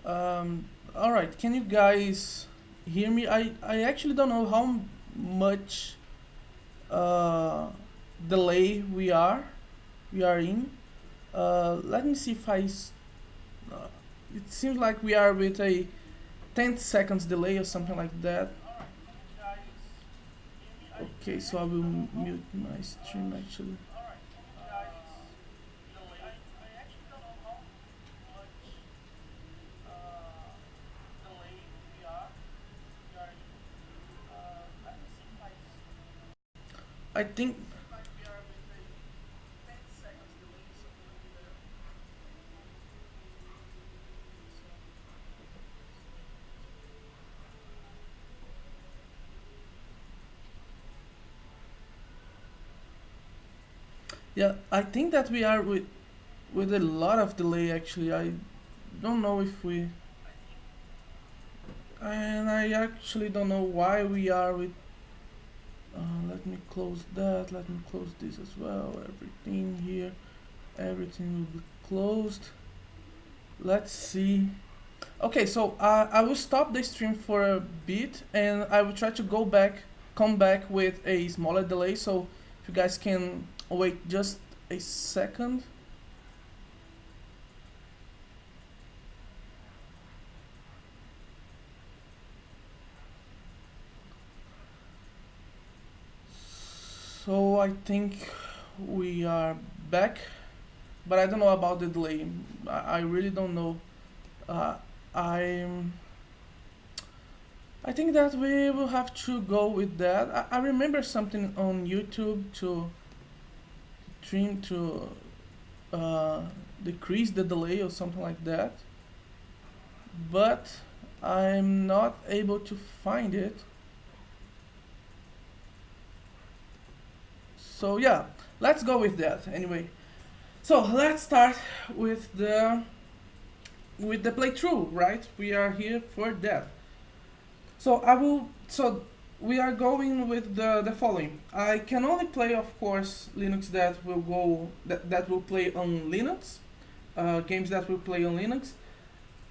All right, can you guys hear me? I actually don't know how much uh, delay we are in. Let me see if uh, it seems like we are with a 10 seconds delay or something like that. Okay, so I will mute my stream actually. I think yeah, I think that we are with a lot of delay actually. I don't know if we and I actually don't know why we are with let me close that, let me close this as well. Everything here, everything will be closed. Let's see. Okay, so I will stop the stream for a bit and I will try to come back with a smaller delay. So if you guys can wait just a second. So I think we are back, but I don't know about the delay. I really don't know. Uh, I'm. I think that we will have to go with that. I remember something on YouTube to trim to uh, decrease the delay or something like that, but I'm not able to find it. So yeah, let's go with that anyway. So let's start with the playthrough, right? We are here for that. So I will. So we are going with the following. I can only play, of course, Linux that will play on Linux, games that will play on Linux,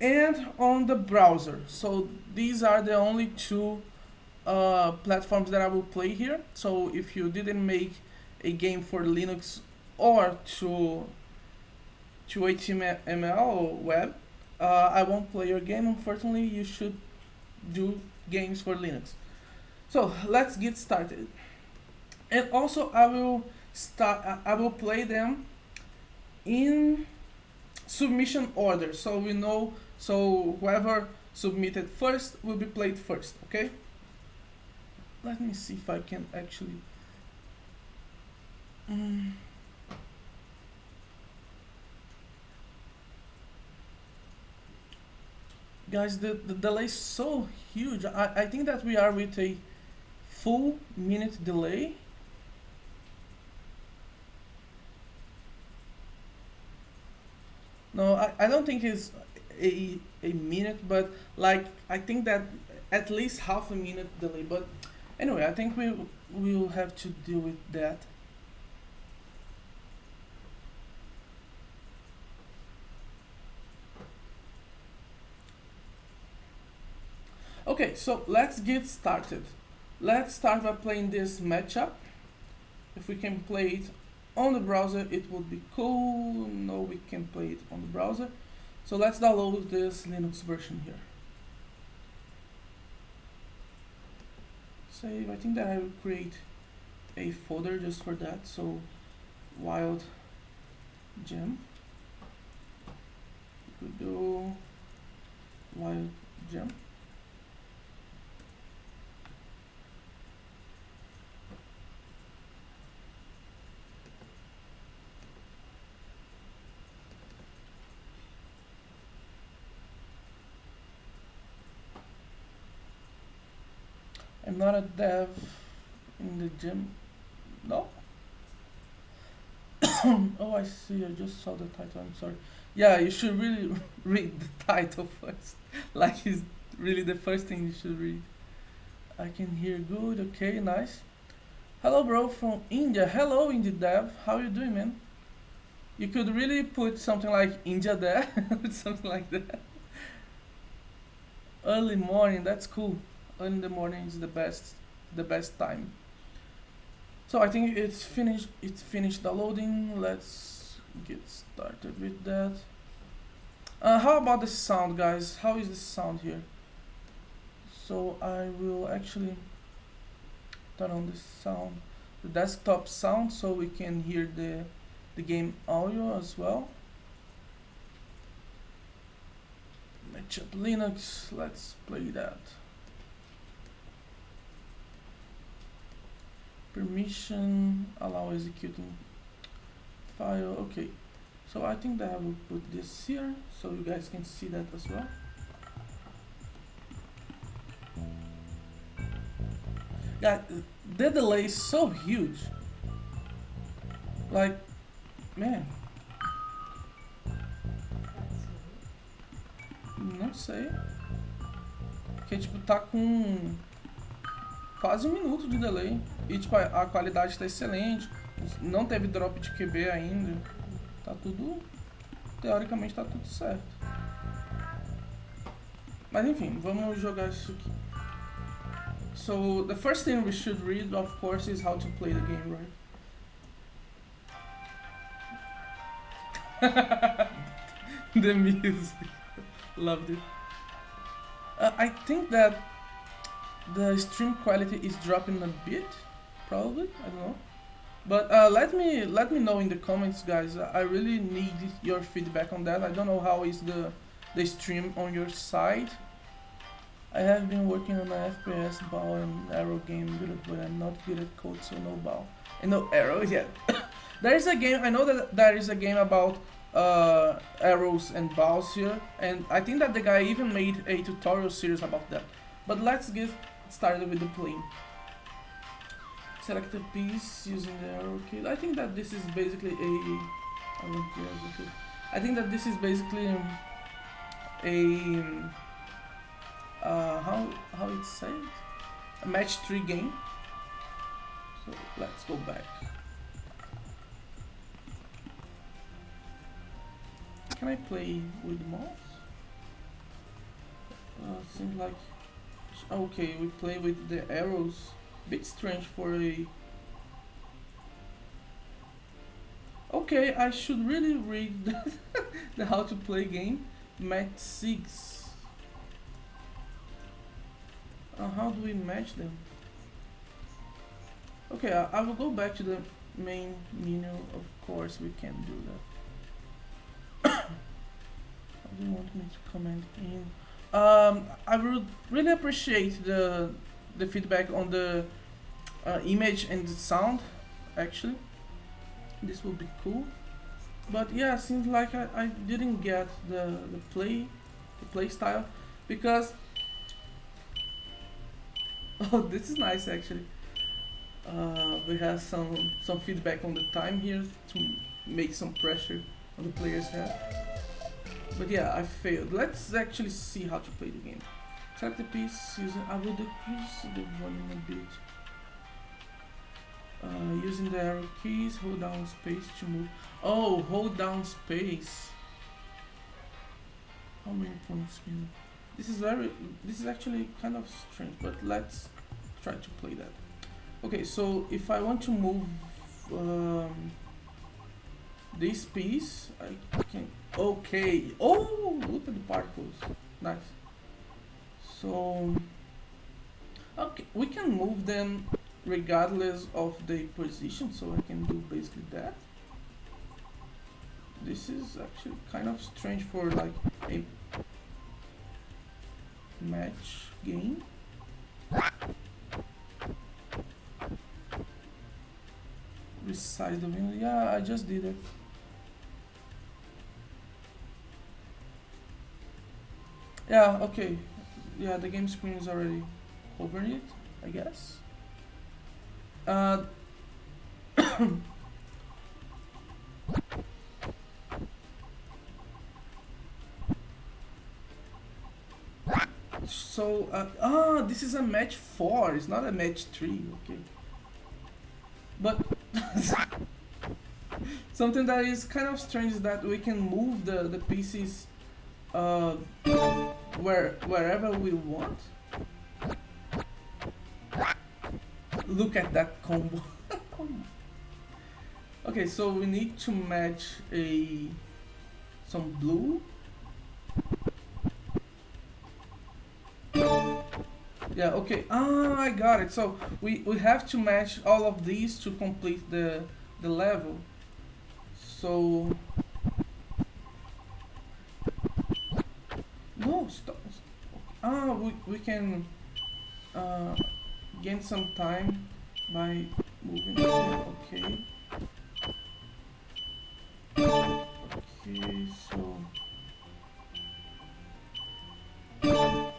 and on the browser. So these are the only two platforms that I will play here. So if you didn't make a game for Linux or to HTML or web, I won't play your game. Unfortunately, you should do games for Linux. So let's get started. And also, I will play them in submission order, so we know. So whoever submitted first will be played first. Okay. Let me see if I can actually. Mm. Guys, the delay is so huge. I think that we are with a full minute delay. No, I don't think it's a minute, but like I think that at least half a minute delay. But anyway, I think we will have to deal with that. Okay, so let's get started. Let's start by playing this matchup. If we can play it on the browser, it would be cool. No, we can play it on the browser. So let's download this Linux version here. Save. I think that I will create a folder just for that. So wild gem. We could do wild gem. I'm not a dev in the gym. No? Oh, I see. I just saw the title. I'm sorry. Yeah, you should really read the title first. Like, it's really the first thing you should read. I can hear good. Okay, nice. Hello, bro, from India. Hello, Indie Dev. How you doing, man? You could really put something like India there, something like that. Early morning, that's cool. Early in the morning is the best time. So I think it's finished downloading. Let's get started with that. How about the sound, guys? How is the sound here? So I will actually turn on the sound, the desktop sound, so we can hear the game audio as well. Matchup Linux, let's play that. Permission, allow executing file, okay. So I think that I will put this here so you guys can see that as well. Yeah, the delay is so huge. Like, man. Não sei. Porque, tipo, tá com quase 1 minuto de delay. E, tipo, a qualidade tá excelente. Não teve drop de QB ainda. Tá tudo... Teoricamente tá tudo certo. Mas, enfim, vamos jogar isso aqui. So, the first thing we should read, of course, is how to play the game, right? The music. Loved it. I think that the stream quality is dropping a bit, probably. I don't know. But let me know in the comments, guys. I really need your feedback on that. I don't know how is the stream on your side. I have been working on an FPS bow and arrow game, but I'm not good at code, so no bow and no arrow yet. There is a game. I know that there is a game about arrows and bows here, and I think that the guy even made a tutorial series about that. But let's get started with the plane. Select a piece using the arrow key. I think that this is basically I think that this is basically a how it's said, a match 3 game. So let's go back. Can I play with mouse? Seems like okay. We play with the arrows. Bit strange for a. Okay, I should really read the how to play game. Match 6. How do we match them? Okay, I will go back to the main menu. Of course, we can do that. How do you want me to comment in? I would really appreciate the feedback on the image and the sound. Actually, this will be cool. But yeah, seems like I didn't get the play style, because oh, this is nice actually. We have some feedback on the time here to make some pressure on the player's head. But yeah, I failed. Let's actually see how to play the game. Select the piece using. I will decrease the volume a bit. Using the arrow keys, hold down space to move. Oh, hold down space. How many points can? This is actually kind of strange, but let's try to play that. Okay, so if I want to move this piece, I can. Okay. Oh, look at the particles. Nice. So, okay, we can move them regardless of the position. So I can do basically that. This is actually kind of strange for like a match game. Resize the window. Yeah, I just did it. Yeah, okay. Yeah, the game screen is already over it, I guess. So, this is a match 4, it's not a match 3, okay. But something that is kind of strange is that we can move the pieces wherever we want. Look at that combo. Okay, so we need to match some blue. Yeah, okay. Ah, I got it. So we have to match all of these to complete the level. So no, stop. Ah, we can uh, gain some time by moving here. Okay. Okay, so okay,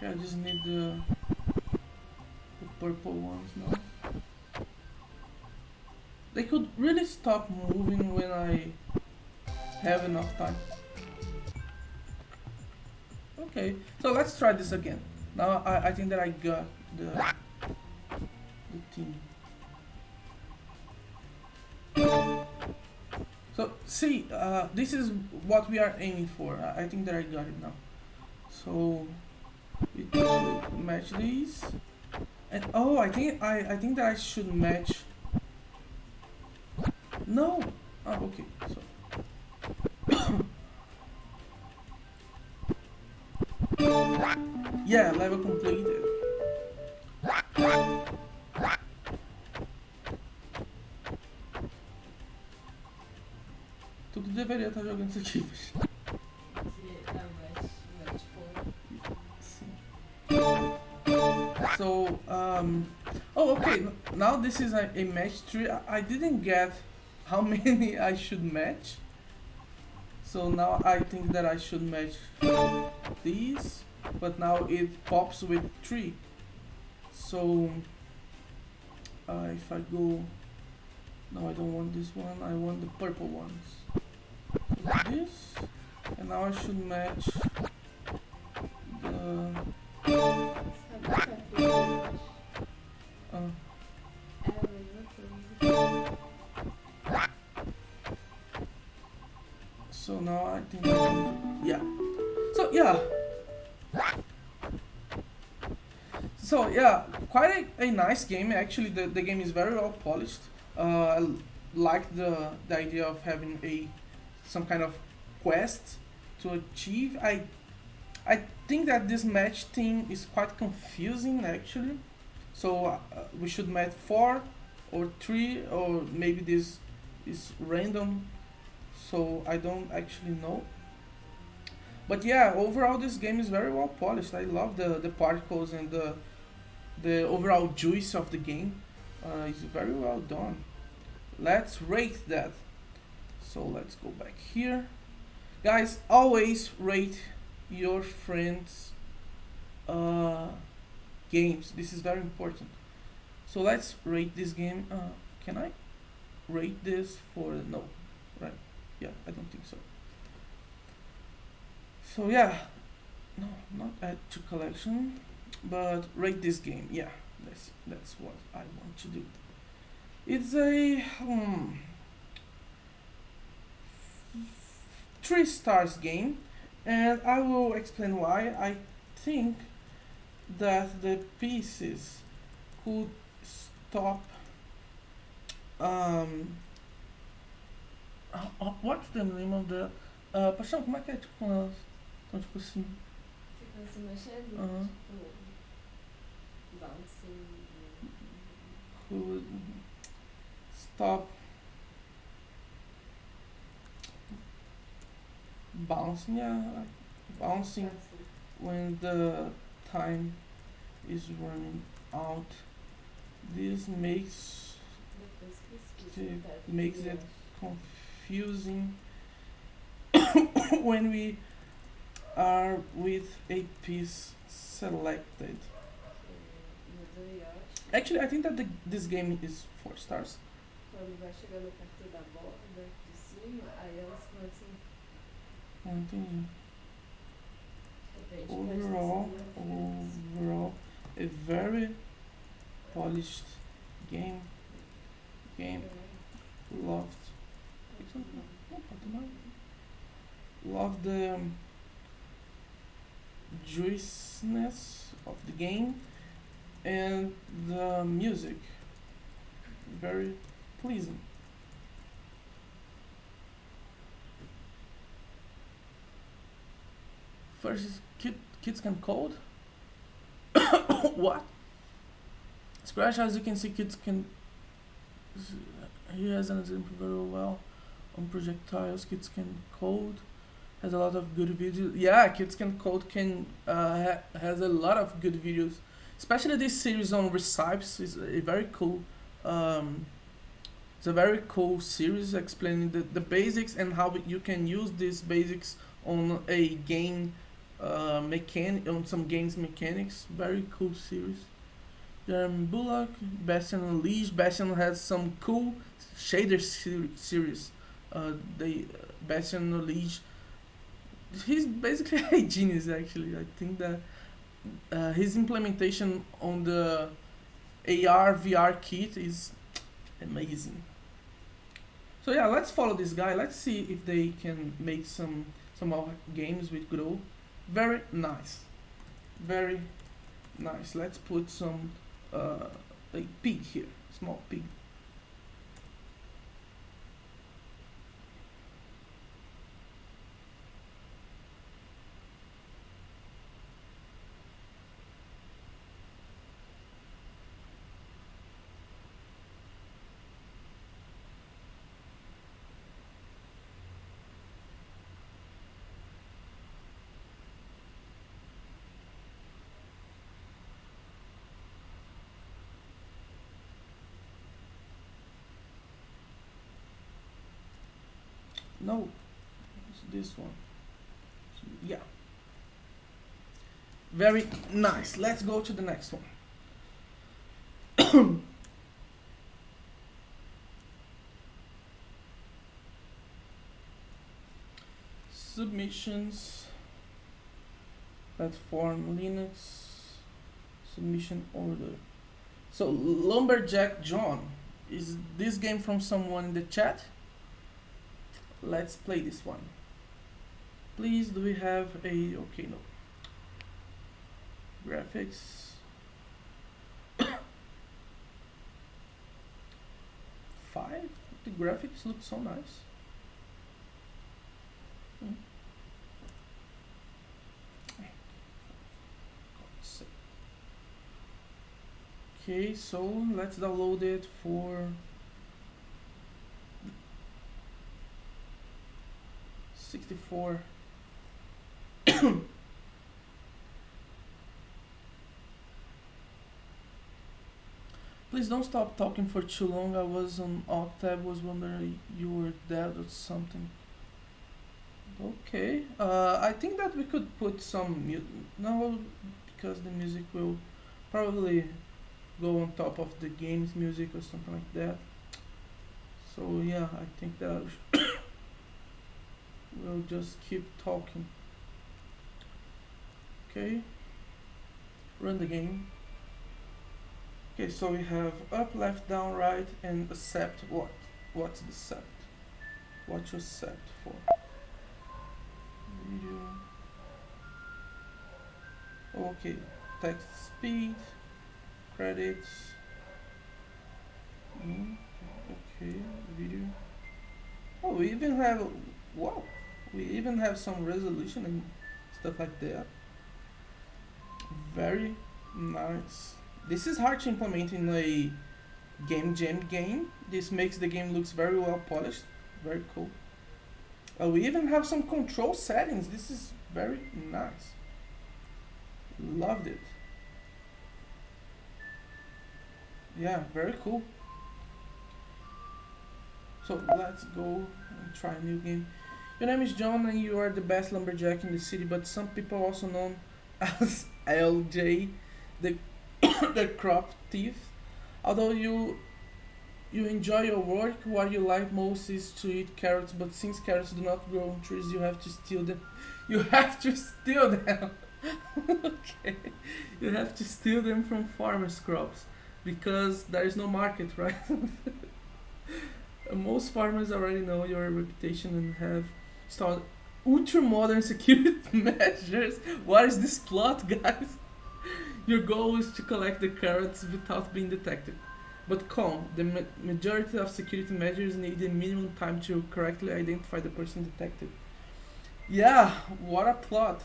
I just need the purple ones now. They could really stop moving when I have enough time. Okay, so let's try this again. Now I think that I got the team. So see, this is what we are aiming for. I think that I got it now. So we match these, and oh, I think that I should match. No. Oh, okay. So. Yeah, level completed. Tu que deveria estar jogando isso aqui. So, oh, okay. Now this is a match tree. I didn't get how many I should match. So now I think that I should match these, but now it pops with 3. So if I go, no, I don't want this one. I want the purple ones. This, and now I should match the. So now I think yeah. So yeah. So yeah, quite a nice game. Actually, the game is very well polished. I like the idea of having some kind of quest to achieve. I think that this match thing is quite confusing actually. So we should match 4 or 3, or maybe this is random. So I don't actually know. But yeah, overall this game is very well polished. I love the particles and the overall juice of the game. It's very well done. Let's rate that. So let's go back here. Guys, always rate your friends' games. This is very important. So let's rate this game. Can I rate this for no? Right? Yeah, I don't think so. So yeah, no, not add to collection, but rate this game. Yeah, that's what I want to do. It's a 3 stars game, and I will explain why. I think that the pieces could stop. What's the name of the. Paixão, como é que é tipo quando elas estão tipo assim? Ficam se mexendo, Aham. tipo, bouncing. Could stop bouncing, yeah, bouncing when the time is running out. This makes it confusing when we are with a piece selected. Actually, I think that this game is 4 stars. Quando vai chegando perto da borda de cima, aí elas começam. Não entendi. Depende, Overall, a very polished game. Loved. Love the juiciness of the game and the music. Very pleasing. First is kids can code. What? Scratch, as you can see, kids can. He has an example very well on projectiles. Kids can code. Has a lot of good videos. Yeah, kids can code can has a lot of good videos. Especially this series on recipes is a very cool. Um, it's a very cool series explaining the basics and how you can use these basics on a game mechanic on some games mechanics. Very cool series. Jeremy Bullock, Bastion Unleashed. Bastion has some cool shader series. They Bastion Unleashed. He's basically a genius. Actually, I think that his implementation on the AR VR kit is amazing. So yeah, let's follow this guy. Let's see if they can make some more games with Grow. Very nice, very nice. Let's put some a pig here, small pig. No, it's this one. Yeah, very nice. Let's go to the next one. Submissions, platform Linux, submission order. So Lumberjack John, is this game from someone in the chat? Let's play this one. Please, do we have a okay? No. Graphics. 5. The graphics look so nice. Hmm. God's sake. Okay, so let's download it for 64. Please don't stop talking for too long. I was on Octave, was wondering you were dead or something. Okay. I think that we could put some no, because the music will probably go on top of the game's music or something like that. So yeah, I think that we'll just keep talking. Okay. Run the game. Okay, so we have up, left, down, right, and accept what? What's the accept? What you accept for? Video. Okay, text speed, credits. Okay, video. Oh, we even have, wow, we even have some resolution and stuff like that. Very nice. This is hard to implement in a game jam game. This makes the game looks very well polished. Very cool. We even have some control settings. This is very nice. Loved it. Yeah, very cool. So let's go and try a new game. Your name is John and you are the best lumberjack in the city, but some people also known as LJ, the the crop thief. Although you enjoy your work, what you like most is to eat carrots, but since carrots do not grow on trees, you have to steal them. You have to steal them. Okay. You have to steal them from farmers' crops because there is no market, right? Most farmers already know your reputation and have started ultra modern security measures. What is this plot, guys? Your goal is to collect the carrots without being detected. But calm, the majority of security measures need a minimum time to correctly identify the person detected. Yeah, what a plot.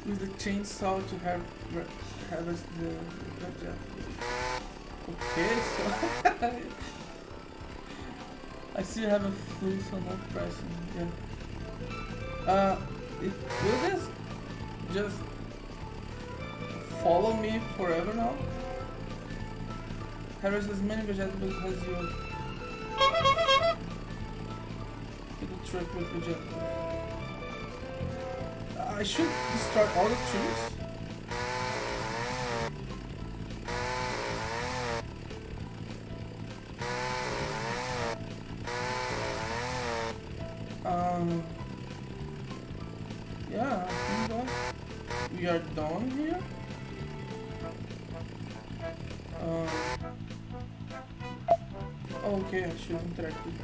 With the chainsaw to harvest the gotcha. Okay, so I still have a flu, so not pressing. Yeah. Will this just follow me forever now? Harvest as many vegetables as you get a trip with vegetables. I should destroy all the trees. Yeah, I think that we are done here. Okay, I should interact with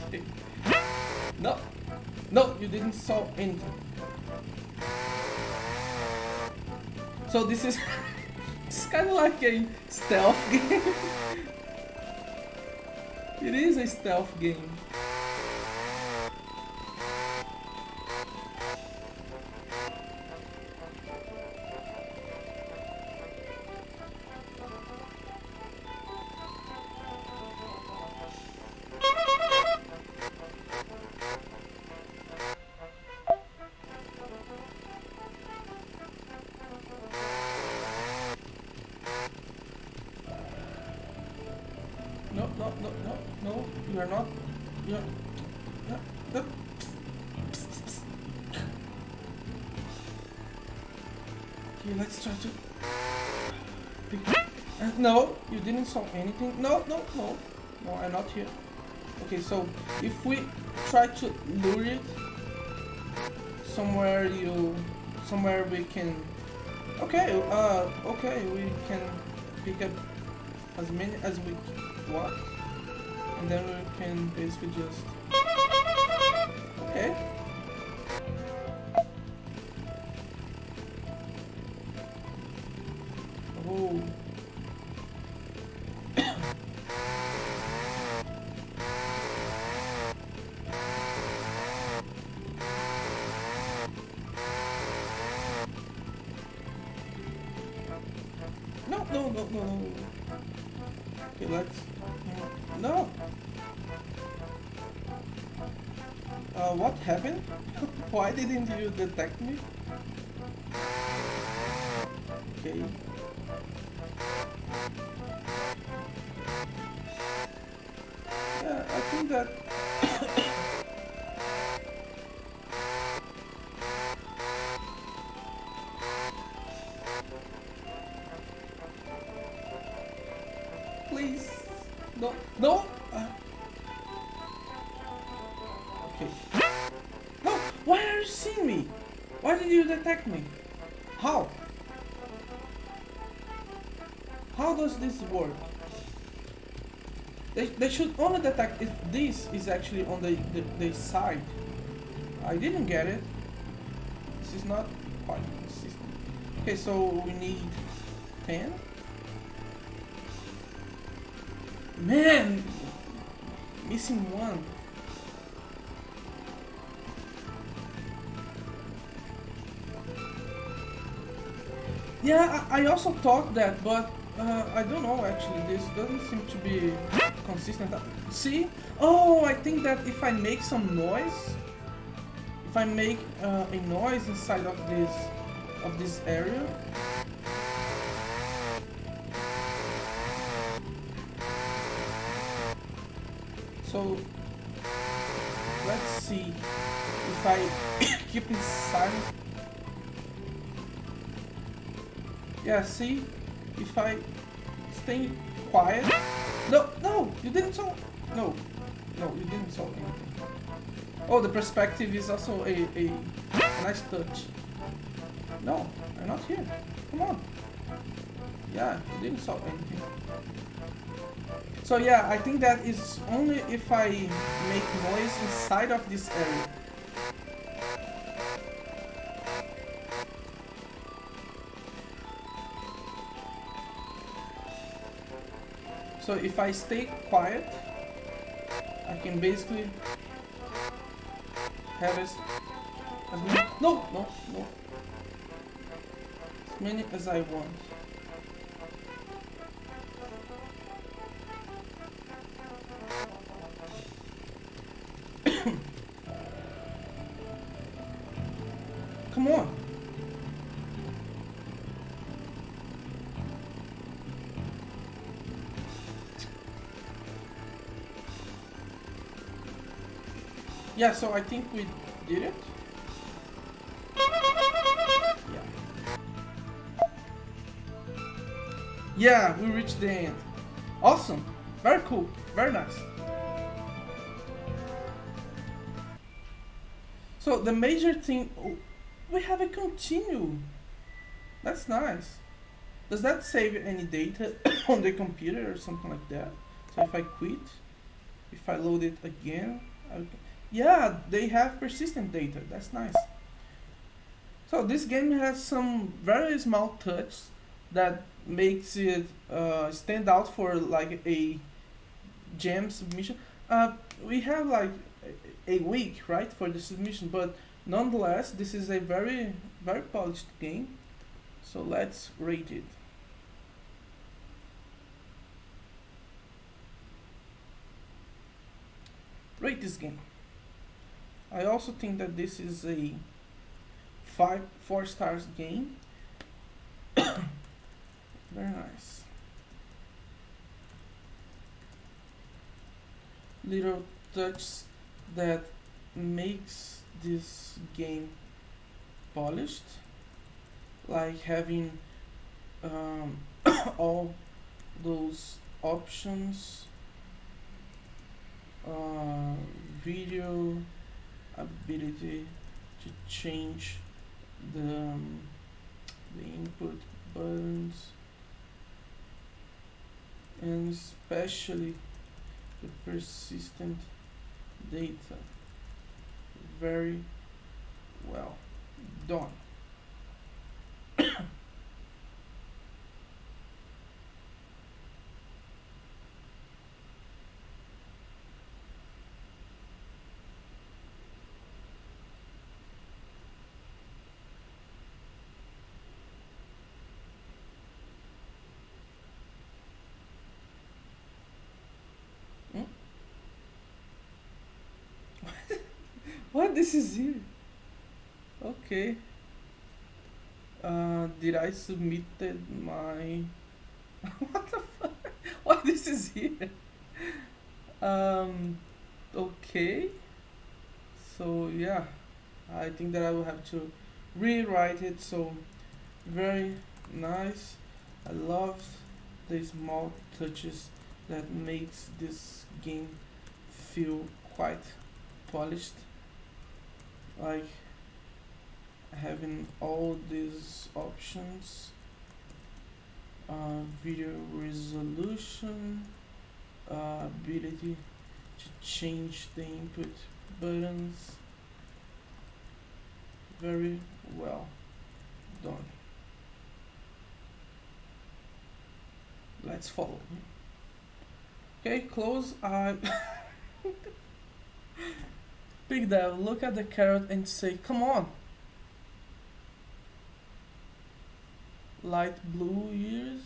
okay. No, no, you didn't solve anything. So this is it's kind of like a stealth game. It is a stealth game. No, no, no, no, no, you are not. You're. No, no. Okay, let's try to. No, you didn't solve anything. No, no, no. No, I'm not here. Okay, so if we try to lure it somewhere we can. Okay, okay, we can pick up as many as we want, and then we can basically just. Okay. Oh. No, no, no, no, no. Okay, let's. No. What happened? Why didn't you detect me? Okay. Yeah, I think that. Please. No. No. Okay. No. Why are you seeing me? Why did you detect me? How? How does this work? They should only detect if this is actually on the side. I didn't get it. This is not quite consistent. Okay, so we need 10. Man, missing one. Yeah, I also thought that, but I don't know actually. This doesn't seem to be consistent. See? Oh, I think that if I make some noise, if I make a noise inside of this area. So let's see if I keep it silent. Yeah, see? If I stay quiet. No, no, you didn't solve. No, no, you didn't solve anything. Oh, the perspective is also a nice touch. No, I'm not here. Come on. Yeah, it didn't solve anything. So yeah, I think that is only if I make noise inside of this area. So if I stay quiet, I can basically have as many, no, as many as I want. Come on. Yeah, so I think we did it. Yeah. Yeah, we reached the end. Awesome. Very cool. Very nice. So the major thing, oh, we have a continue. That's nice. Does that save any data on the computer or something like that? So if I quit, if I load it again, yeah, they have persistent data. That's nice. So this game has some very small touches that makes it stand out for like a jam submission. We have like a week, right, for the submission, but nonetheless, this is a very polished game. So let's rate it. Rate this game. I also think that this is a 4 stars game. Very nice. Little touch that makes this game polished, like having all those options, video ability to change the input buttons, and especially the persistent data. Very well done. Hmm? What? This is here? Okay. Did I submitted my what the fuck? Why this is here? Um, okay. So yeah, I think that I will have to rewrite it. So very nice. I love the small touches that makes this game feel quite polished. Like having all these options, video resolution, ability to change the input buttons. Very well done. Let's follow. Okay, close eye. Big Dev, look at the carrot and say, come on. Light blue ears,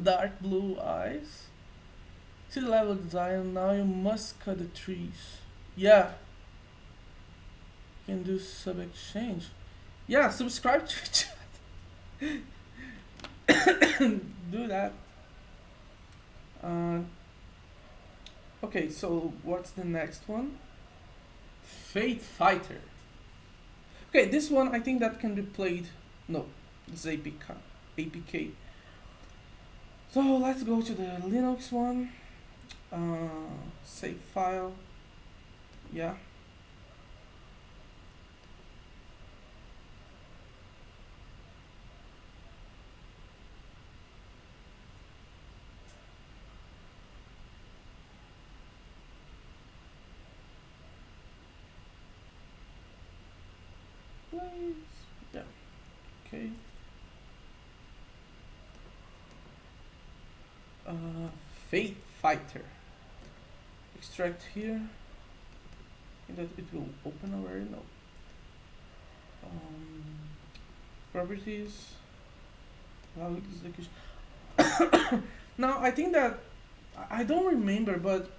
dark blue eyes. See the level design, now you must cut the trees. Yeah. You can do sub exchange. Yeah, subscribe to chat. Do that. Okay, so what's the next one? Fate Fighter. Okay, this one I think that can be played. No, it's APK. APK. So let's go to the Linux one. Save file. Yeah. Okay. Uh, Fate Fighter. Extract here. I think that it will open already. No. Um, Properties. Allow execution. Now I think that I don't remember, but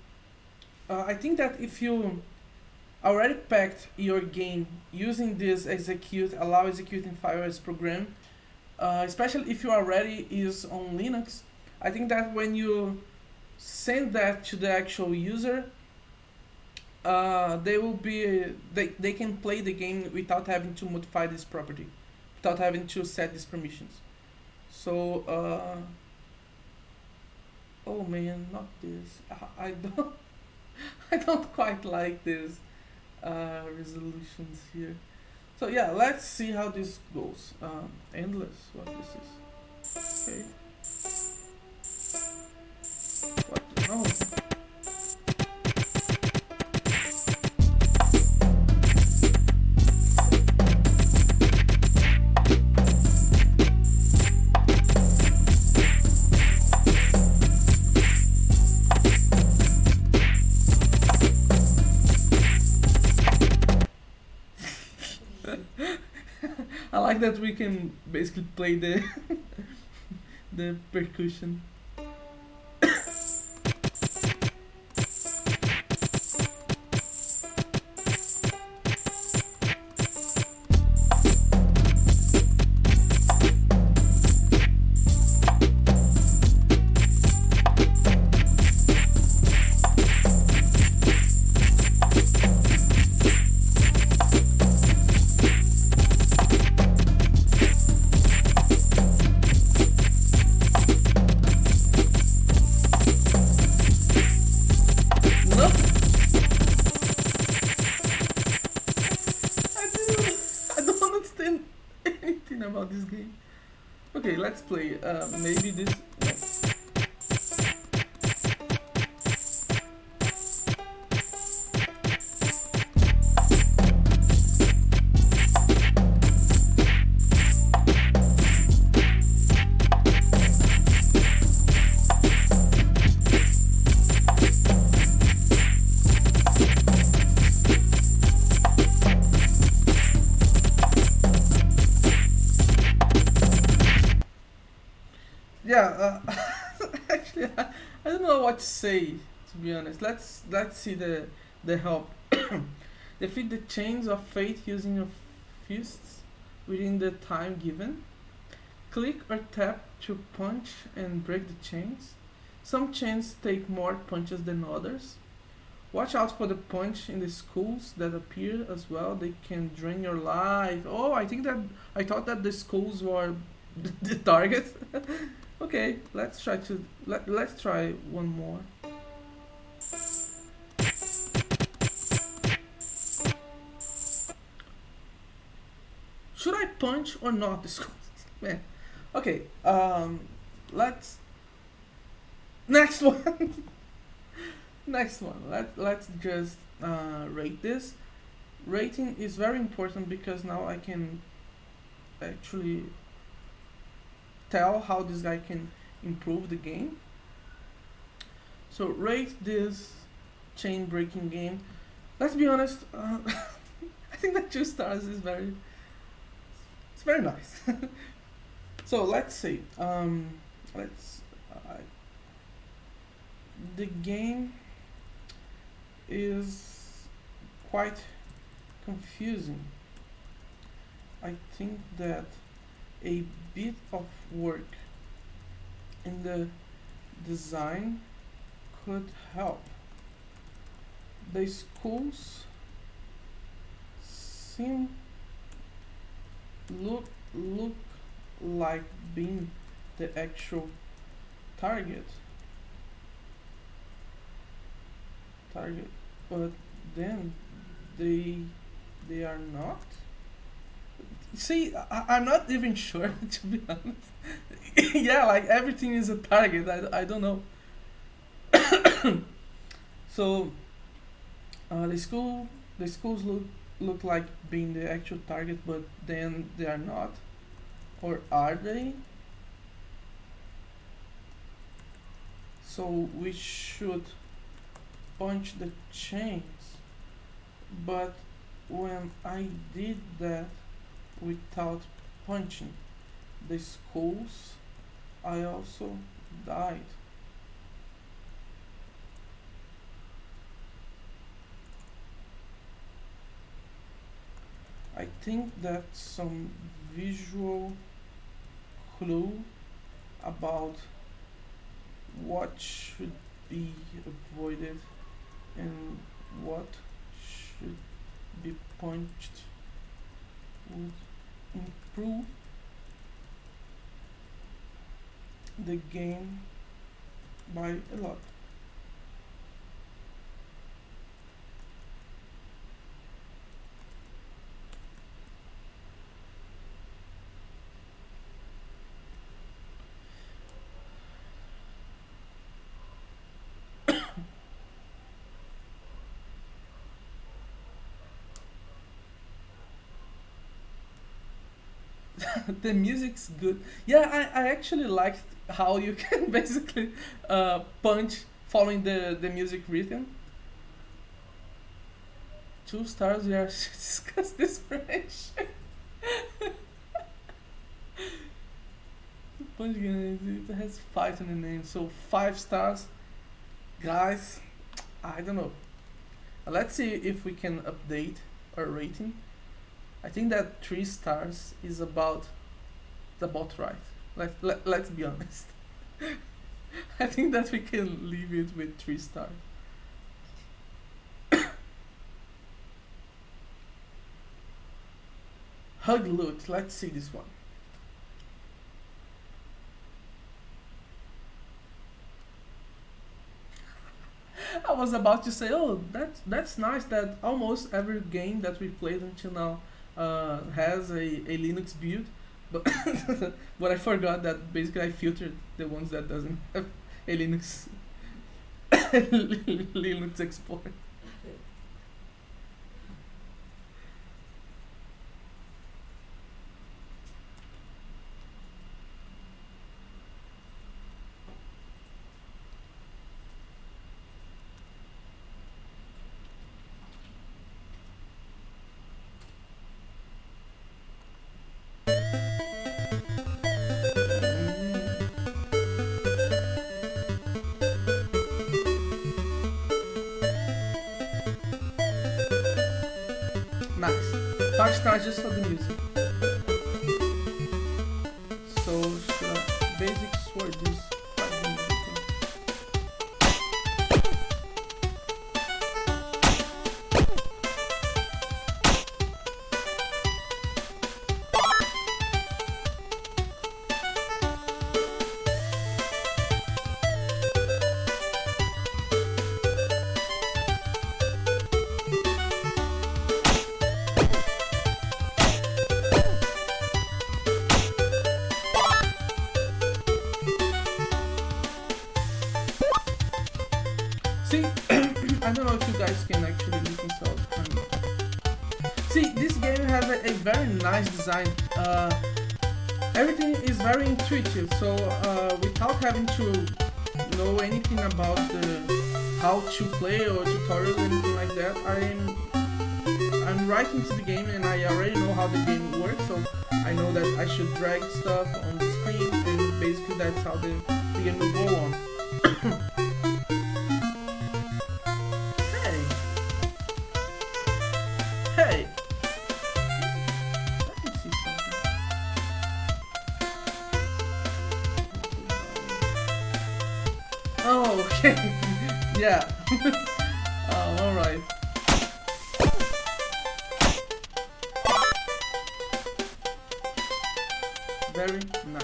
I think that if you already packed your game using this execute allow executing file as program, especially if you already is on Linux, I think that when you send that to the actual user, they will be they can play the game without having to modify this property, without having to set these permissions. So oh man, not this. I don't I don't quite like this resolutions here. So yeah, let's see how this goes. Endless, what this is? Okay, what? Oh, I like that we can basically play the the percussion. No, I don't understand anything about this game. Okay, let's play. Maybe this. No. Yeah, actually, I don't know what to say. To be honest, let's see the help. Defeat the chains of fate using your fists within the time given. Click or tap to punch and break the chains. Some chains take more punches than others. Watch out for the punch in the schools that appear as well. They can drain your life. Oh, I think that I thought that the schools were the target. Okay, let's try one more. Should I punch or not the schools? Man. Okay, let's next one. Next one. Let's just rate this. Rating is very important because now I can actually tell how this guy can improve the game. So rate this chain breaking game. Let's be honest. I think that 2 stars is very. It's very nice. So let's see. Let's. The game is quite confusing. I think that a bit of work in the design could help. The schools seem look like being the actual target target, but then they they are not. See, I'm not even sure to be honest. Yeah, like everything is a target. I don't know. So the schools look like being the actual target, but then they are not. Or are they? So we should punch the chains. But when I did that without punching the skulls, I also died. I think that's some visual clue about what should be avoided and what should be punched would improve the game by a lot. The music's good. Yeah, I actually liked how you can basically punch following the music rhythm. 2 stars, we are discuss this French. Punch game, it has fight in the name, so 5 stars. Guys, I don't know. Let's see if we can update our rating. I think that 3 stars is about right. Let's be honest. I think that we can leave it with 3 stars. Hug loot. Let's see this one. I was about to say, oh, that's nice that almost every game that we played until now has a Linux build, but but I forgot that basically I filtered the ones that doesn't have a Linux Linux export. Nice. 5 stars just for the music. So basic sword is quite the music. See, I don't know if you guys can actually listen. So, see, this game has a very nice design. Everything is very intuitive. So, without having to know anything about the how to play or tutorials or anything like that, I'm right into the game and I already know how the game works. So I know that I should drag stuff on the screen, and basically that's how the game will go on. Hey, hey, let me see something. Oh, okay, yeah. Oh, all right. Very nice.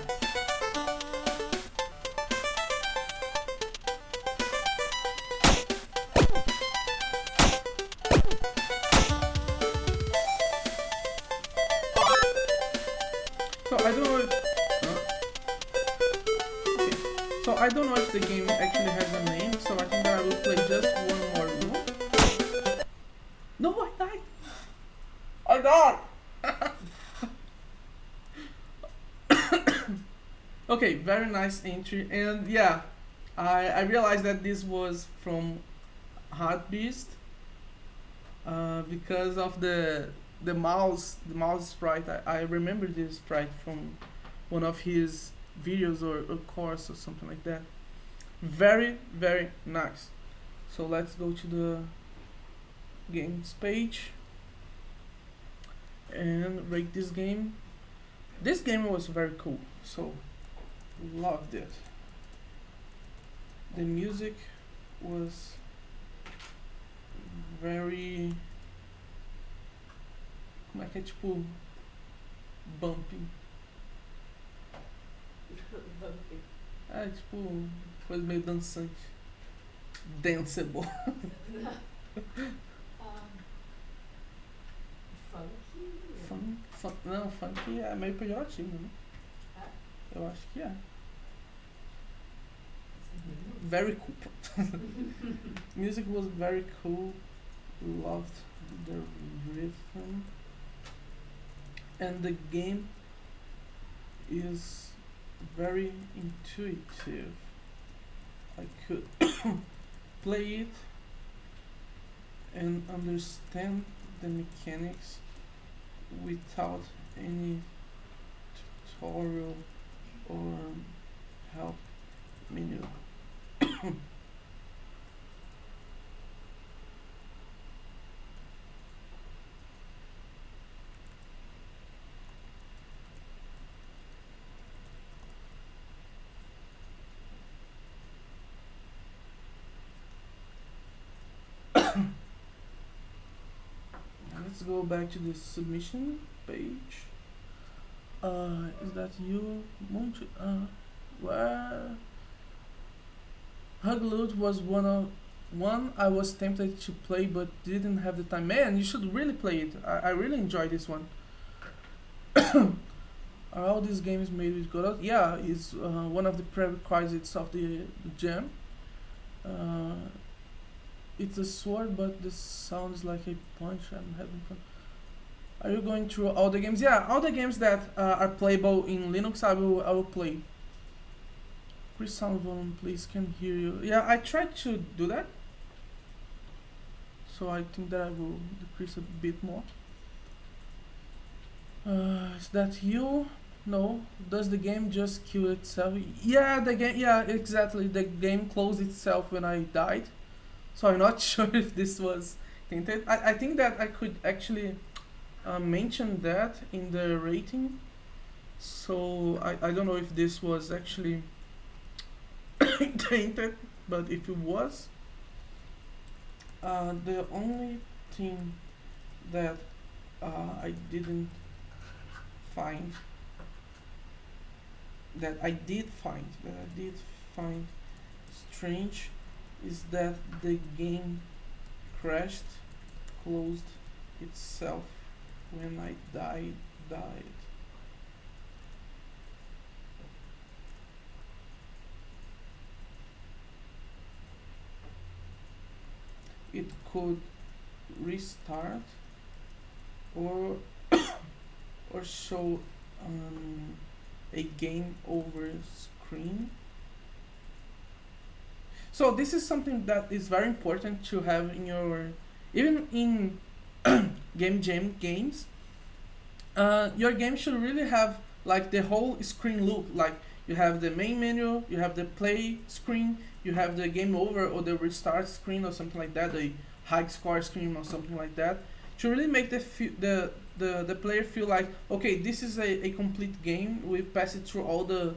So I don't know if okay. So I don't know if the game actually has a name, so I think that I will play just one more room. No, I died. I died. Okay, very nice entry, and yeah, I realized that this was from Hard Beast, because of the mouse sprite. I remember this sprite from one of his videos or course or something like that. Very nice. So let's go to the games page and rate this game. This game was very cool, so loved it. The music was very. Como é que é tipo. Bumping. Bumpy. É tipo. Coisa meio dançante. Danceable. um, funky. Não, funk é meio pejorativo, né? Ah, Eu acho que é. it's Very cool. Music was very cool. Loved the rhythm. And the game is very intuitive. I could play it and understand the mechanics without any tutorial or help menu. Let's go back to the submission page. Is that you? Where Hugloot was one I was tempted to play but didn't have the time. Man, you should really play it. I really enjoy this one. Are all these games made with Godot? Yeah, it's one of the prerequisites of the gem. Uh, it's a sword, but this sounds like a punch. I'm having fun. Are you going through all the games? Yeah, all the games that are playable in Linux, I will play. Increase sound volume, please. Can hear you. Yeah, I tried to do that. So I think that I will decrease a bit more. Is that you? No. Does the game just kill itself? Yeah, the game. Yeah, exactly. The game closed itself when I died. So I'm not sure if this was tainted. I think that I could actually mention that in the rating. So I don't know if this was actually tainted, but if it was, the only thing that I didn't find that I did find strange is that the game crashed, closed itself when I died. It could restart or or show a game over screen. So this is something that is very important to have in your, even in game jam games. Your game should really have like the whole screen loop. Like you have the main menu, you have the play screen, you have the game over or the restart screen or something like that, the high score screen or something like that, to really make the player feel like, okay, this is a complete game. We pass it through all the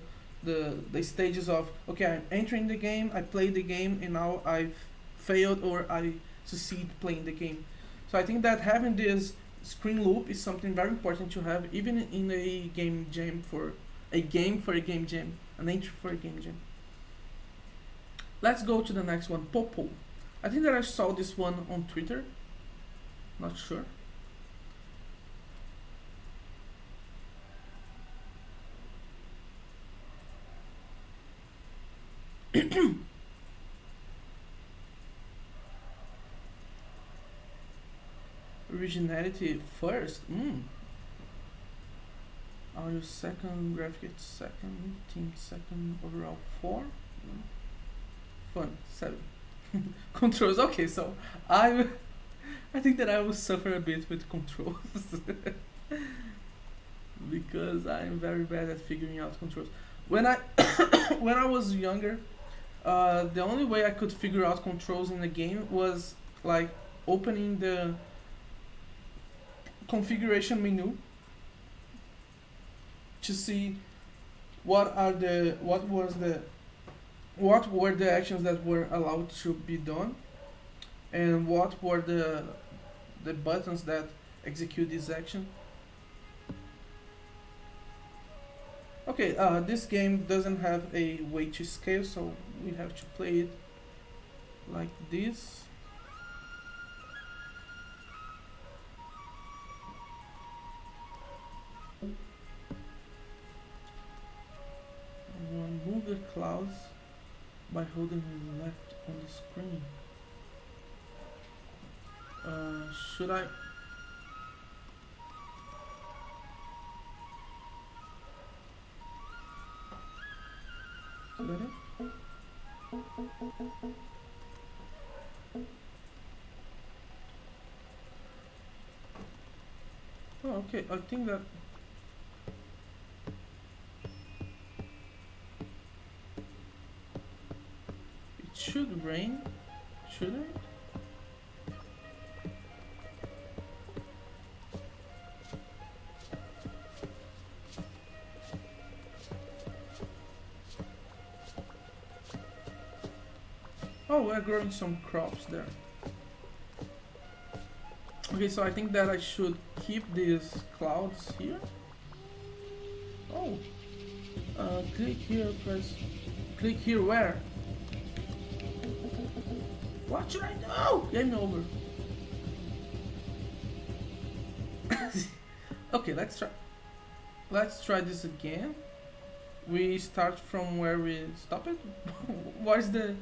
stages of, okay, I'm entering the game, I play the game, and now I've failed or I succeed playing the game. So I think that having this screen loop is something very important to have, even in a game jam for a game jam, an entry for a game jam. Let's go to the next one, Popo. I think that I saw this one on Twitter. Not sure. Originality first. Audio second, graphics second, team second, overall 4. Mm. Fun 7. Controls. Okay, so I I think that I will suffer a bit with controls because I'm very bad at figuring out controls. When I when I was younger, the only way I could figure out controls in the game was like opening the configuration menu to see what were the actions that were allowed to be done, and what were the buttons that execute this action. Okay, this game doesn't have a way to scale, so we have to play it like this. Move the clouds by holding left on the screen. Should I? Is that it? Oh, okay. I think that it should rain, shouldn't it? Oh, we're growing some crops there. Okay, so I think that I should keep these clouds here. Oh, click here, press. Click here where? What should I do? Game over. Okay, let's try. Let's try this again. We start from where we stopped. What's the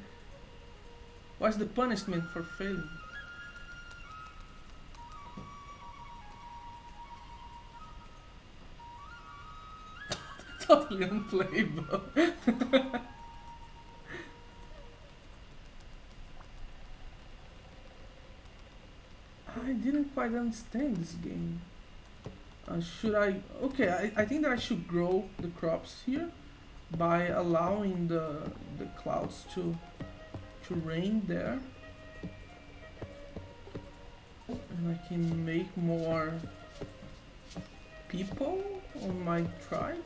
punishment for failing? Totally unplayable. I didn't quite understand this game. Should I? Okay, I think that I should grow the crops here by allowing the clouds to rain there, and I can make more people on my tribe.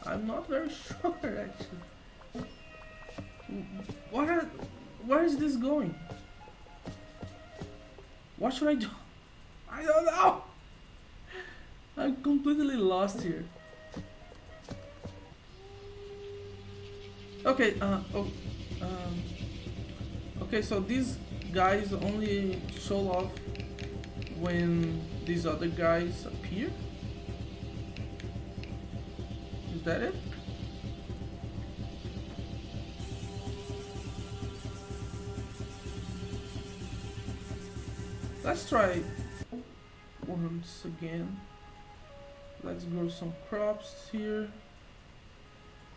I'm not very sure actually. Where is this going? What should I do? I don't know. I'm completely lost here. Okay, okay, so these guys only show off when these other guys appear. Is that it? Let's try once again. Let's grow some crops here.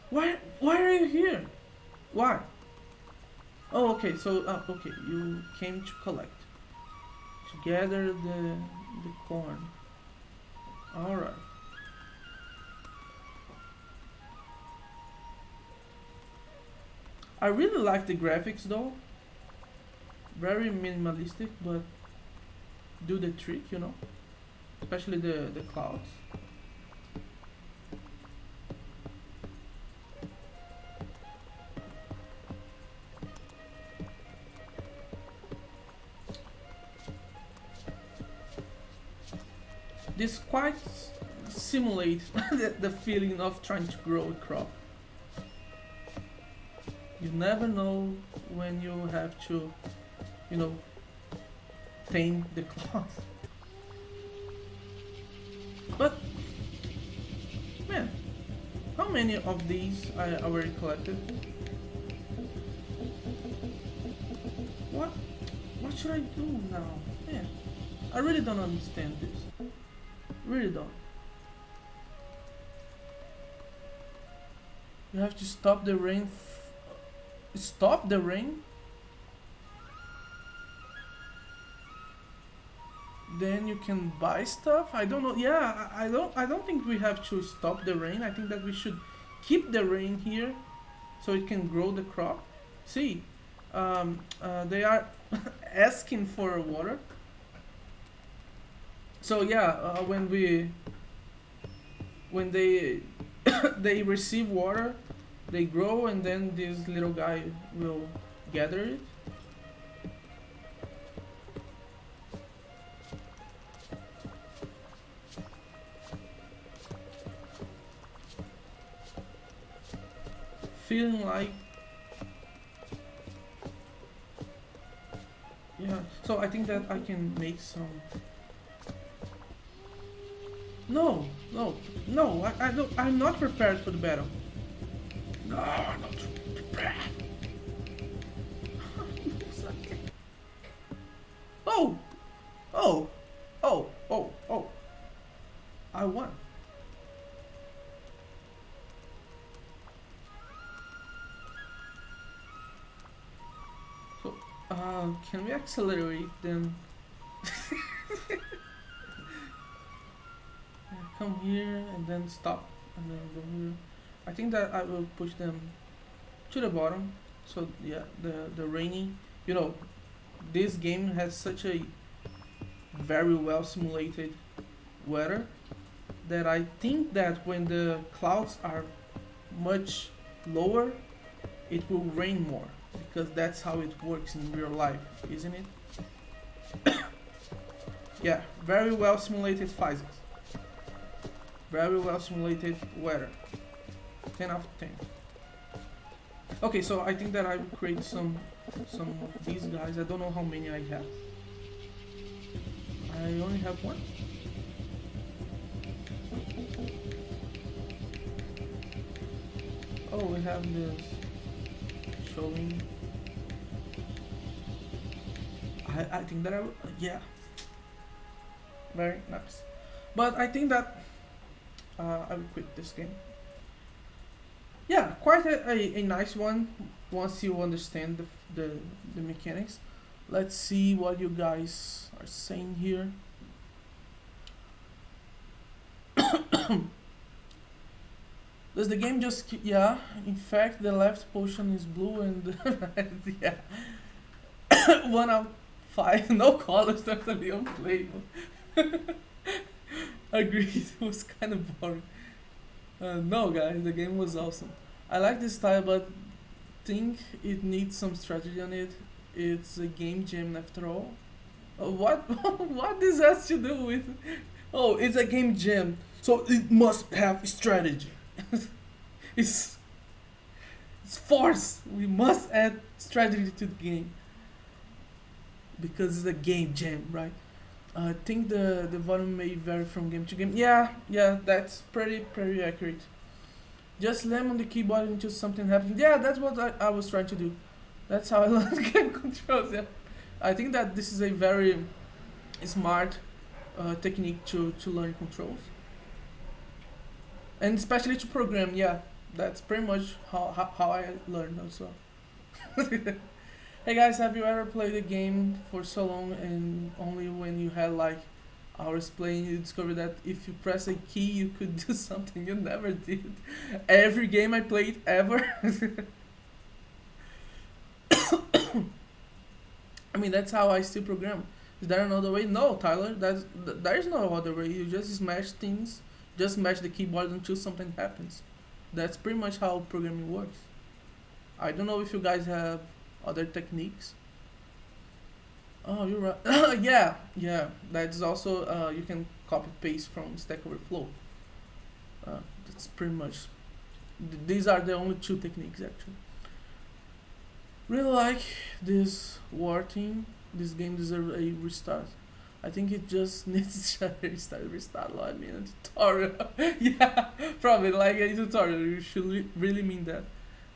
Why are you here? Why? Oh, okay, so, okay, you came to collect. To gather the corn. Alright. I really like the graphics though. Very minimalistic, but do the trick, you know? Especially the clouds. This quite simulates the feeling of trying to grow a crop. You never know when you have to, you know, tame the cloth. But, man, how many of these I already collected? What should I do now? Man, I really don't understand this. Really don't. You have to stop the rain. Stop the rain? Then you can buy stuff. I don't know. Yeah, I don't think we have to stop the rain. I think that we should keep the rain here so it can grow the crop. See, they are asking for water. So yeah, when they they receive water, they grow, and then this little guy will gather it. Feeling like, yeah. So I think that I can make some. No, no, no. I don't. I'm not prepared for the battle. No, I'm not prepared. Oh, oh, oh, oh, oh. I won. So, can we accelerate then? Come here and then stop and then go here. I think that I will push them to the bottom. So yeah, the rainy. You know, this game has such a very well simulated weather that I think that when the clouds are much lower, it will rain more because that's how it works in real life, isn't it? Yeah, very well simulated physics. Very well simulated weather. 10 out of 10. Okay, so I think that I will create some of these guys. I don't know how many I have. I only have one. Oh, we have this showing. I think that I will, yeah. Very nice. But I think that I will quit this game. Yeah, quite a nice one once you understand the mechanics. Let's see what you guys are saying here. Does the game just yeah, in fact the left potion is blue and the right, yeah. 1 out of 5, no colors, totally unplayable. Agreed, it was kind of boring. No guys, the game was awesome. I like this style but think it needs some strategy on it. It's a game jam after all. What what this has to do with, oh, it's a game jam, so it must have strategy. it's it's force. We must add strategy to the game because it's a game jam, right? I think the volume may vary from game to game. Yeah, yeah, that's pretty accurate. Just slam on the keyboard until something happens. Yeah, that's what I was trying to do. That's how I learned game controls. Yeah, I think that this is a very smart technique to learn controls, and especially to program. Yeah, that's pretty much how I learned also. Hey guys, have you ever played a game for so long and only when you had like hours playing you discovered that if you press a key you could do something you never did? Every game I played ever. I mean that's how I still program. Is there another way? No, Tyler. There is no other way. You just smash things, just smash the keyboard until something happens. That's pretty much how programming works. I don't know if you guys have other techniques. Oh, you're right. Yeah, yeah. That's also you can copy paste from Stack Overflow. That's pretty much. These are the only two techniques actually. Really like this war thing. This game deserves a restart. I think it just needs a restart. I mean a tutorial. Yeah, probably like a tutorial. You should really mean that.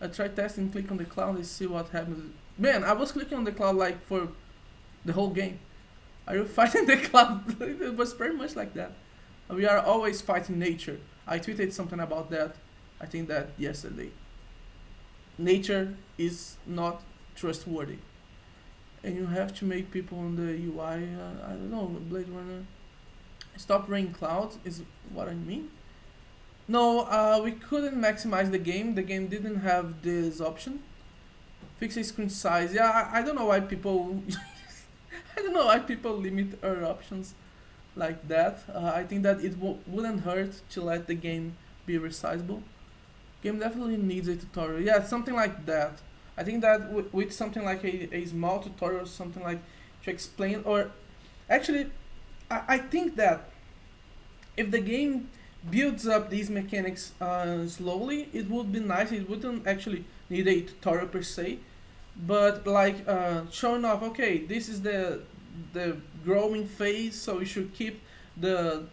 I tried testing, click on the cloud and see what happens. Man, I was clicking on the cloud like for the whole game. Are you fighting the cloud? It was pretty much like that. We are always fighting nature. I tweeted something about that. I think that yesterday. nature is not trustworthy, and you have to make people on the UI. I don't know, Blade Runner. Stop raining clouds is what I mean. No, we couldn't maximize the game. The game didn't have this option. Fix a screen size. Yeah, I don't know why people. I don't know why people limit our options like that. I think that it wouldn't hurt to let the game be resizable. Game definitely needs a tutorial. Yeah, something like that. I think that with something like a small tutorial, something like to explain, or actually, I think that if the game builds up these mechanics slowly, it would be nice. It wouldn't actually need a tutorial per se, but like showing off. Okay, this is the growing phase, so you should keep the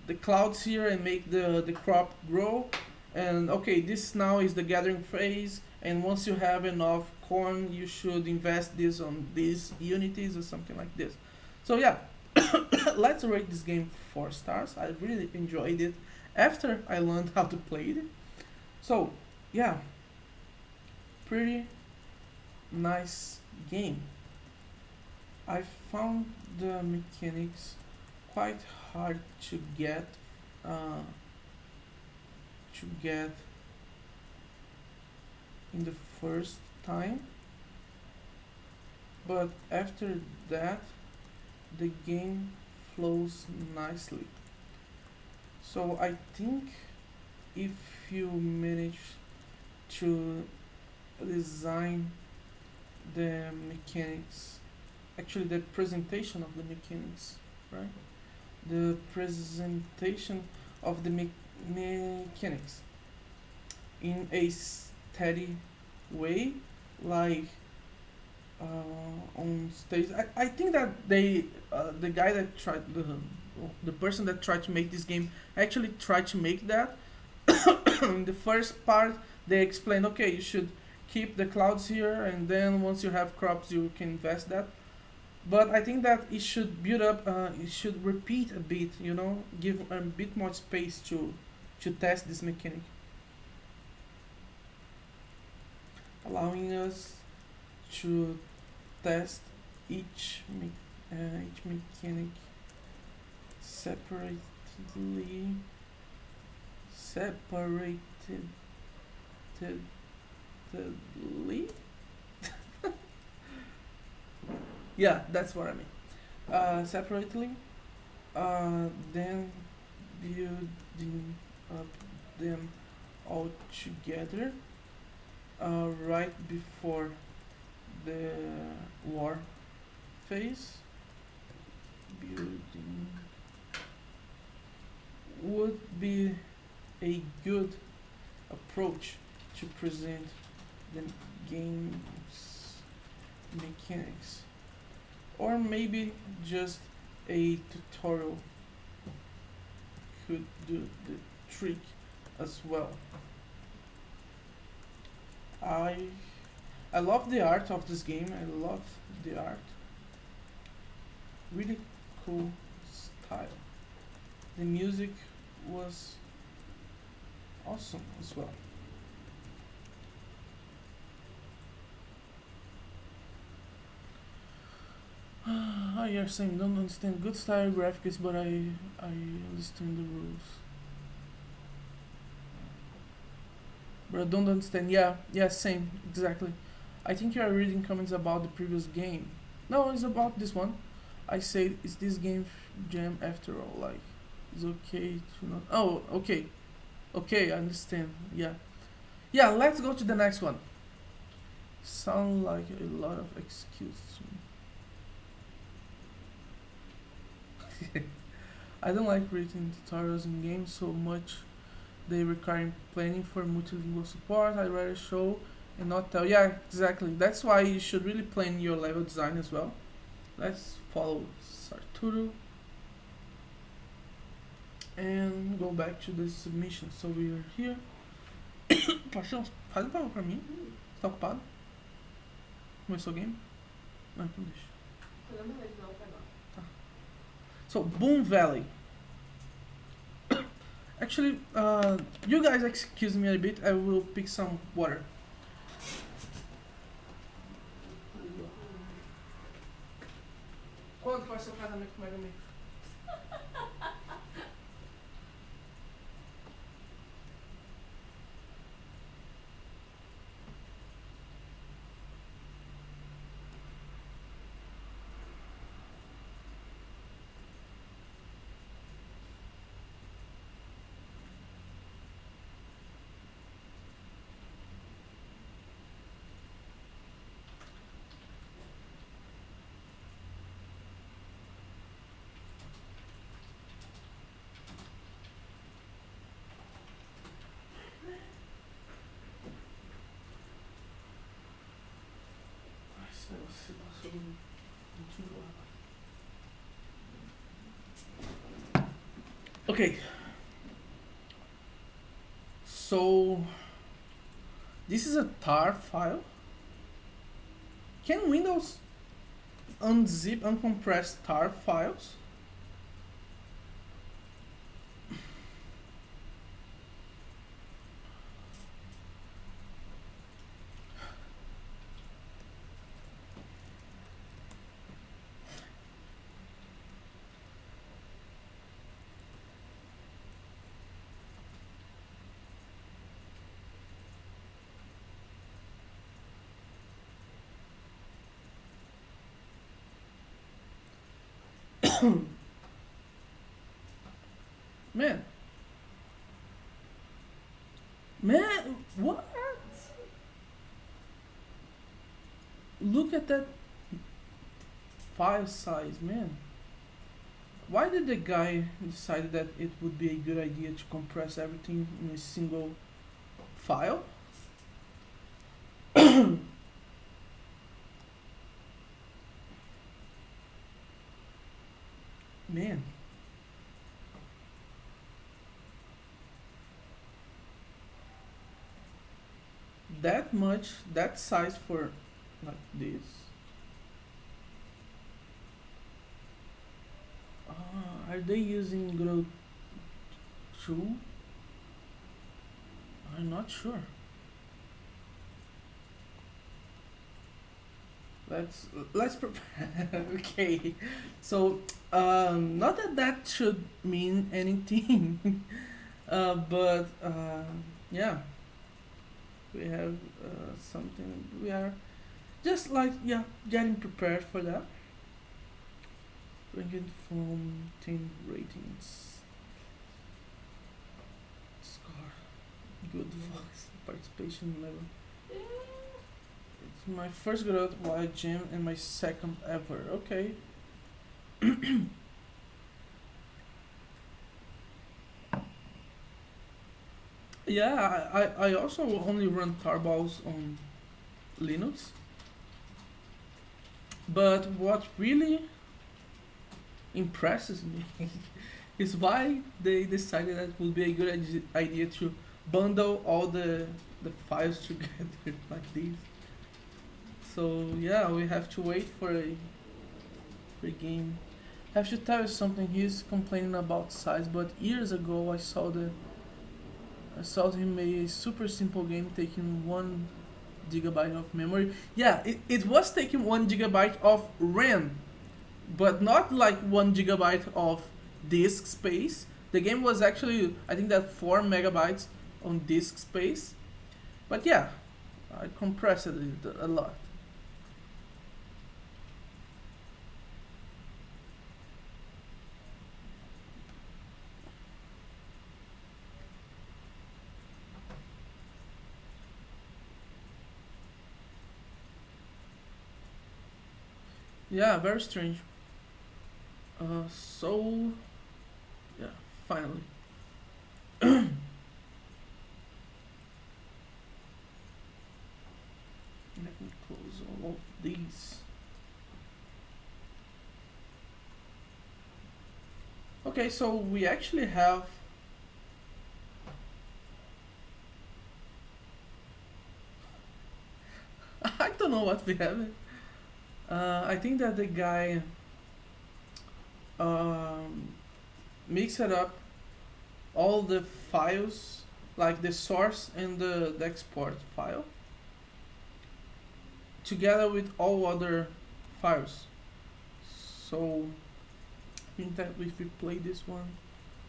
the clouds here and make the crop grow. And okay, this now is the gathering phase. And once you have enough corn, you should invest this on these unities or something like this. So yeah, let's rate this game 4 stars. I really enjoyed it after I learned how to play it. So yeah, pretty nice game. I found the mechanics quite hard uh, to get in the first time, but after that, the game flows nicely. So I think if you manage to design the mechanics, actually the presentation of the mechanics, right? The presentation of the mechanics in a steady way, like on stage. I think that the guy that tried the person that tried to make this game actually tried to make that. In the first part, they explain, okay, you should keep the clouds here, and then once you have crops, you can invest that. But I think that it should build up. It should repeat a bit. Give a bit more space to test this mechanic, allowing us to test each mechanic separately separatedly. Yeah, that's what I mean. Separately, then building up them all together right before the war phase. Building would be a good approach to present the game's mechanics, or maybe just a tutorial could do the trick as well. I I love the art of this game. I love the art. Really cool style. The music was awesome as well. Ah, you're saying don't understand good style graphics, but I understand the rules. But I don't understand. Yeah, yeah, same, exactly. I think you are reading comments about the previous game. No, it's about this one. I said, is this game jam after all? Like, it's okay to not. Oh, okay, okay, I understand. Yeah, yeah. Let's go to the next one. Sound like a lot of excuses to me. I don't like reading tutorials in games so much. They require planning for multilingual support. I rather show and not tell. Yeah, exactly. That's why you should really plan your level design as well. Let's follow Sarturo and go back to the submission. So we are here. Paixão, faz um favor pra mim. Você tá ocupado? Começou o game? Ah, então deixa. Podemos ler de novo pra agora. Tá. So, Boom Valley. Actually, you guys excuse me a bit. I will pick some water. Quando que vai ser o casamento com o Mega Man? Esse negócio passou muito enjoado. Okay. So this is a tar file. Can Windows unzip uncompressed tar files? Man. Man, what? Look at that file size, man. Why did the guy decide that it would be a good idea to compress everything in a single file? Man. That much, that size for like this. Are they using Grow 2? I'm not sure. Let's prepare. Okay, so not that that should mean anything, but yeah, we have something. We are just like, yeah, getting prepared for that. Bring it from 10 ratings. Score. Good voice. Participation level. It's my first growth while gym and my second ever. Okay. Yeah, I also only run tarballs on Linux. But what really impresses me is why they decided that it would be a good idea to bundle all the files together like this. So yeah, we have to wait for a game. I have to tell you something. He's complaining about size, but years ago I saw him a super simple game taking 1 gigabyte of memory. Yeah, it was taking 1 gigabyte of RAM, but not like 1 gigabyte of disk space. The game was actually, I think, that 4 megabytes on disk space. But yeah, I compressed it a lot. Yeah, very strange. So yeah, finally. Let me close all of these. Okay, so we actually have. I don't know what we have. I think that the guy um, mixed up all the files, like the source and the export file, together with all other files. So I think that if we play this one,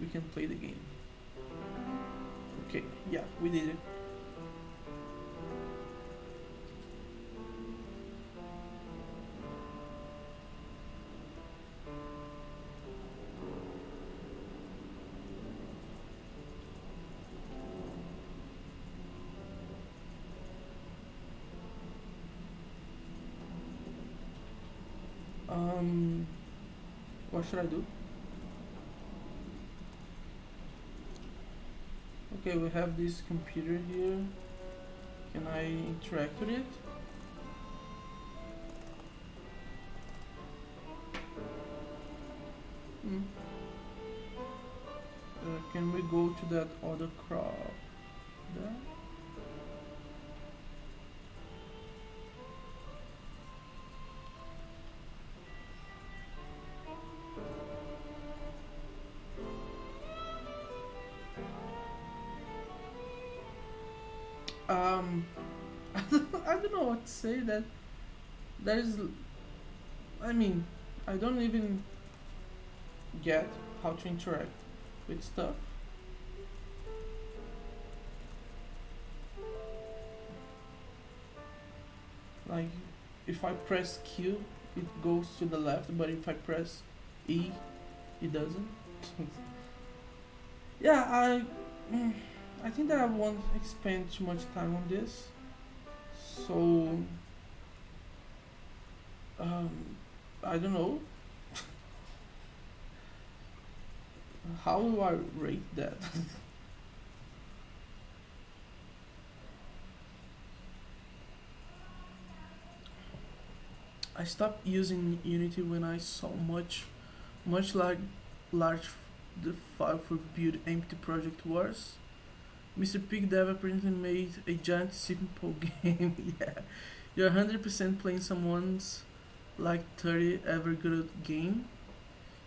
we can play the game. Okay, yeah, we did it. Um, what should I do? Okay, we have this computer here. Can I interact with it? Hmm. Can we go to that other crop there? Um, I don't know what to say. That is, I mean, I don't even get how to interact with stuff. Like, if I press Q, it goes to the left, but if I press E, it doesn't. Yeah, I think that I won't spend too much time on this. So, um, I don't know. How do I rate that? I stopped using Unity when I saw much like large the file for build empty project was. Mr. Pig Dev apparently made a giant simple game. Yeah, you're 100% playing someone's like 30 ever good game.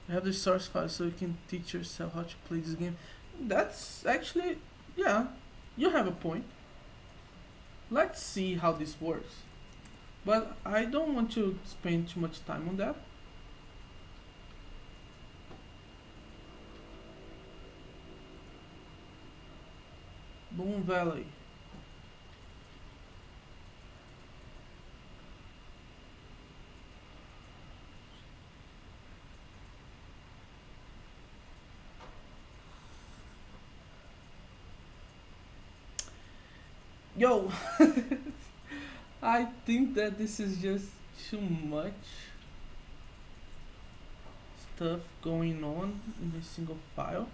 You have the source file so you can teach yourself how to play this game. That's actually, yeah, you have a point. Let's see how this works. But I don't want to spend too much time on that. Boom Valley. Yo, I think that this is just too much stuff going on in a single file.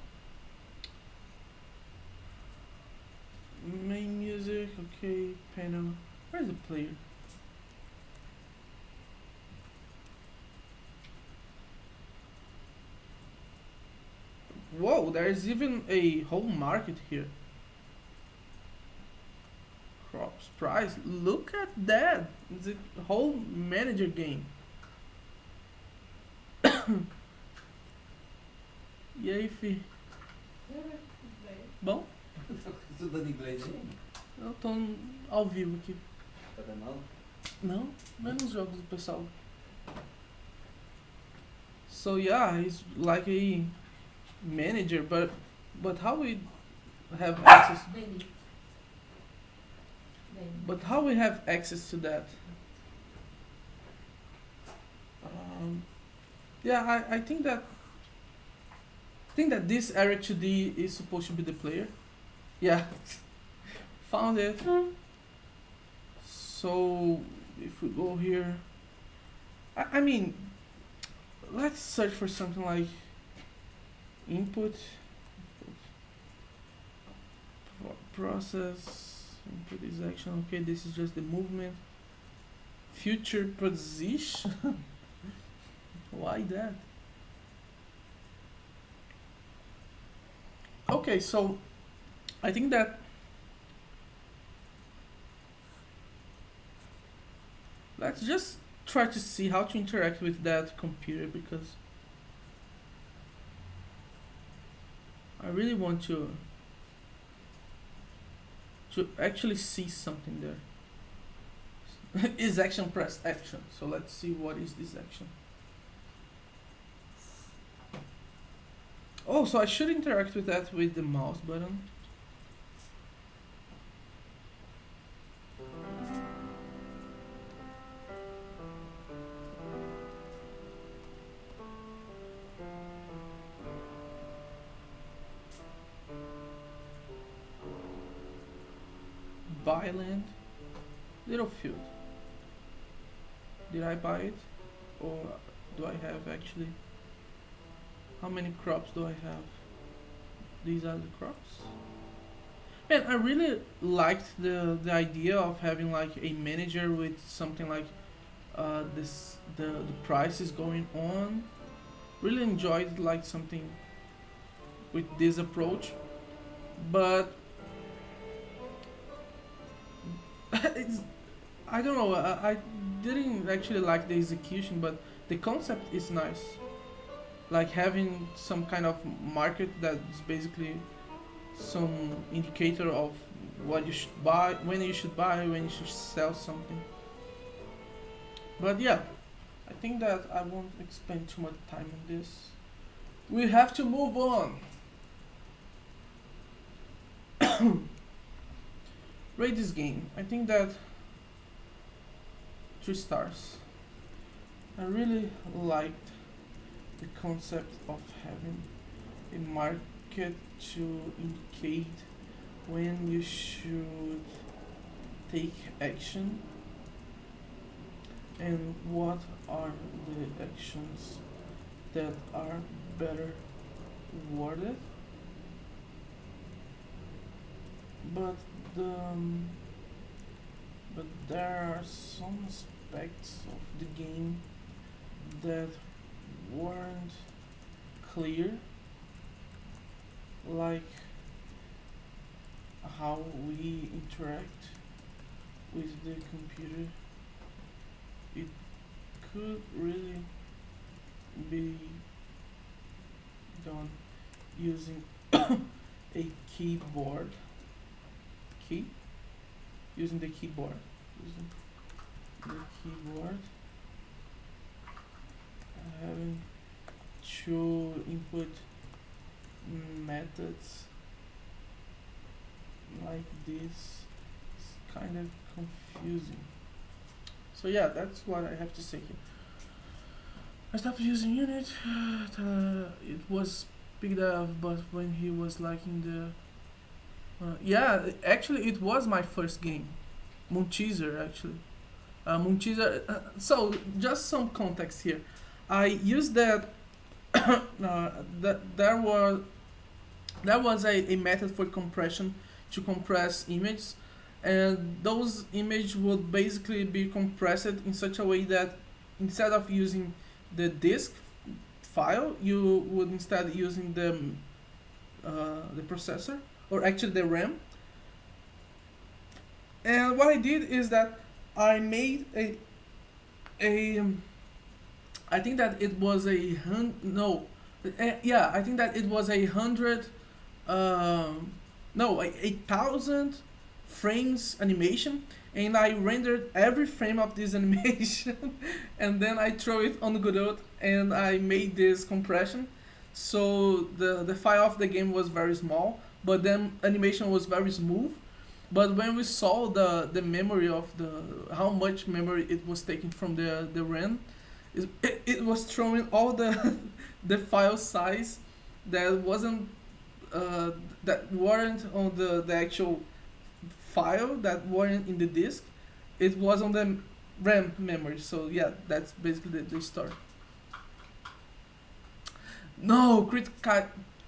Main music, okay, panel. Where's the player? Whoa, there's even a whole market here. Crops price. Look at that. It's a whole manager game. E aí, fi? Bem, Bom? Estudando inglês aí? Eu tô ao vivo aqui. Tá vendo aula? Não, menos jogos do pessoal. So yeah, he's like a manager, but how we have access? Benny. Benny. But how we have access to that? Yeah, I think that this Eric 2D is supposed to be the player. Yeah, found it. So if we go here, I mean, let's search for something like input, process, input is action. Okay, this is just the movement. Future position. Why that? Okay, so I think that let's just try to see how to interact with that computer because I really want to actually see something there. Is action press action? So let's see what is this action. Oh, so I should interact with that with the mouse button. Buy land. Littlefield. Did I buy it? Or do I have actually? How many crops do I have? These are the crops. Man, I really liked the idea of having like a manager with something like this the price is going on. Really enjoyed like something with this approach, but it's I don't know. I didn't actually like the execution, but the concept is nice. Like having some kind of market that's basically some indicator of what you should buy, when you should sell something. But yeah, I think that I won't spend too much time on this. We have to move on. Rate this game. I think that 3 stars. I really liked the concept of having a market to indicate when you should take action and what are the actions that are better worded. But the but there are some aspects of the game that weren't clear, like how we interact with the computer. It could really be done using a keyboard key using the keyboard using the keyboard having to input methods like this is kind of confusing. So yeah, that's what I have to say here. I stopped using Unit. It was picked up, but when he was like in the yeah, actually it was my first game, Moonteaser actually. Moonteaser. So just some context here. I used that. That there was a method for compression to compress images, and those images would basically be compressed in such a way that instead of using the disk file, you would instead using the processor, or actually the RAM. And what I did is that I made a I think that it was a no, yeah, I think that it was 100, no, 1,000 frames animation, and I rendered every frame of this animation, and then I throw it on Godot, and I made this compression. So the file of the game was very small, but then animation was very smooth. But when we saw the memory of the how much memory it was taking from the RAM, it was throwing all the the file size that wasn't that weren't on the actual file, that weren't in the disk. It was on the RAM memory. So yeah, that's basically the story. No,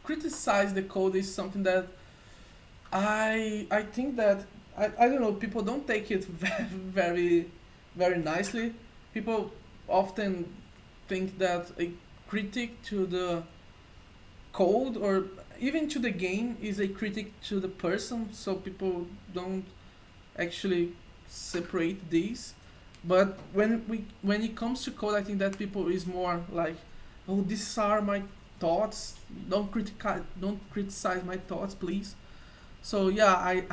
criticize the code is something that I think that I don't know, people don't take it very very nicely. People often think that a critic to the code or even to the game is a critic to the person, so people don't actually separate these. But when it comes to code, I think that people is more like, oh, these are my thoughts, don't criticize my thoughts, please. So yeah, I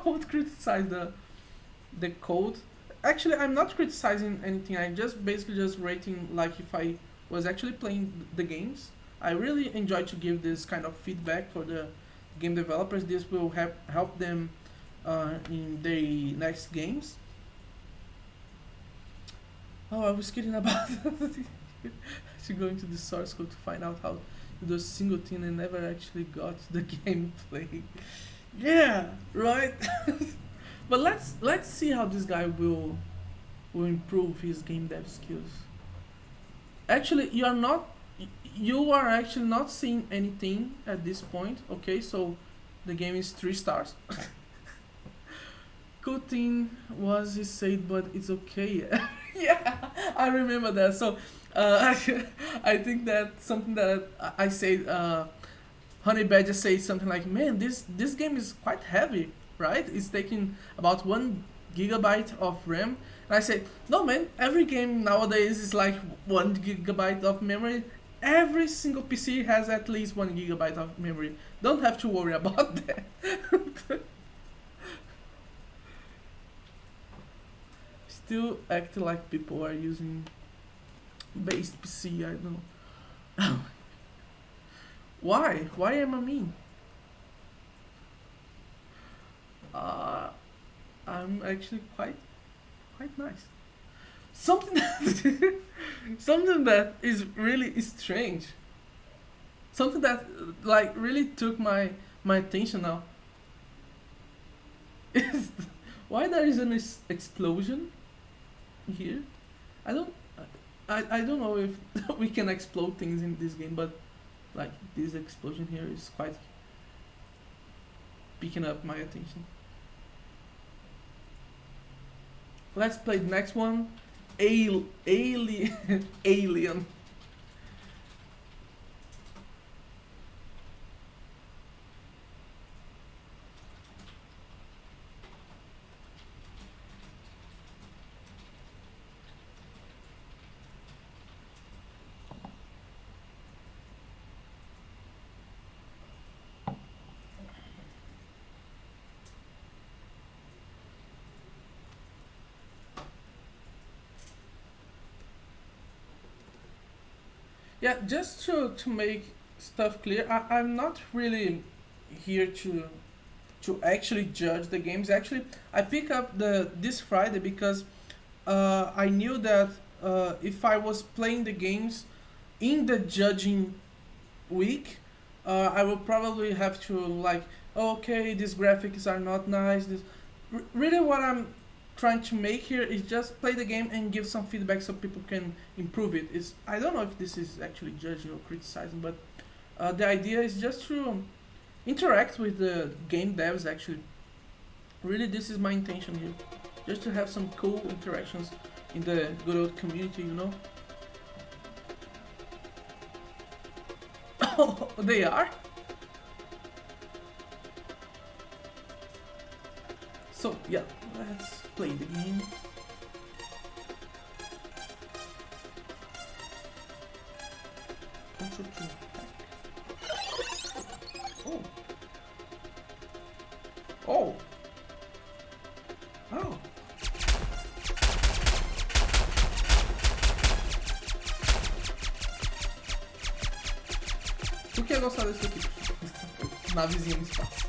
won't criticize the code. Actually, I'm not criticizing anything. I'm just basically just rating like if I was actually playing the games. I really enjoy to give this kind of feedback for the game developers. This will help them in their next games. Oh, I was kidding about to go into the source code to find out how to do a single thing and never actually got the gameplay. Yeah, right. But let's see how this guy will improve his game dev skills. Actually, you are actually not seeing anything at this point. Okay, so the game is 3 stars. Cool thing was he said, but it's okay. Yeah, I remember that. So I think that something that I said, Honey Badger said something like, "Man, this game is quite heavy, right? It's taking about 1 GB of RAM." And I said, "No, man. Every game nowadays is like 1 GB of memory. Every single PC has at least 1 GB of memory. Don't have to worry about that." Still act like people are using base PC. I don't know. Why? Why am I mean? I'm actually quite nice. Something that something that is really strange. Something that like really took my attention now. Is why there is an explosion here. I don't I don't know if we can explode things in this game, but like this explosion here is quite picking up my attention. Let's play the next one. Alien. Alien. Yeah, just to make stuff clear, I'm not really here to actually judge the games. Actually, I pick up this Friday because I knew that if I was playing the games in the judging week, I will probably have to like, "Oh, okay, these graphics are not nice. This really what I'm trying to make here is just play the game and give some feedback so people can improve it. It's I don't know if this is actually judging or criticizing, but the idea is just to interact with the game devs. Actually, really, this is my intention here, just to have some cool interactions in the good old community, you know. Oh, they are. So yeah, let's play the game. Control 2. Oh. Oh. Oh. Tu que ia gostar desse aqui? Navezinha no espaço.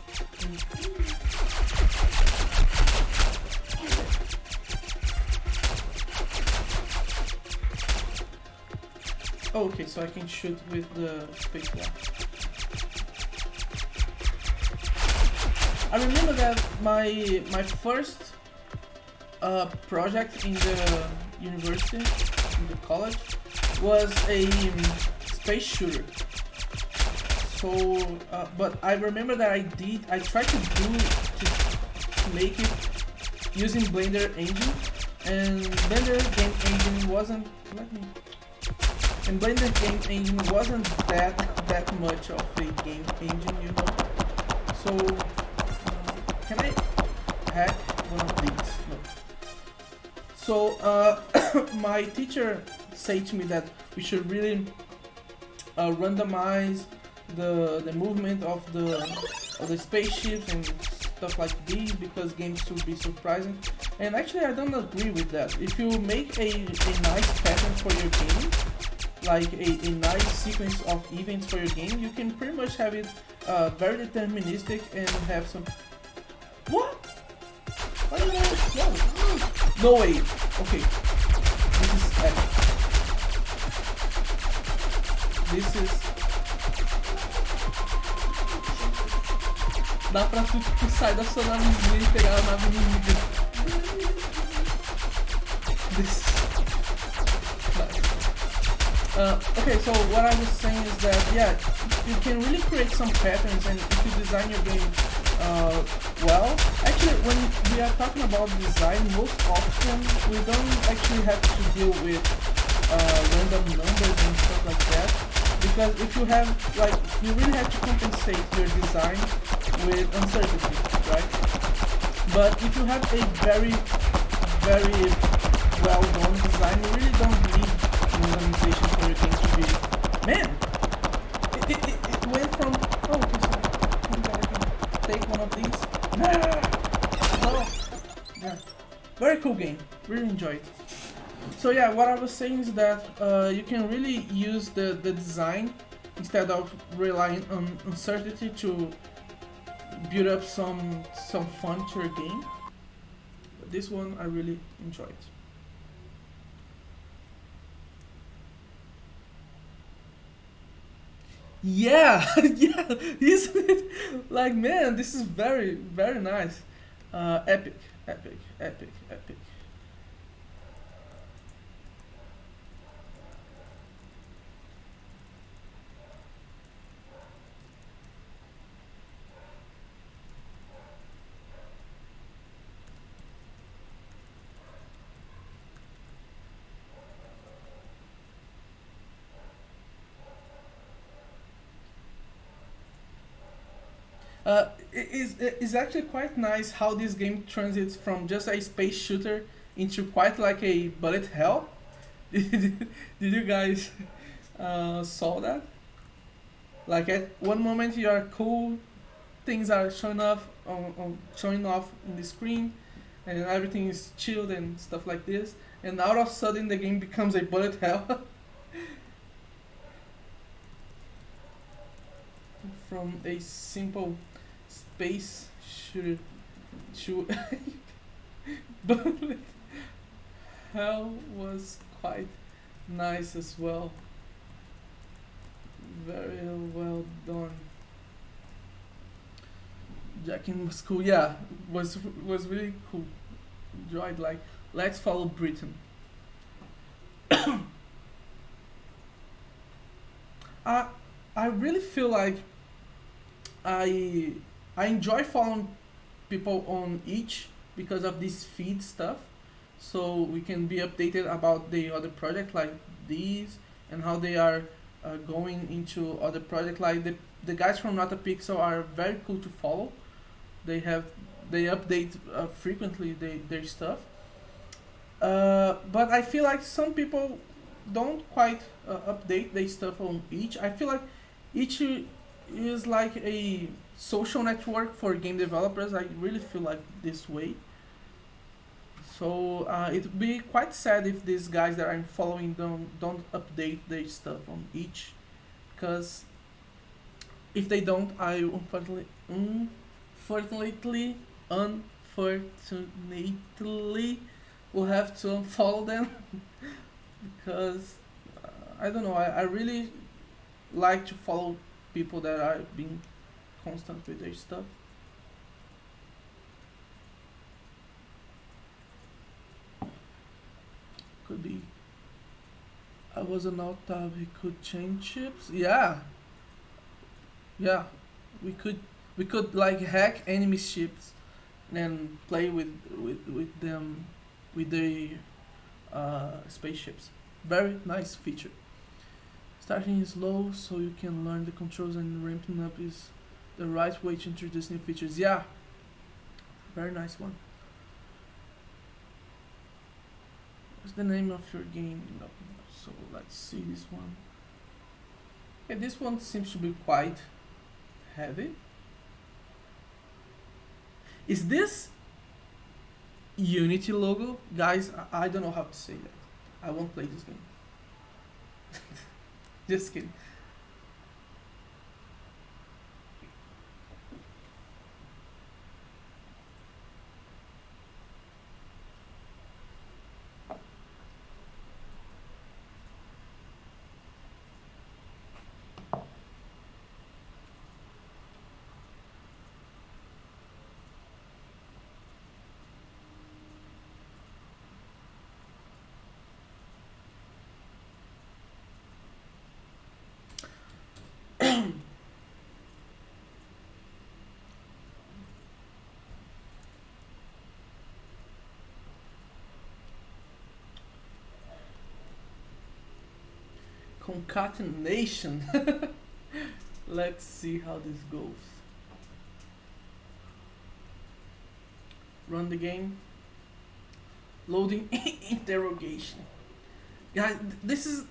Oh, okay, so I can shoot with the spacebar. I remember that my first project in the university, in the college, was a space shooter. So, but I remember that I tried to make it using Blender engine, and Blender game engine wasn't. And Blender game engine wasn't that much of a game engine, you know. So, can I hack one of these? No. So, my teacher said to me that we should really randomize the movement of the spaceships and stuff like these because games should be surprising. And actually, I don't agree with that. If you make a nice pattern for your game, like a nice sequence of events for your game, you can pretty much have it very deterministic and have some. What? Why did I? No way. Okay. This is epic. This is. Dá pra tu tipo, sair da sua navezinha e pegar a nave inimiga. This. Okay, so what I was saying is that yeah, you can really create some patterns, and if you design your game well, actually when we are talking about design, most often we don't actually have to deal with random numbers and stuff like that, because if you have like you really have to compensate your design with uncertainty, right? But if you have a very well done design, you really don't need randomization for your game to be. Man, it went from okay, so maybe I can take one of these. No, yeah, very cool game. Really enjoyed it. So yeah, what I was saying is that you can really use the design instead of relying on uncertainty to build up some fun to your game. But this one I really enjoyed. Yeah, yeah, isn't it? Like, man, this is very nice. Epic, epic, epic, epic. It's actually quite nice how this game transits from just a space shooter into quite like a bullet hell. Did you guys saw that? Like at one moment you are cool, things are showing off in the screen, and everything is chilled and stuff like this, and out of sudden the game becomes a bullet hell. From a simple space shooter to bullet hell was quite nice as well. Very well done. Jackin was cool. Yeah, was really cool. Enjoyed like let's follow Britain. I I really feel like I I enjoy following people on each because of this feed stuff. So we can be updated about the other project like these and how they are going into other projects. Like the guys from Not a Pixel are very cool to follow. They have they update frequently their stuff. But I feel like some people don't quite update their stuff on each. I feel like each is like a social network for game developers. I really feel like this way. So it'd be quite sad if these guys that I'm following don't update their stuff on each, because if they don't, I unfortunately will have to unfollow them because I don't know. I really like to follow people that are being constant with their stuff. Could be. I was an out we could change ships. Yeah, yeah. We could like hack enemy ships and play with them with the spaceships. Very nice feature. Starting is low so you can learn the controls, and ramping up is the right way to introduce new features. Yeah, very nice one. What's the name of your game? No. So let's see this one. Okay, this one seems to be quite heavy. Is this Unity logo? Guys, I don't know how to say that. I won't play this game. Just kidding. Concatenation. Let's see how this goes. Run the game. Loading interrogation. Yeah, this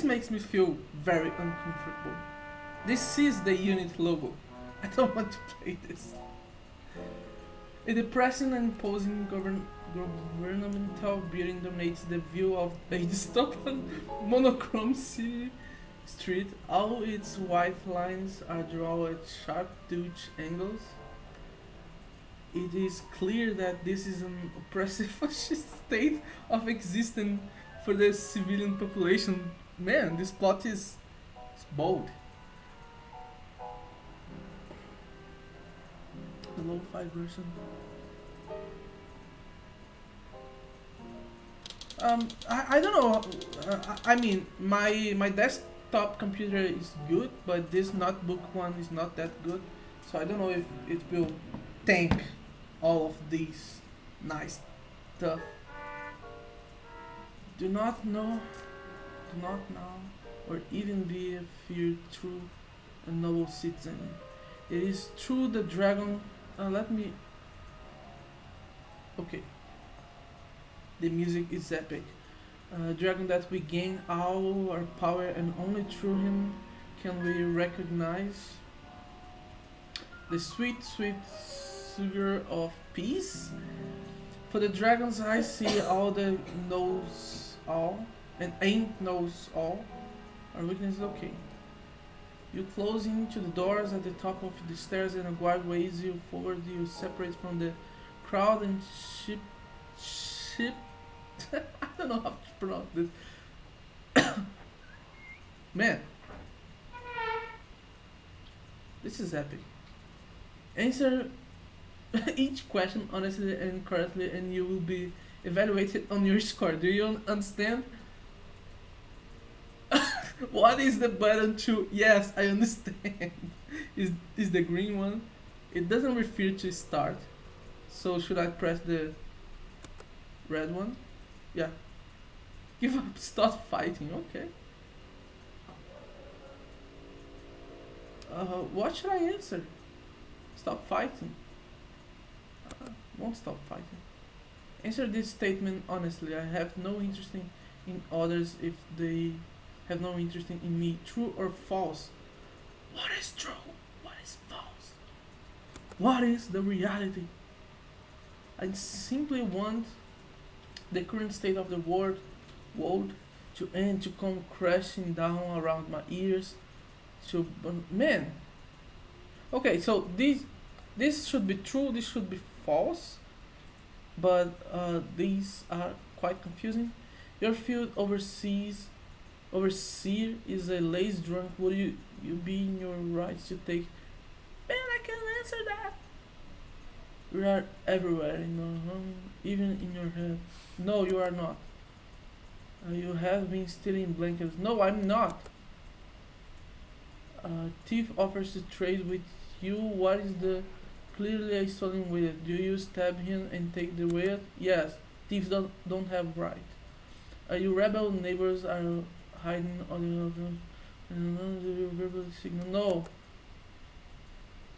makes me feel very uncomfortable. This is the unit logo. I don't want to play this. A depressing and imposing governmental building dominates the view of a dystopian monochrome city street. All its white lines are drawn at sharp Dutch angles. It is clear that this is an oppressive fascist state of existence for the civilian population. Man, this plot is bold. The lo-fi version. I don't know. I mean, my desktop computer is good, but this notebook one is not that good. So I don't know if it will tank all of these nice stuff. Do not know, or even be a fear true a noble citizen. It is true the dragon. Let me. Okay. The music is epic. Dragon that we gain all our power, and only through him can we recognize the sweet, sweet sugar of peace. For the dragon's I see all the knows all, and ain't knows all. Our weakness is okay. You close into the doors at the top of the stairs, and a guard waves you forward. You separate from the crowd and ship. I don't know how to pronounce this. Man, this is epic. Answer each question honestly and correctly, and you will be evaluated on your score. Do you understand? What is the button to? Yes, I understand. is the green one? It doesn't refer to start. So should I press the red one? Yeah. Give up. Stop fighting. Okay. What should I answer? Stop fighting. Won't stop fighting. Answer this statement honestly. I have no interest in others if they have no interest in me. True or false? What is true? What is false? What is the reality? I simply want the current state of the world to end, to come crashing down around my ears. To man. Okay, so this should be true. This should be false. But these are quite confusing. Your field overseer is a lazy drunk. Would you be in your rights to take? Man, I can answer that. We are everywhere, in your home, even in your head. No, you are not. You have been stealing blankets. No, I'm not. Thief offers to trade with you. What is the clearly a stolen weight? Do you stab him and take the weight? Yes. Thieves don't have right. Your rebel neighbors are hiding on the verbal signal. No.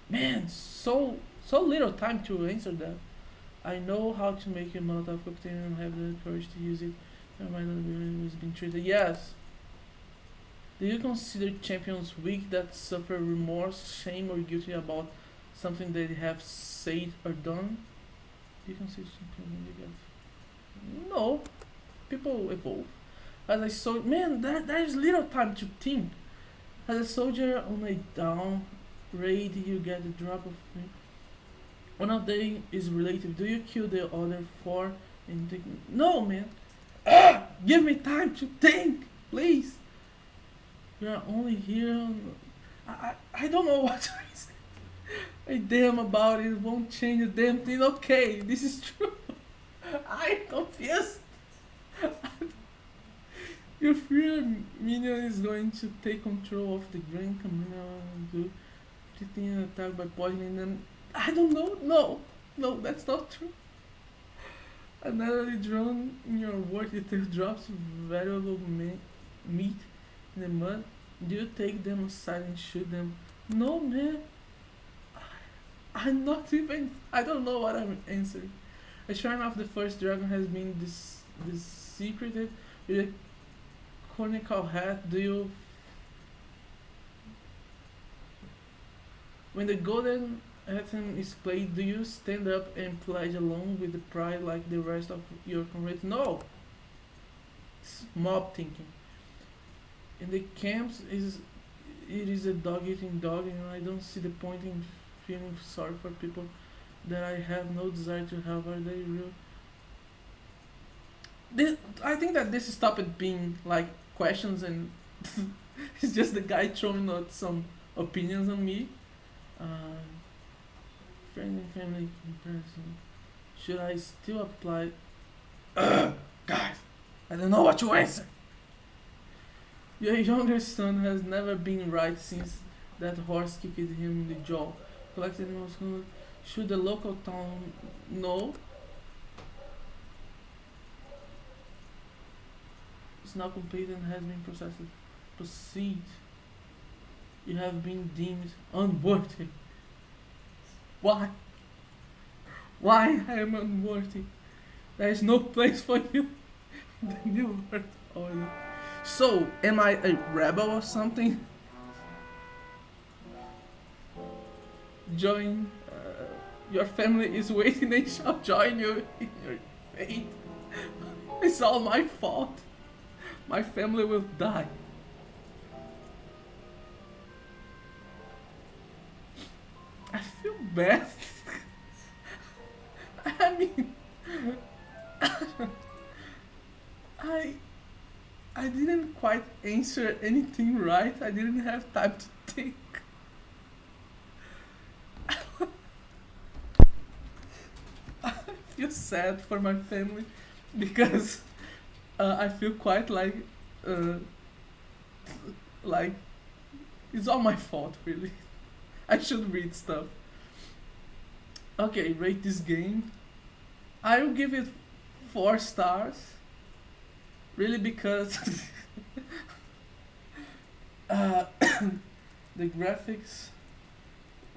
Man, so little time to answer that. I know how to make a Molotov cocktail and have the courage to use it. I might not be always been treated. Yes. Do you consider champions weak that suffer remorse, shame, or guilty about something they have said or done? Do you consider champions weak? No. People evolve. As a soldier, man, there is little time to think. As a soldier on a down raid, you get a drop of. One of them is relative. Do you kill the other four? And think, no, man. Give me time to think, please. We are only here. I don't know what to say. I damn about it. Won't change a damn thing. Okay, this is true. I'm confused. Your fear minion is going to take control of the Grand Communal and do treating an attack by poisoning them. I don't know. No, that's not true. Another drone in your work it drops valuable meat in the mud. Do you take them aside and shoot them? No, man. I'm not even. I don't know what I'm answering. A shrine of the first dragon has been this secreted with a conical hat. Do you? When the golden anthem is played, do you stand up and pledge along with the pride like the rest of your comrades? No. It's mob thinking. In the camps it is a dog eating dog, and I don't see the point in feeling sorry for people that I have no desire to help. Are they real? I think that this stopped being like questions and it's just the guy throwing out some opinions on me. Friend and family comparison. Should I still apply? Guys, I don't know what to answer. Your younger son has never been right since that horse kicked him in the jaw. Collected animals. Should the local town know? It's now complete and has been processed. Proceed. You have been deemed unworthy. Why? Why I am unworthy? There is no place for you in the new world order. So, am I a rebel or something? Join. Your family is waiting. They shall join you in your fate. It's all my fault. My family will die. I feel bad. I mean, I didn't quite answer anything right. I didn't have time to think. I feel sad for my family because I feel quite like it's all my fault really. I should read stuff. Okay, rate this game. I will give it 4 stars. Really because the graphics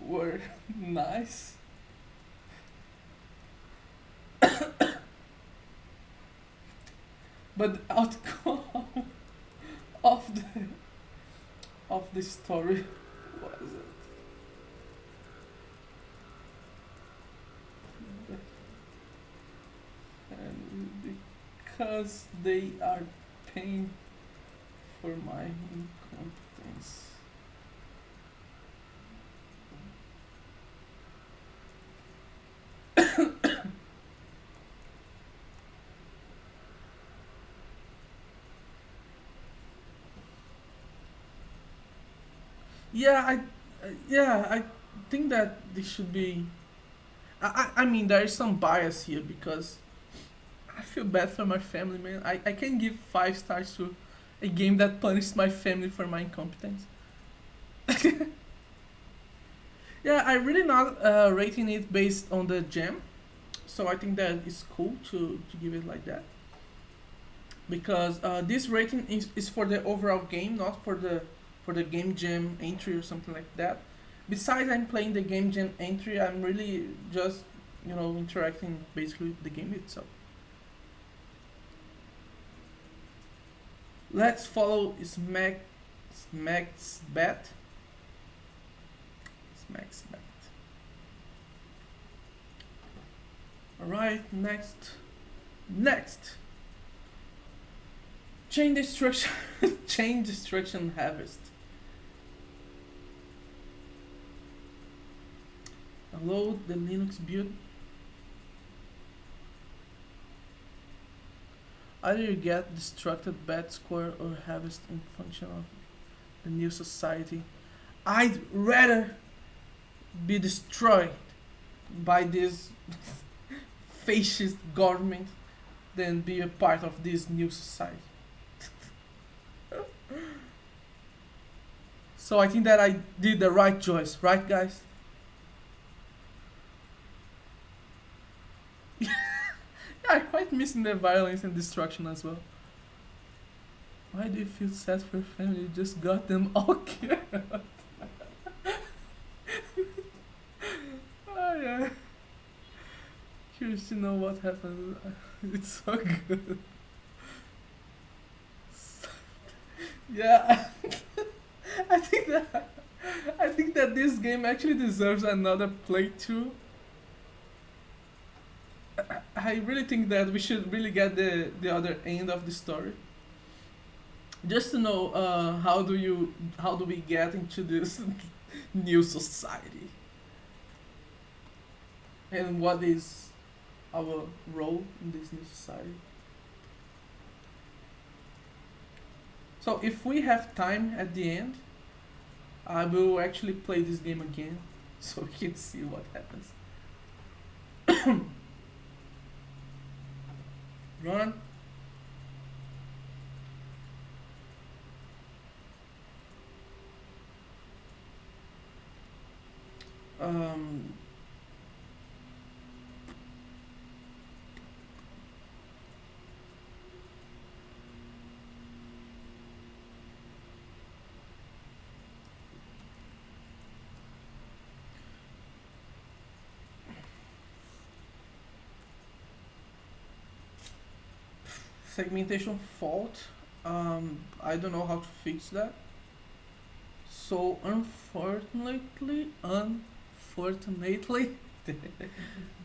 were nice. But the outcome of the story was and because they are paying for my incompetence. I think that this should be. I mean, there is some bias here because I feel bad for my family, man. I can give 5 stars to a game that punished my family for my incompetence. Yeah, I really not rating it based on the gem, so I think that it's cool to give it like that. Because this rating is for the overall game, not for the game jam entry or something like that. Besides, I'm playing the game jam entry. I'm really just interacting basically with the game itself. Let's follow Smack's bet. Smack's bet. Alright, next. chain destruction, chain destruction harvest. Load the Linux build. Either you get destructed bad score or harvest in function of the new society. I'd rather be destroyed by this fascist government than be a part of this new society. So I think that I did the right choice, right, guys? Yeah, I quite missing the violence and destruction as well. Why do you feel sad for your family? You just got them all killed. Oh yeah. Curious to know what happened. It's so good. Yeah. I think that this game actually deserves another playthrough. I really think that we should really get the other end of the story. Just to know how do we get into this new society and what is our role in this new society. So if we have time at the end, I will actually play this game again so we can see what happens. Run. Um, Segmentation fault. I don't know how to fix that. So unfortunately,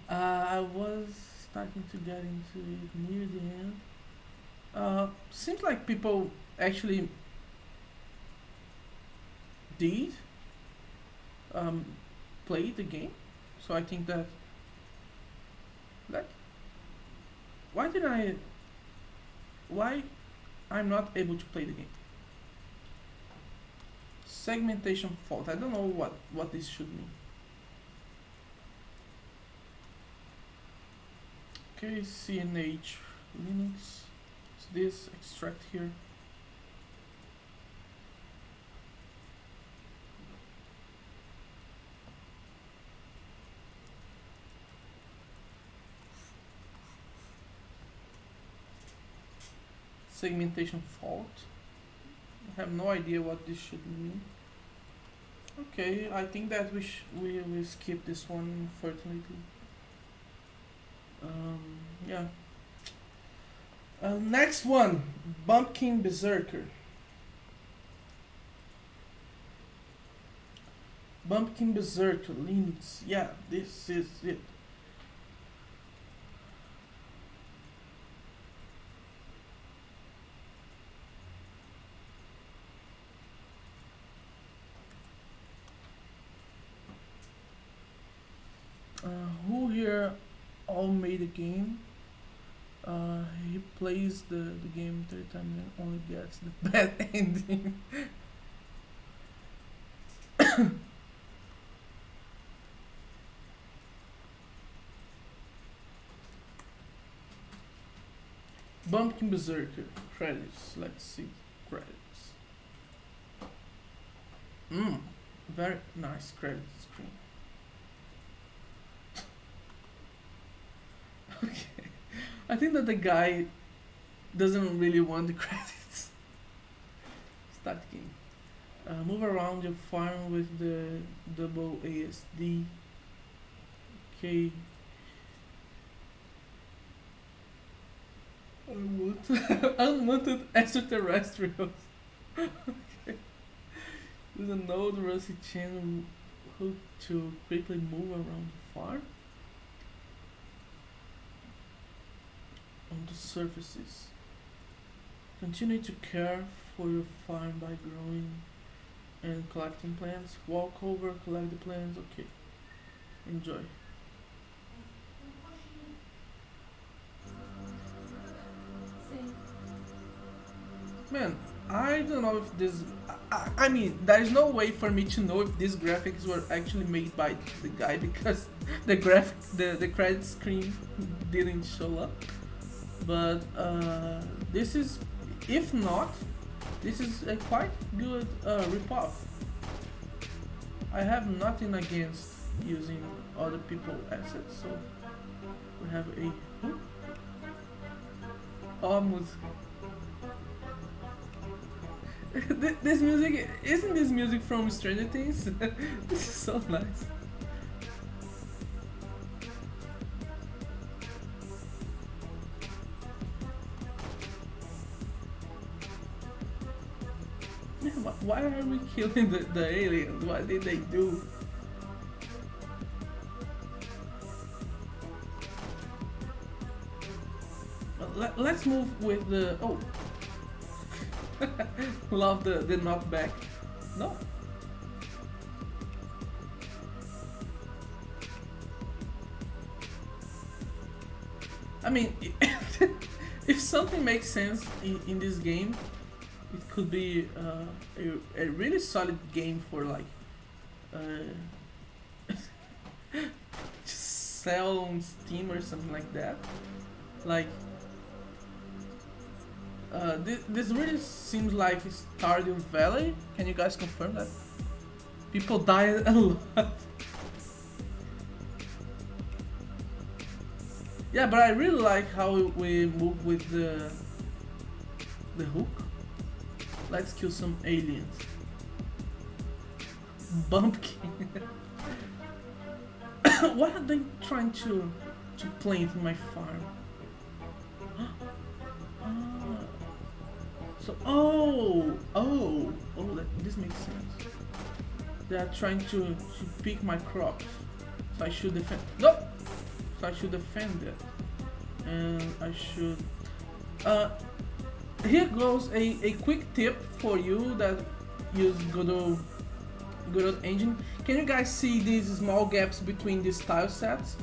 I was starting to get into it near the end. Seems like people actually did um, play the game. So I think that, like, why did I? Why I'm not able to play the game? Segmentation fault. I don't know what this should mean. Okay, CNH Linux. Is this extract here? Segmentation fault. I have no idea what this should mean. Okay, I think that we will skip this one, unfortunately. Yeah. Next one, Bumpkin Berserker. Bumpkin Berserker Linux. Yeah, this is it. Who here all made a game? He plays the game 3 times and only gets the bad ending. Bumpkin Berserker credits. Let's see credits. Very nice credit screen. Okay, I think that the guy doesn't really want the credits. Start game. Move around your farm with the double ASD. Okay. Unwanted extraterrestrials. Okay. Use a node rusty chain hook to quickly move around the farm. On the surfaces. Continue to care for your farm by growing and collecting plants. Walk over, collect the plants. Okay. Enjoy. Sim. Man, I don't know if this. I mean, there is no way for me to know if these graphics were actually made by the guy because the credit screen didn't show up. But this is, if not, this is a quite good ripoff. I have nothing against using other people's assets, so we have a music. This music isn't this music from Stranger Things? This is so nice. Yeah, why are we killing the aliens? What did they do? Let's move with the love the knockback. No. I mean, if something makes sense in this game, it could be a really solid game for like just sell on Steam or something like that. Like this really seems like Stardew Valley. Can you guys confirm that? People die a lot. Yeah, but I really like how we move with the hook. Let's kill some aliens. Bumpkin. What are they trying to plant in my farm? So this makes sense. They are trying to pick my crops. So I should defend. No. So I should defend it, and I should. Here goes a quick tip for you that use Godot engine. Can you guys see these small gaps between these tile sets?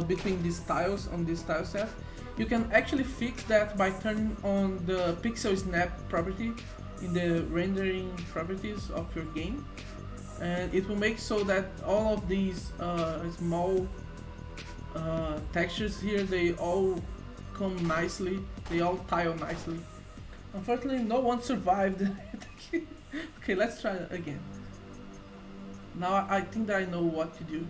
Between these tiles on this tile set? You can actually fix that by turning on the pixel snap property in the rendering properties of your game, and it will make so that all of these small textures here, they all come nicely, they all tile nicely. Unfortunately, no one survived. Okay, let's try it again. Now I think that I know what to do.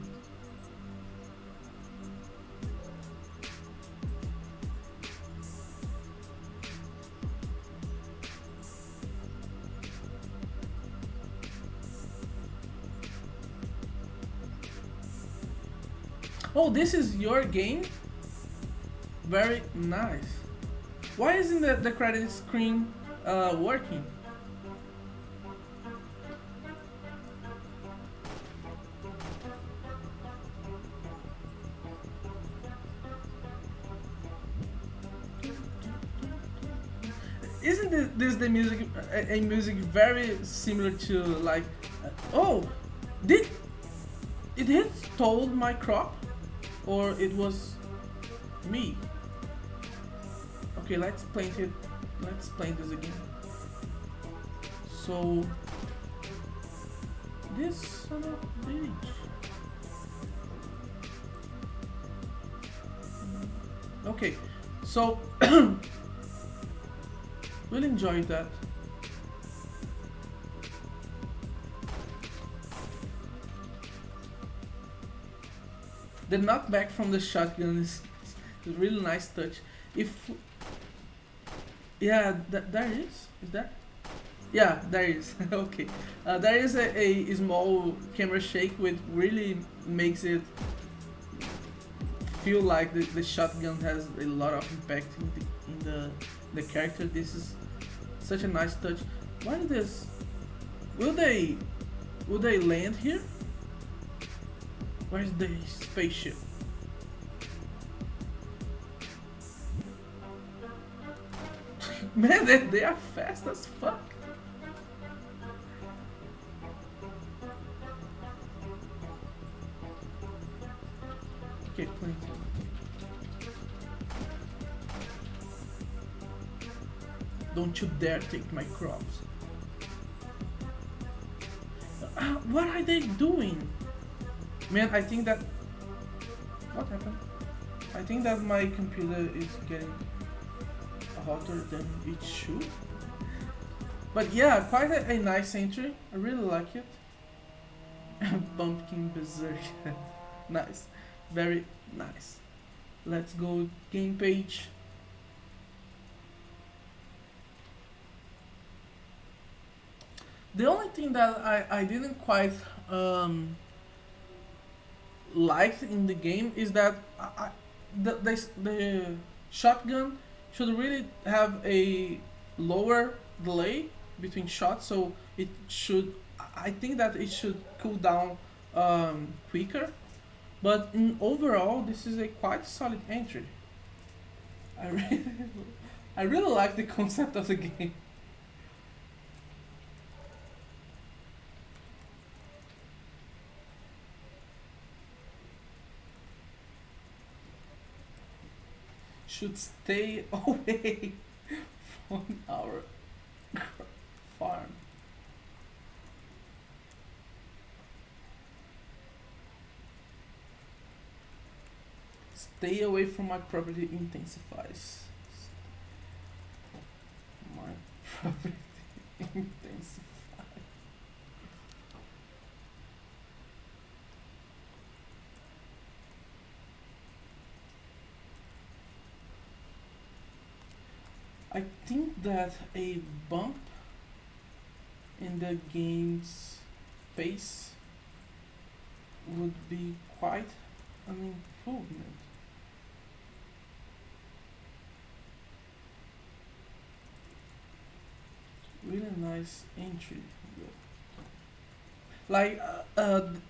Oh, this is your game? Very nice. Why isn't the credit screen working? Isn't this the music, a music very similar to like, oh, did it stole my crop? Or it was me? Okay, let's plant it. Let's plant this again. So this son of a bitch. Okay, so we'll enjoy that. The knockback from the shotgun is a really nice touch. If yeah, there is that? Yeah, there is. Okay, there is a small camera shake which really makes it feel like the shotgun has a lot of impact in the character. This is such a nice touch. Why is this? Will they land here? Where's the spaceship? Man, they are fast as fuck. Okay, plenty. Don't you dare take my crops. What are they doing? Man, I think that... What happened? I think that my computer is getting hotter than it should. But yeah, quite a nice entry. I really like it. Pumpkin Berserk. Nice. Very nice. Let's go game page. The only thing that I didn't quite like in the game is that the shotgun should really have a lower delay between shots, so it should... I think that it should cool down quicker. But in overall, this is a quite solid entry. I really, I really like the concept of the game. Should stay away from our farm. Stay away from my property intensifies. My property intensifies. I think that a bump in the game's pace would be quite an improvement. Really nice entry. Like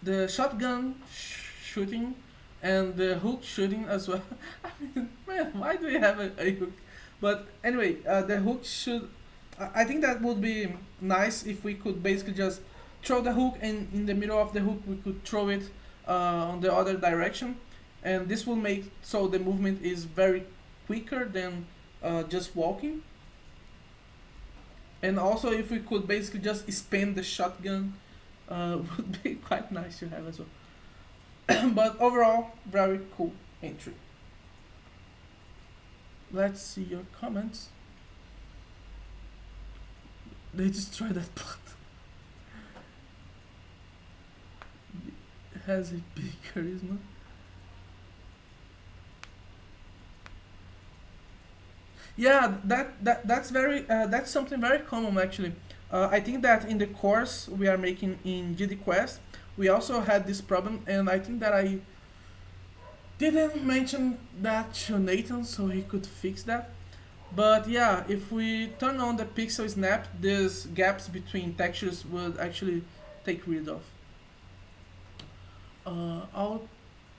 the shotgun shooting and the hook shooting as well. I mean, man, why do we have a hook? But anyway, the hook should... I think that would be nice if we could basically just throw the hook, and in the middle of the hook we could throw it on the other direction, and this will make so the movement is very quicker than just walking. And also, if we could basically just spin the shotgun, would be quite nice to have as well. But overall, very cool entry. Let's see your comments. They destroyed that plot. It has a big charisma. Yeah, that's very that's something very common actually. I think that in the course we are making in GD Quest, we also had this problem, and I think that I didn't mention that to Nathan so he could fix that. But yeah, if we turn on the pixel snap, these gaps between textures would actually take rid of.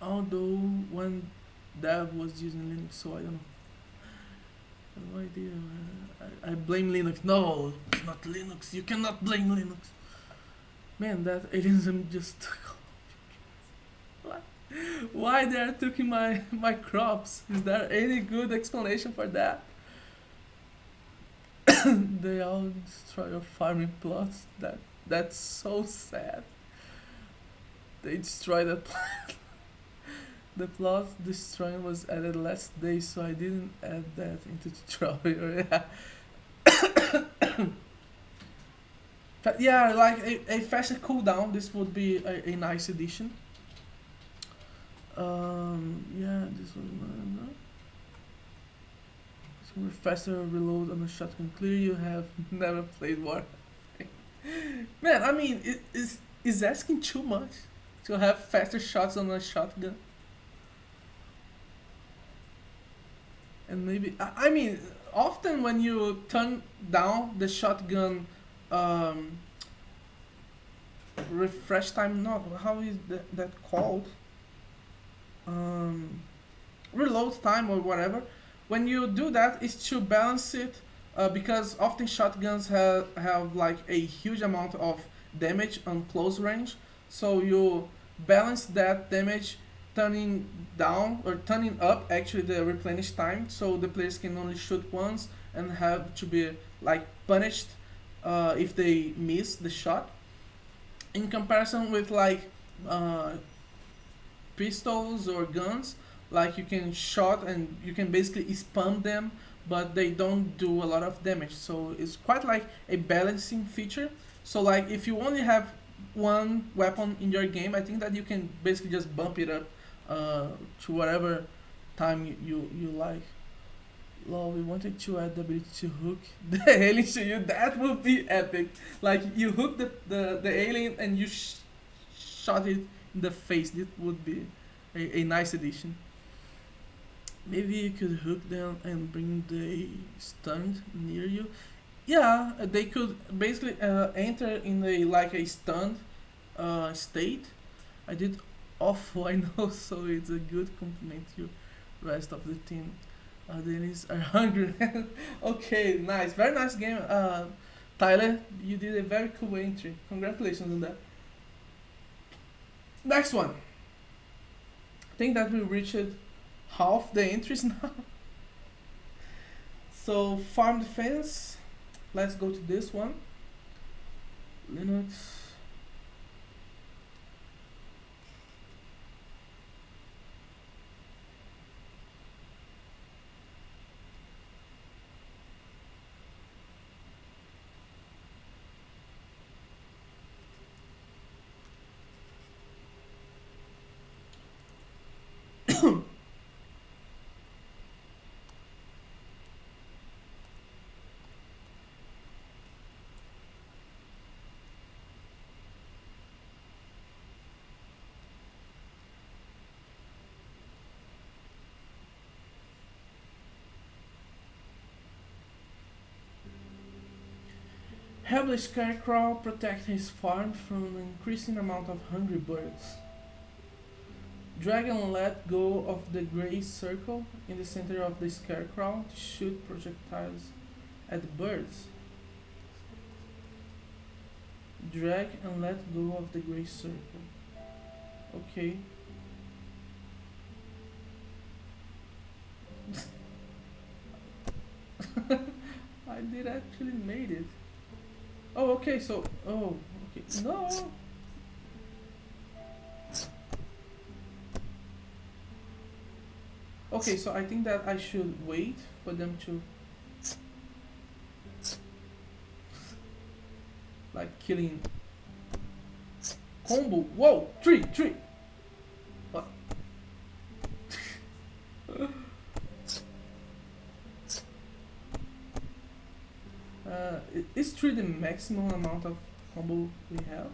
Although one dev was using Linux, so I don't know. No idea. I blame Linux. No, it's not Linux. You cannot blame Linux. Man, that aliensm just took off. Why they are taking my crops? Is there any good explanation for that? They all destroy your farming plots. That's so sad. They destroyed that plant. The plot destroying was added last day, so I didn't add that into the tutorial. Yeah. But yeah, like a faster cooldown, this would be a nice addition. Yeah, this was no. With faster reload on a shotgun. Clear you have never played War. Man, I mean, it is asking too much to have faster shots on a shotgun. And maybe I mean, often when you turn down the shotgun refresh time, not how is that called? Reload time or whatever. When you do that, is to balance it because often shotguns have like a huge amount of damage on close range. So you balance that damage turning down or turning up actually the replenish time, so the players can only shoot once and have to be like punished if they miss the shot. In comparison with like uh, pistols or guns, like you can shot and you can basically spam them, but they don't do a lot of damage. So it's quite like a balancing feature. So like if you only have one weapon in your game, I think that you can basically just bump it up to whatever time you like. Lol, we wanted to add the ability to hook the alien to you. That would be epic. Like you hook the alien and you shot it in the face. This would be a nice addition. Maybe you could hook them and bring the stunned near you. Yeah, they could basically enter in a like a stunned state. I did awful, I know, so it's a good compliment to rest of the team. The enemies are hungry. Okay, nice, very nice game, Tyler. You did a very cool entry. Congratulations on that. Next one. I think that we reached half the entries now. So farm defense. Let's go to this one. Linux. Help the scarecrow protect his farm from an increasing amount of hungry birds. Drag and let go of the gray circle in the center of the scarecrow to shoot projectiles at the birds. Drag and let go of the gray circle. Okay. I did actually made it. Oh, okay, so... Oh, okay. No! Okay, so I think that I should wait for them to... Like, killing... Combo! Whoa! Three! What? Is 3 the maximum amount of combo we have?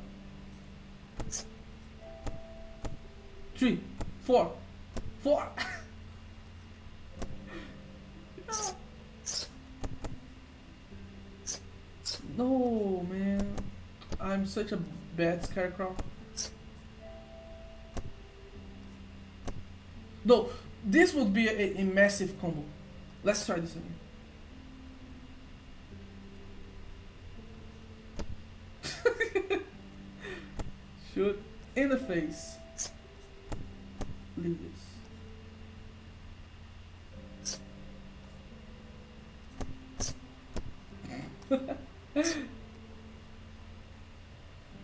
3, 4, 4! No, man. I'm such a bad scarecrow. No, this would be a massive combo. Let's try this again. Shoot in the face. Leave this.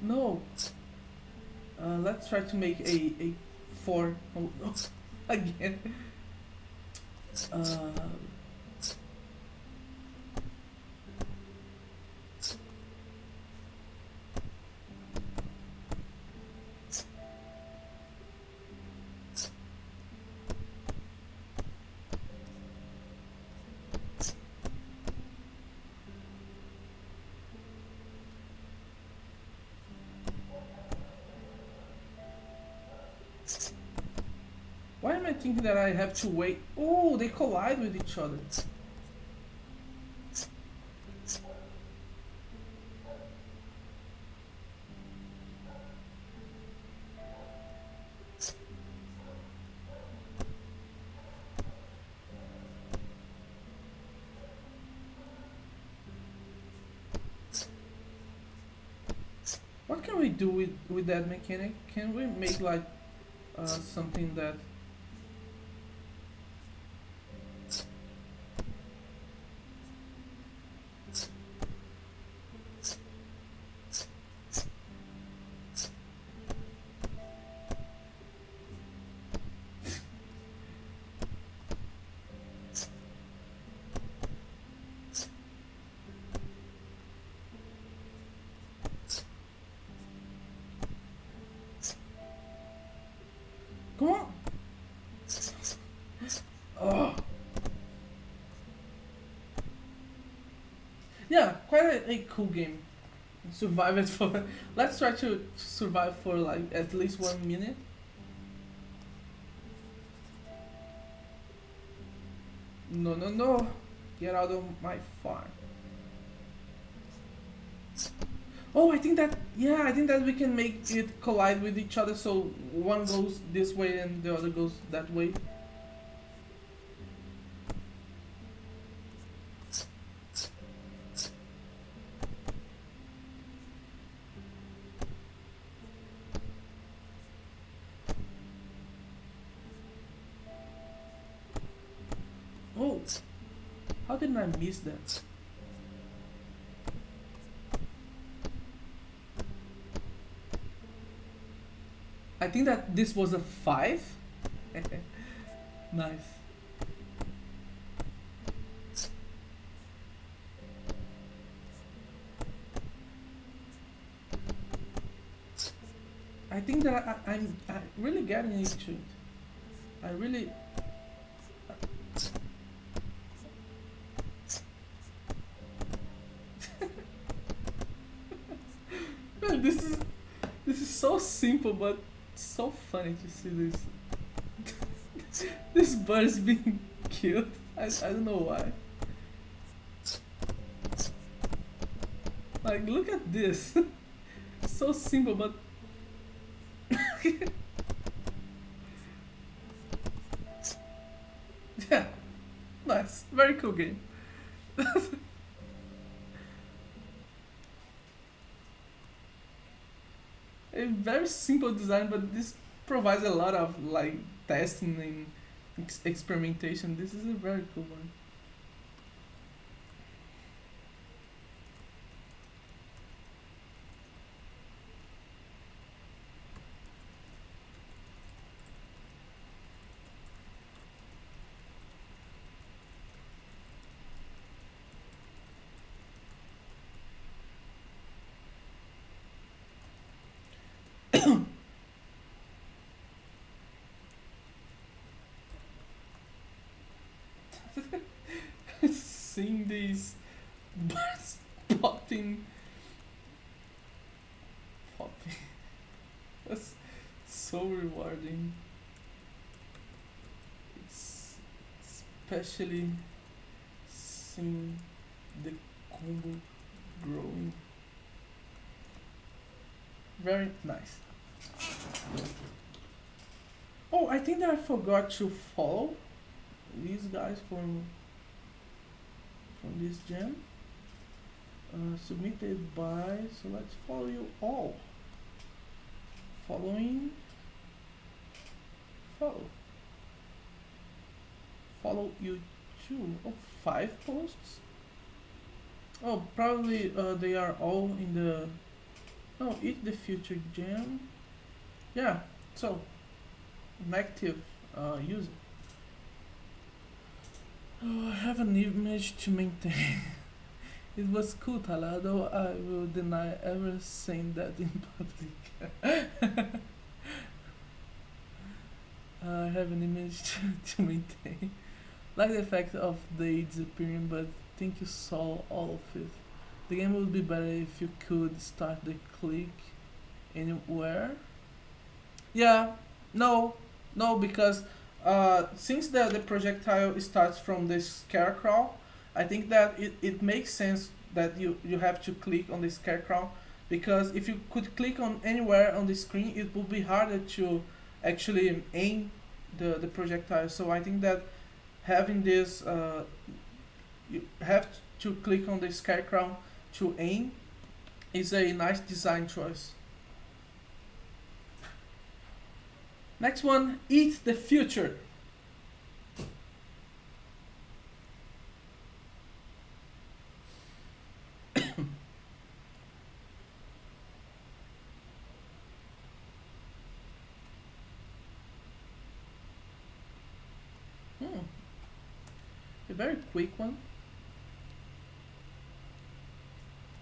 No. Let's try to make a 4. Oh, no. Again. Uh, Why am I thinking that I have to wait? Oh, they collide with each other. can we do with that mechanic? Can we make like something that come on? Oh, yeah, quite a cool game. Survive it for. Let's try to survive for like at least 1 minute. No, no, no! Get out of my farm. Oh, I think that yeah, I think that we can make it collide with each other. So one goes this way and the other goes that way. Oh, how did I miss that? I think that this was a 5. Nice. I think that I'm really getting into it. I really. Man, this is so simple, but so funny to see this. This bird is being killed. I don't know why. Like, look at this. So simple, but. Yeah, nice. Very cool game. A very simple design, but this provides a lot of like testing and experimentation. This is a very cool one. Seeing these birds popping, popping, that's so rewarding. It's especially seeing the combo growing. Very nice. Oh, I think that I forgot to follow these guys from this gem. Submitted by, so let's follow you all. Following, follow you too. Oh, 5 posts. Oh, probably they are all in the. Oh, eat the future gem. Yeah. So, an active user. Oh, I have an image to maintain. It was cool, Tala, though I will deny ever saying that in public. I have an image to maintain. Like the effect of the disappearing, but think you saw all of it. The game would be better if you could start the click anywhere. Yeah, no, because since the projectile starts from the scarecrow, I think that it makes sense that you have to click on the scarecrow, because if you could click on anywhere on the screen, it would be harder to actually aim the projectile. So I think that having this, you have to click on the scarecrow to aim is a nice design choice. Next one, eat the future. Hmm. A very quick one.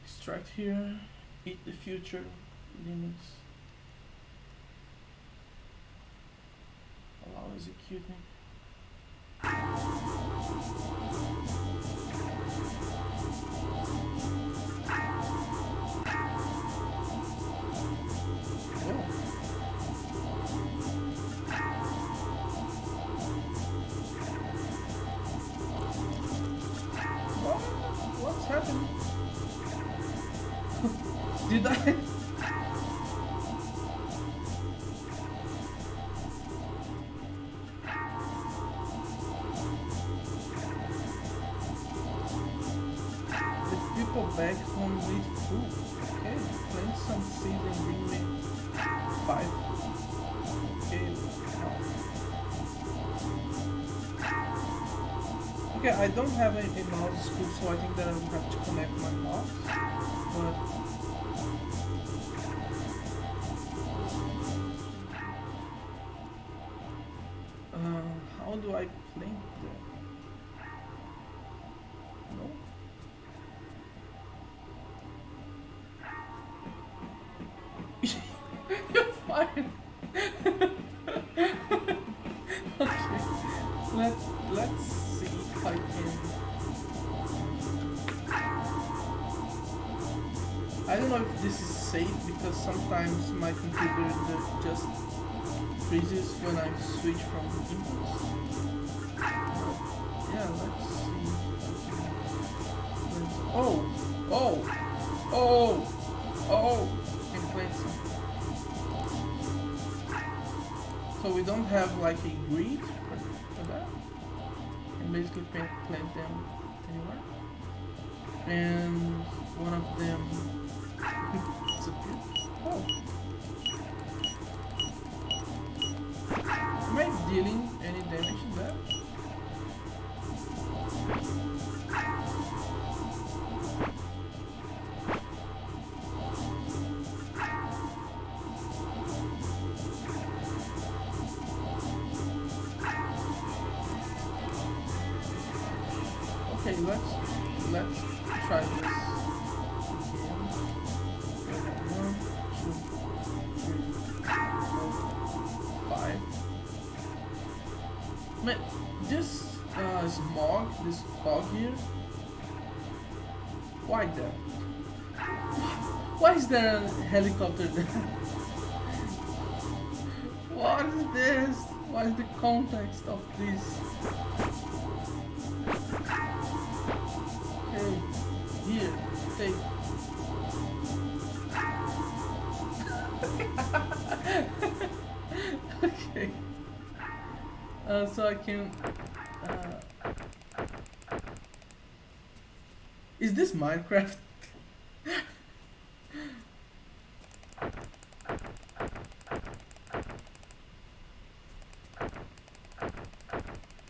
Extract here. Eat the future. Limits. Allow executing. What? What's happening? Did I? The people back home with food. Okay, plant some seeds and bring me 5. Okay. Okay, I don't have a mouse school, so I think that I will have to connect my mouse. But how do I plant that? No. You're fine. Okay. Let's see if I can. I don't know if this is safe because sometimes my computer just freezes when I switch from inputs. Yeah, let's see. Oh, oh, oh, oh! Can play some. So we don't have like a grid for that. And basically plant them anywhere. And one of them disappeared. Oh. Am I dealing any damage to that? Okay, let's try this again. 1, 2, 3, 4, 5. Man, this smog, this fog here. Why that? Why is there a helicopter there? What is this? What is the context of this? Hey, here, take. Okay. So I can. Is this Minecraft?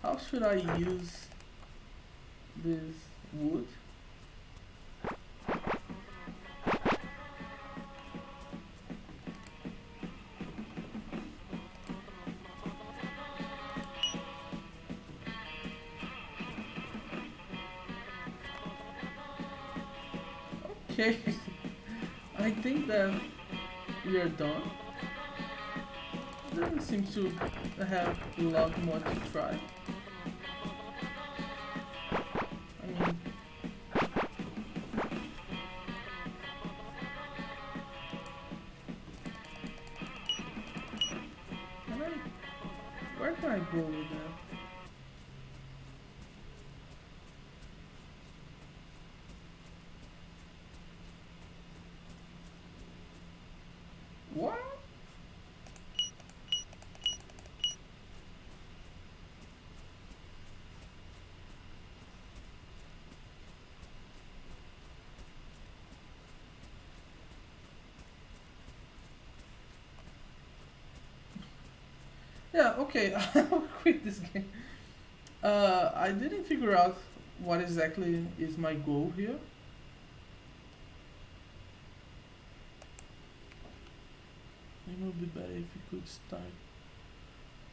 How should I use this wood? Okay, I think that we are done. Doesn't seem to have a lot more to try. I mean, where can I go with that? What? Yeah, okay, I'll quit this game. I didn't figure out what exactly is my goal here. It would be better if we could start.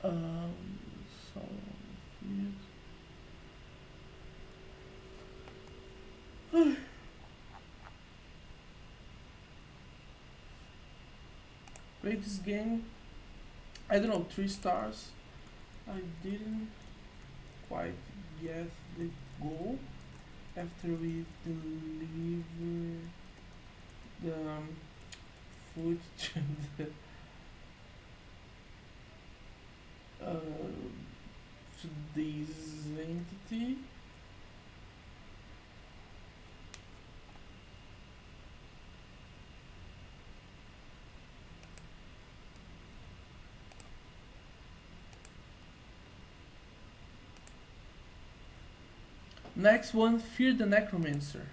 Um, so, rate this game. I don't know, 3 stars. I didn't quite get the goal after we deliver the food to the uh, to this entity. Next one, Fear the Necromancer.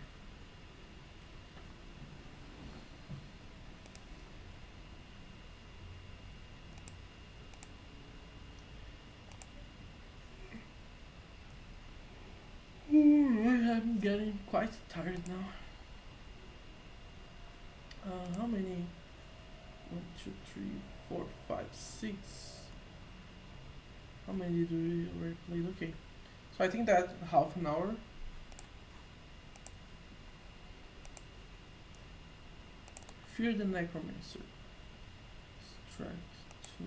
Ooh, I'm getting quite tired now. How many? 1, 2, 3, 4, 5, 6. How many do we already played? Okay. So I think that half an hour. Fear the Necromancer. Strike 2.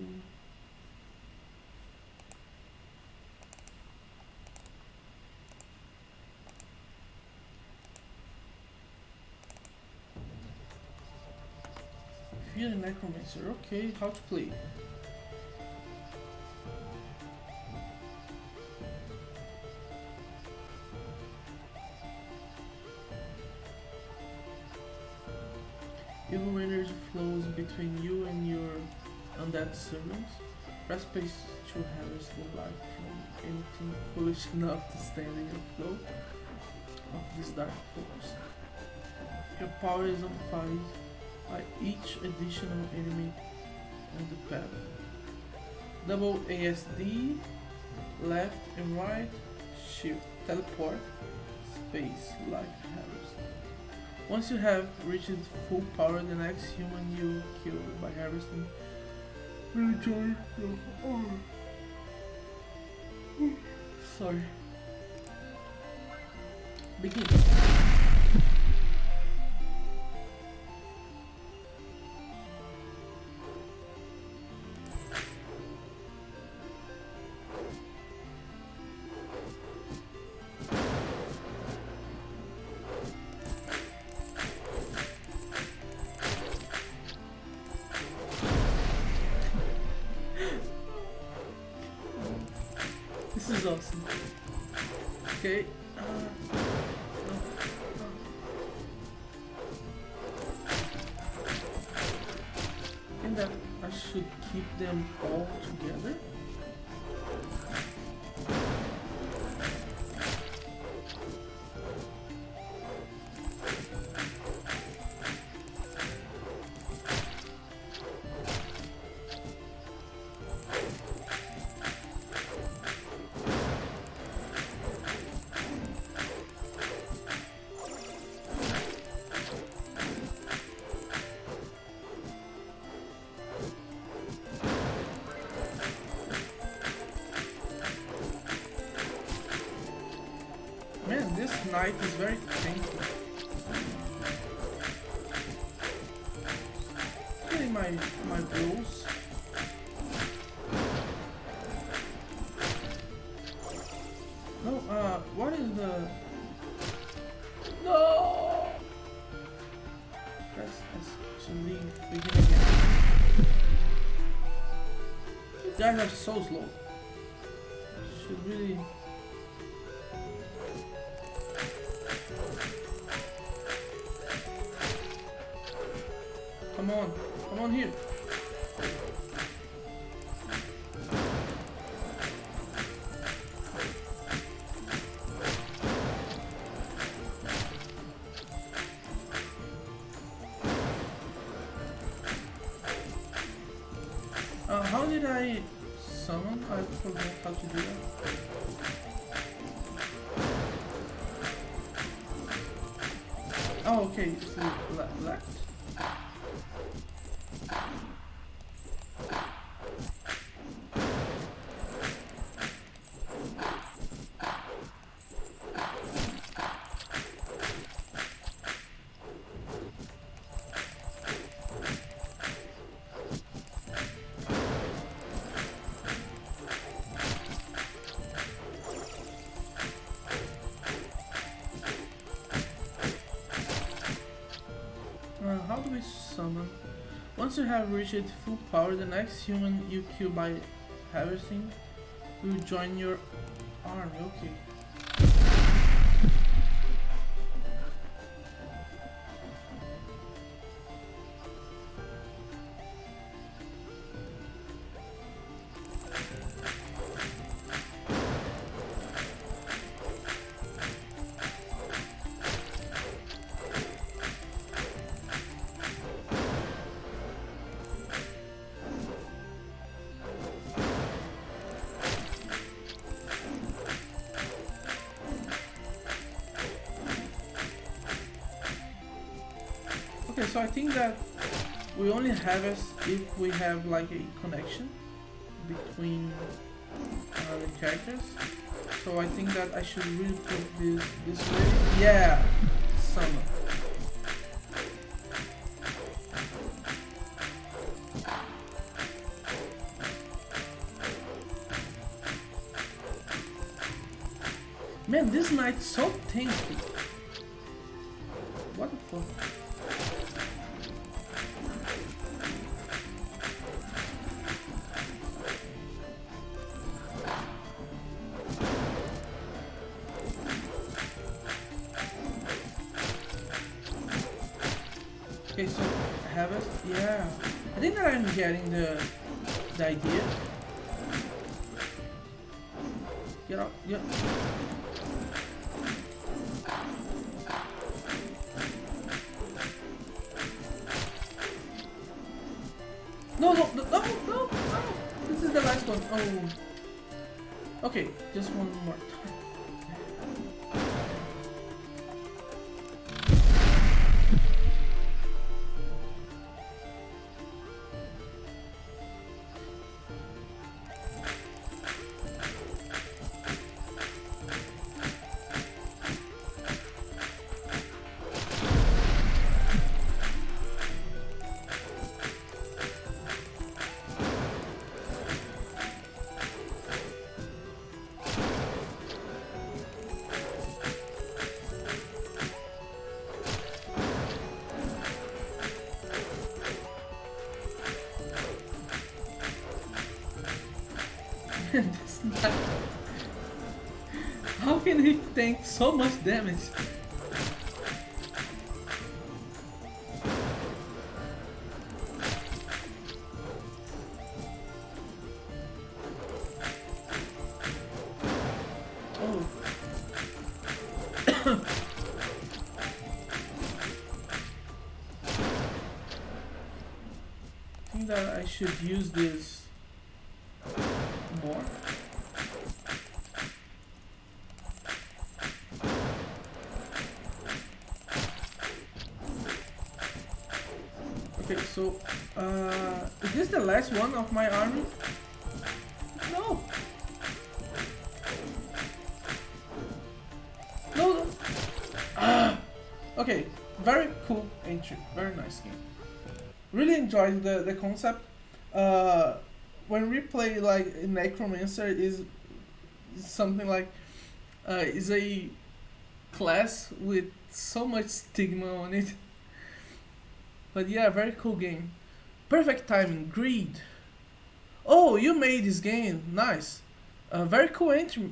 Fear the Necromancer. Okay, how to play? Evil energy flows between you and your undead servants. Press space to harvest the life from anything foolish enough to stand in your flow of this dark force. Your power is amplified by each additional enemy on the path. Double ASD, left and right, shift, teleport, space, life harvest. Once you have reached full power, the next human you kill by harvesting will rejoice your power. Sorry. Begin. This is awesome. Okay. I think that I should keep them all together. Man, this knight is very painful. Getting my rules. No, what is the... No! Press S to leave, begin again. You guys are so slow. Should really... Come on here. How did I summon I forgot how to do that. Oh, okay, it's the left. How do we summon? Once you have reached full power, the next human you kill by harvesting will join your army. Okay. Okay, so I think that we only harvest if we have like a connection between the characters. So I think that I should really put this way. Yeah, summon. Man, this knight's so tanky. What the fuck? Okay, so harvest, yeah. I think that I'm getting the idea. Get up, yeah. No, no, no, no, no, no. This is the last one. Oh. Okay, just one more time. This knight. How can he tank so much damage? Oh. I think that I should use this more. Okay, so is this the last one of my army? No. No. No. Ah. Okay, very cool entry, very nice game. Really enjoyed the concept. When we play like Necromancer is something like is a class with so much stigma on it. But yeah, very cool game. Perfect timing, Greed. Oh, you made this game, nice. Very cool entry,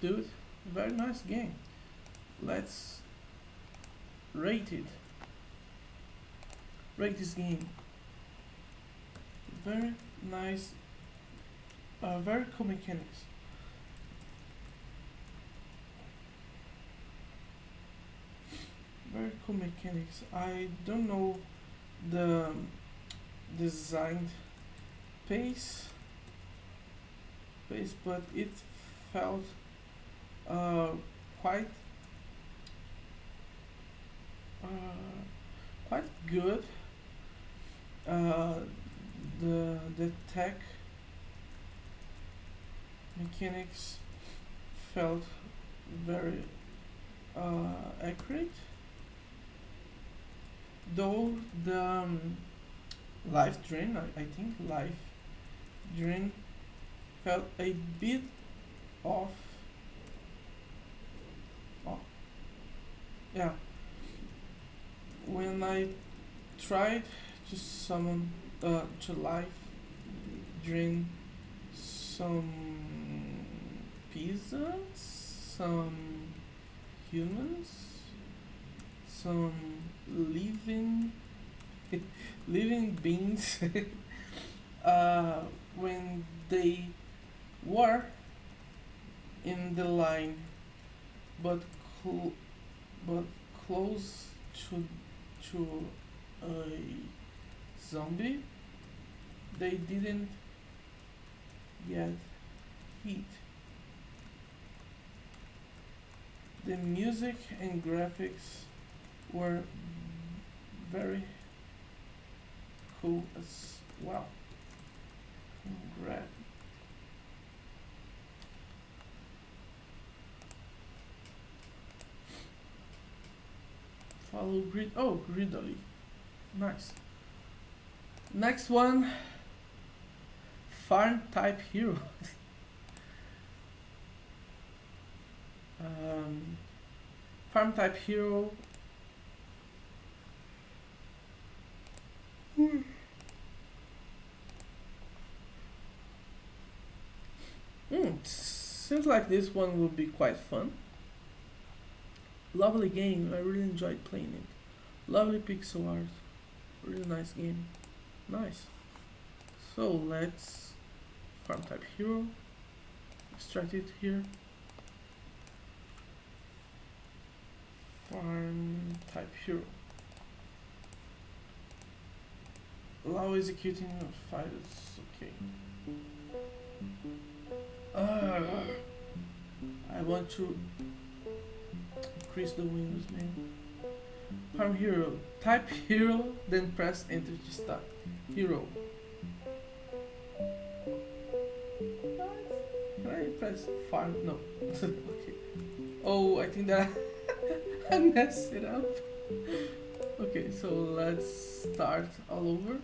dude. Very nice game. Let's rate it. Rate this game. Very nice. Very cool mechanics. Very cool mechanics. I don't know the designed pace. pace, but it felt uh, quite uh, quite good. Uh, the tech mechanics felt very accurate, though the life drain, I think life drain felt a bit off. off. Yeah, when I tried to summon to life drain some peasants, some humans, some living living beings uh, when they were in the line but cl- but close to a zombie, they didn't get hit. The music and graphics were very cool as well. Congrats. Follow grid. Oh, Gridley. Nice. Next one, farm type hero. um, Farm type hero. Seems like this one will be quite fun. Lovely game. I really enjoyed playing it. Lovely pixel art. Really nice game. Nice. So let's farm type hero. Extract it here. Farm type hero. Allow executing of files. Okay. I want to increase the windows name. Farm hero. Type hero, then press enter to start. Hero. Can I press farm? No. Okay. Oh, I think that I messed it up. Okay, so let's start all over.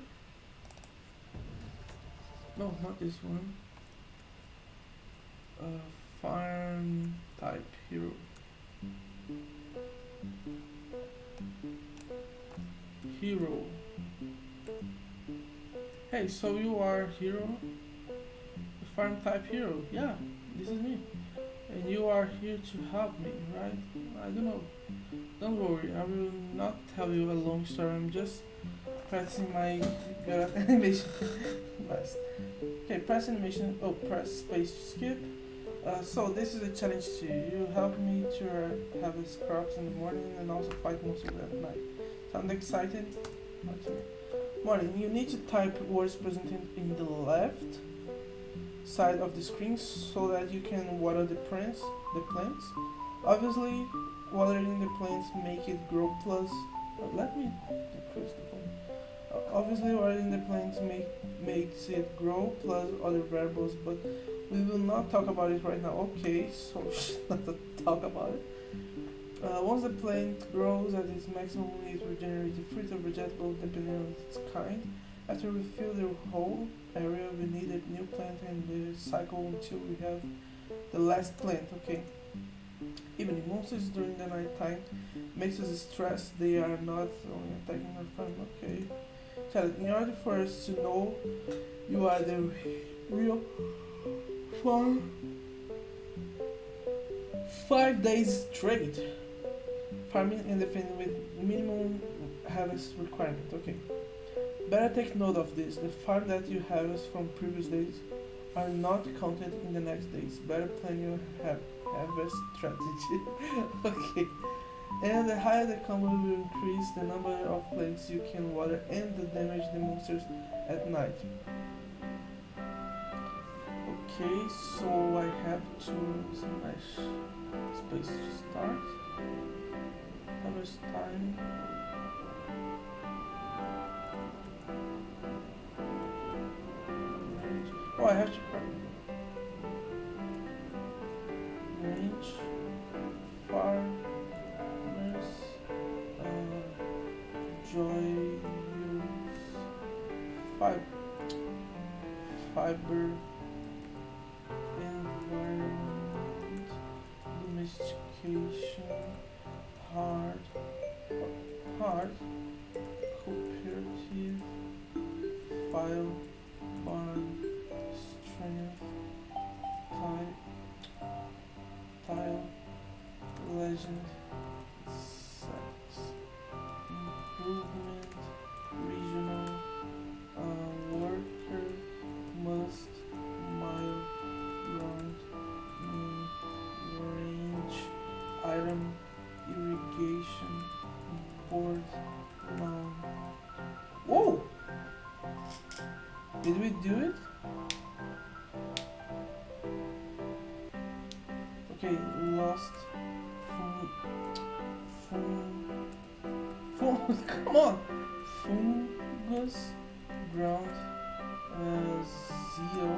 No, not this one. Farm type hero. Hero. Hey, so you are hero? The farm type hero. Yeah, this is me. And you are here to help me, right? I don't know. Don't worry, I will not tell you a long story. I'm just pressing my good animation. Nice. Okay, press animation. Oh, press space to skip. So this is a challenge to you. You help me to have a scraps in the morning and also fight monsters at night. Sound excited? Not too. Morning. You need to type words presented in the left side of the screen so that you can water the plants. Obviously, watering the plants make it grow plus. Let me decrease the volume. Obviously, watering the plants makes it grow plus other variables, but we will not talk about it right now. Okay, so not talk about it. Once the plant grows at its maximum, it will generate a fruit or vegetable depending on its kind. After we fill the whole area, we need a new plant and the cycle until we have the last plant. Okay. Even monsters during the night time makes us stressed. They are not only attacking our farm. Okay. Child, in order for us to know you are the real farm, 5 days straight farming and defending with minimum harvest requirement. Okay. Better take note of this. The farm that you harvest from previous days are not counted in the next days. Better plan your harvest strategy. Okay. And the higher the combo will increase the number of plants you can water and the damage the monsters at night. Okay, so I have to smash space to start. Harvest time. Range. Oh, I have to range. Farmers. Joy use fiber environment domestication hard cooperative file bond strength tile legend sex improvement regional worker must mile round range item irrigation board lawn. Whoa! Did we do it? Okay, lost come on! Fungus ground zeal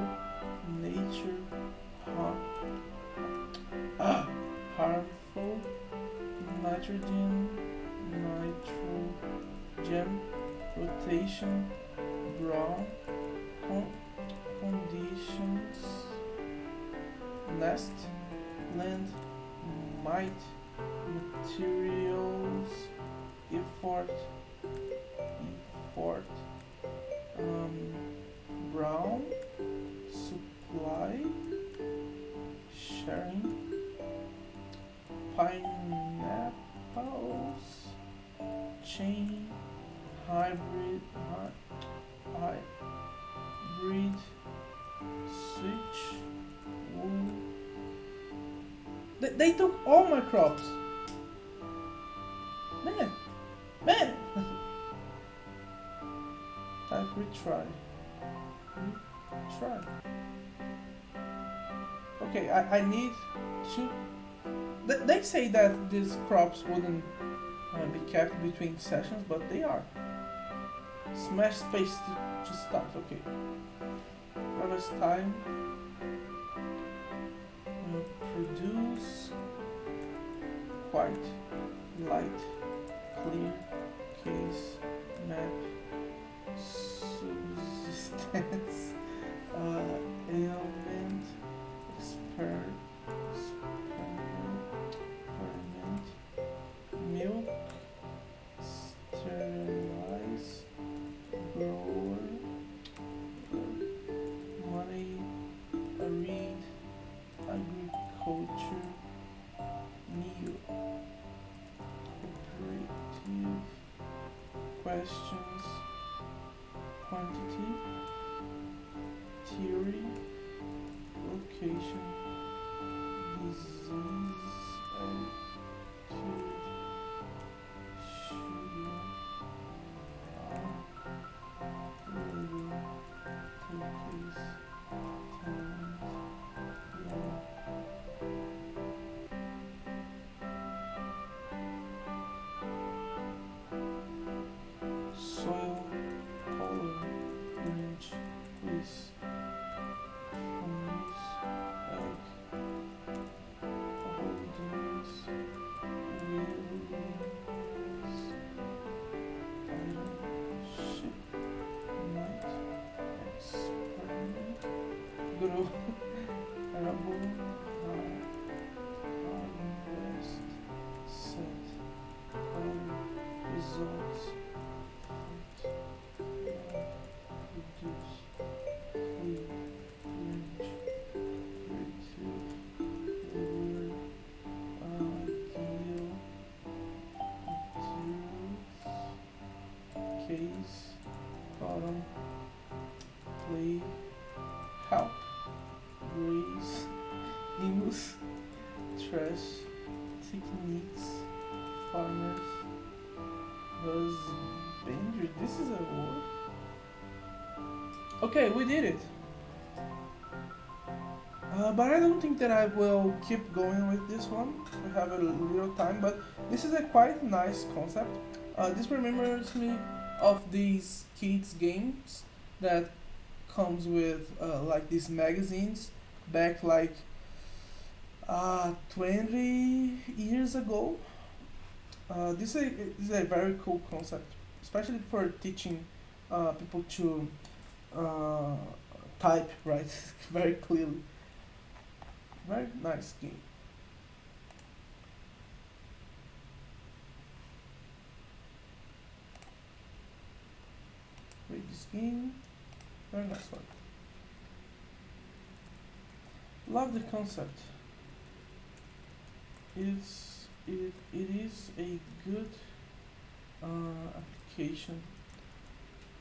nature harmful nitrogen rotation brown conditions nest land might materials effort brown supply sharing pineapples chain hybrid switch wool. They took all my crops. Man. Type retry. Okay, I need to. They say that these crops wouldn't be kept between sessions, but they are. Smash space to start. Okay. Harvest time. Produce white, light, clear, case, map, subsistence, ailment, experiment, milk, sterilize, grower, money, read, agriculture, meal, cooperative, questions, quantity, theory, location, disease, attitude, sugar, labor, turkeys, talent, law. Soil, color, image, please. Fungus, egg, holdings, wheels, item, ship, night, experiment, grow, arable, harvest, set, color, results, reduce, clear, range, creative, labor, deal, materials, case, bottom, play, help, raise, news, trash, techniques, farmers, husbandry. This is a word. Okay, we did it. But I don't think that I will keep going with this one. We have a little time, but this is a quite nice concept. This remembers me of these kids games that comes with like these magazines back like 20 years ago. This is a very cool concept, especially for teaching people to uh, type right very clearly. Very nice game. Read this game. Very nice one. Love the concept. It is a good application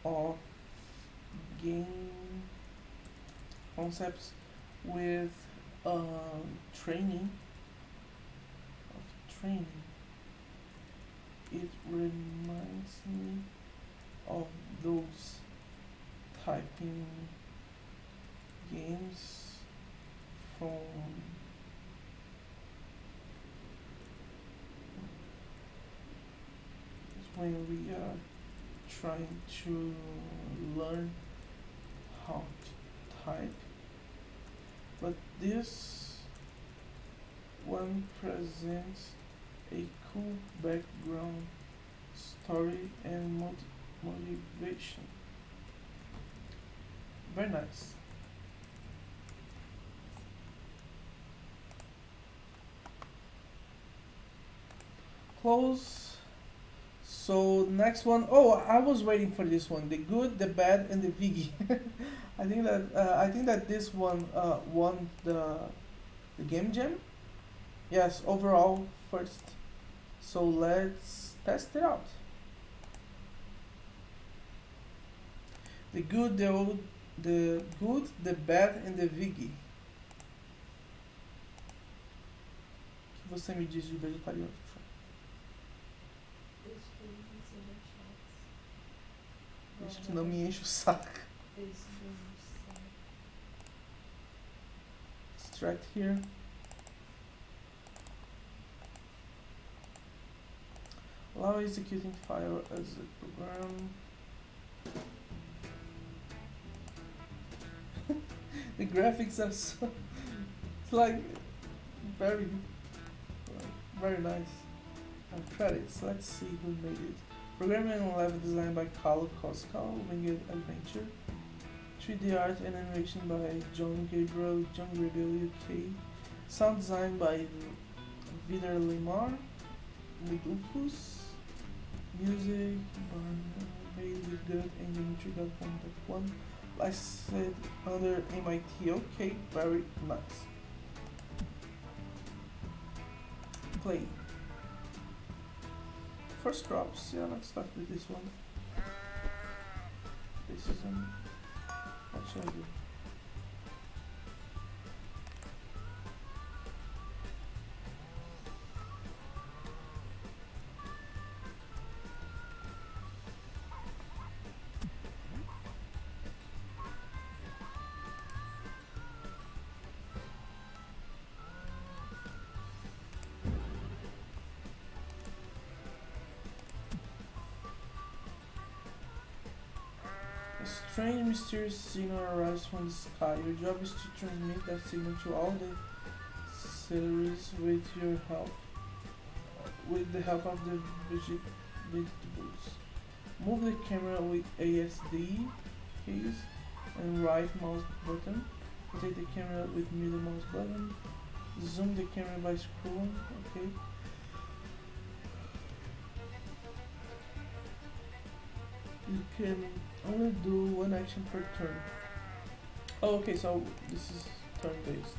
of game concepts with training of training. It reminds me of those typing games from when we are trying to learn how to type. But this one presents a cool background story and motivation. Very nice. Close. So next one, oh, I was waiting for this one. The good, the bad, and the Vigi. I think that this one won the game jam. Yes, overall first. So let's test it out. The good, the bad, and the Vigi. O que você me diz de vegetariano? Desde que não sejam chatos. Desde que não me enche o saco. Desde que não me sabe. Extract here. Allow executing file as a program. The graphics are so it's like very very nice. Credits. Let's see who made it. Programming and level design by Carlo Coscal, Winged Adventure. 3D art and animation by John Gabriel UK. Sound design by Vidar Limar, Ludufus. Music by made with good engine 3.1.1. Licensed under MIT. Okay, very nice. Play. First drops, yeah, let's start with this one. This is what should I do? A strange, mysterious signal arrives from the sky. Your job is to transmit that signal to all the celeries with the help of the vegetables. Move the camera with ASD keys and right mouse button. Rotate the camera with middle mouse button. Zoom the camera by scrolling. Okay. You can only do one action per turn. Oh, okay, so this is turn based.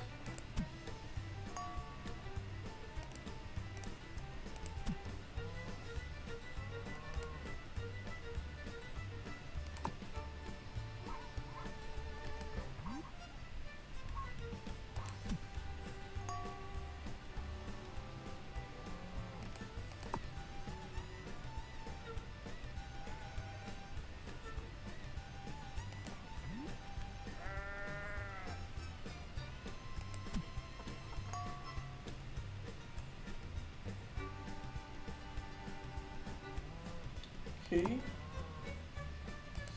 Okay.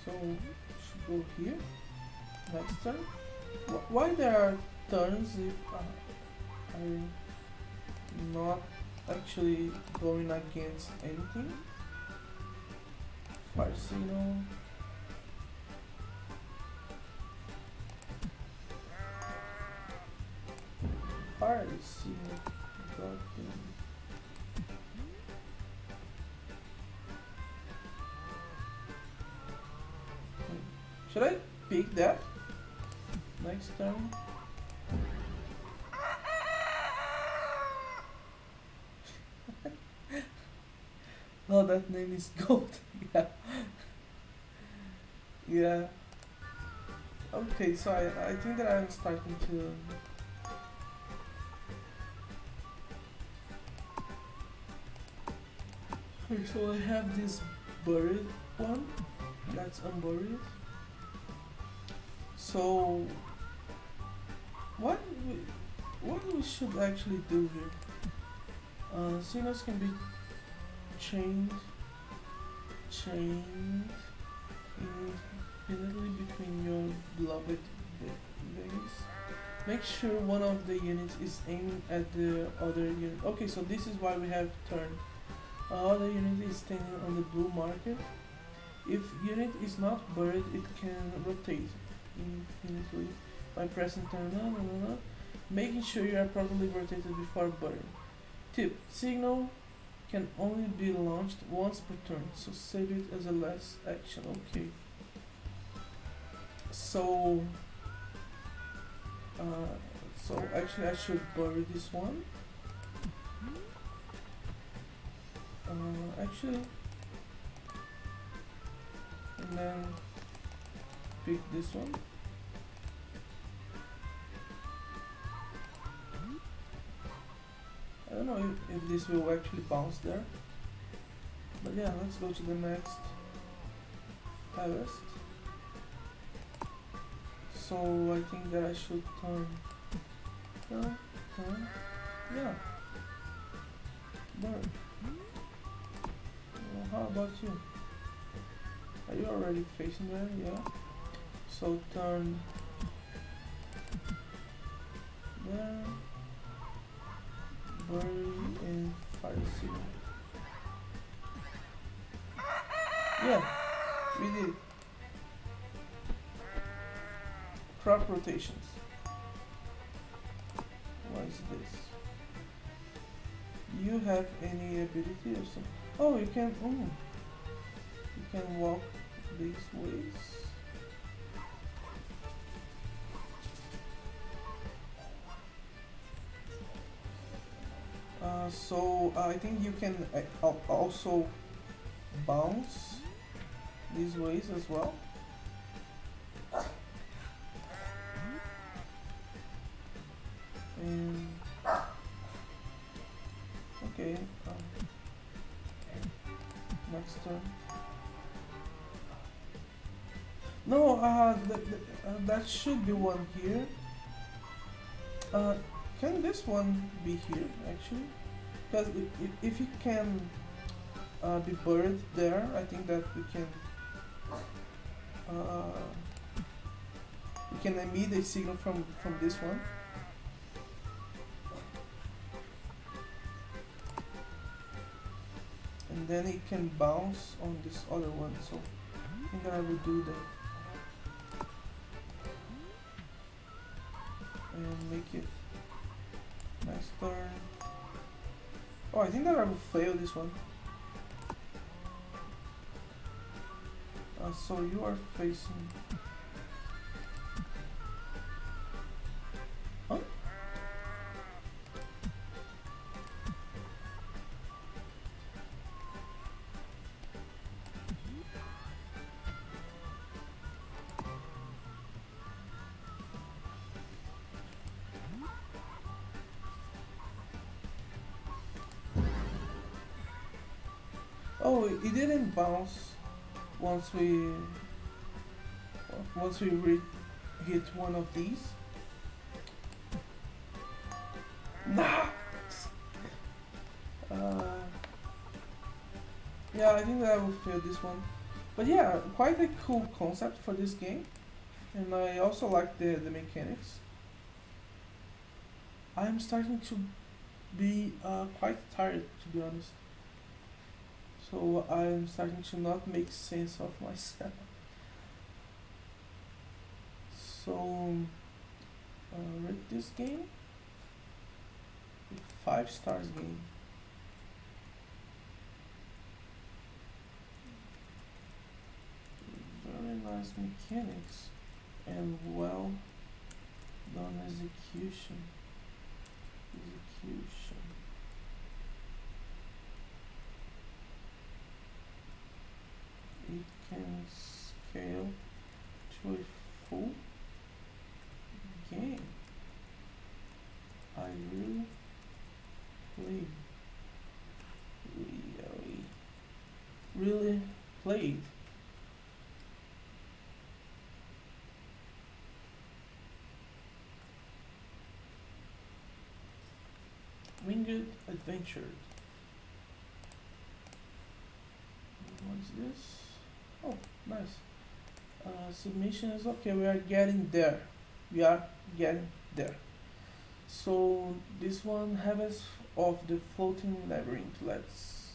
So should go here. Next turn. Why there are turns if I'm not actually going against anything? Fire signal. Fire signal. God damn. Should I pick that next turn? Oh, that name is Goat. Yeah. Yeah. Okay, so I think that I'm starting to. Okay, so I have this buried one. That's unburied. So what we should actually do here? Signals can be chained infinitely between your beloved base. Make sure one of the units is aiming at the other unit. Okay, so this is why we have turn. Other unit is standing on the blue marker. If unit is not buried, it can rotate infinitely by pressing turn. Making sure you are properly rotated before burying. Tip: signal can only be launched once per turn, so save it as a last action. Okay. So, actually I should bury this one. Actually, and then pick this one. I don't know if this will actually bounce there. But yeah, let's go to the next harvest. So I think that I should turn. Yeah. Bird. Well, how about you? Are you already facing there? Yeah. So turn there. Bury and fire signal. Yeah, we did. Crop rotations. What is this? You have any ability or something? Oh, you can. You can walk these ways. So I think you can also bounce these ways as well. And okay, next turn. No, that should be one here. Can this one be here actually? Because if it can be buried there, I think that we can emit a signal from this one. And then it can bounce on this other one, so I think that I will do that. And make it next turn. Oh, I think that I will fail this one. So you are facing. Huh? Oh, it didn't bounce once we hit one of these. Nah. Yeah, I think that I will feel this one. But yeah, quite a cool concept for this game, and I also like the mechanics. I'm starting to be quite tired, to be honest. So I'm starting to not make sense of myself. So rate this game with 5 stars game. Very nice mechanics and well done execution. Execution. It can scale to a full game. I really played. Really, really played. Winged Adventure. What's this? Oh, nice. Submission is okay. We are getting there. We are getting there. So this one Harvest of the Floating Labyrinth. Let's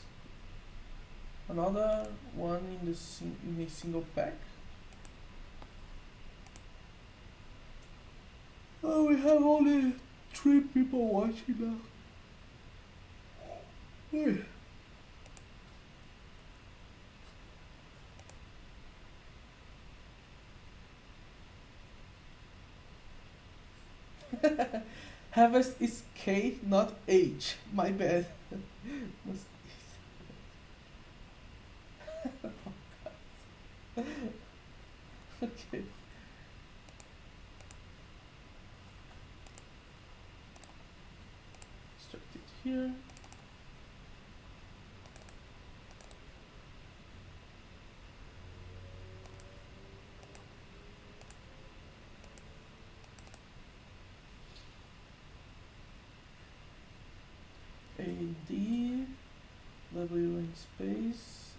another one in the in a single pack. Oh, we have only 3 people watching now. Hey. Harvest is K, not H. My bad. Must- okay. Start it here. A D W in space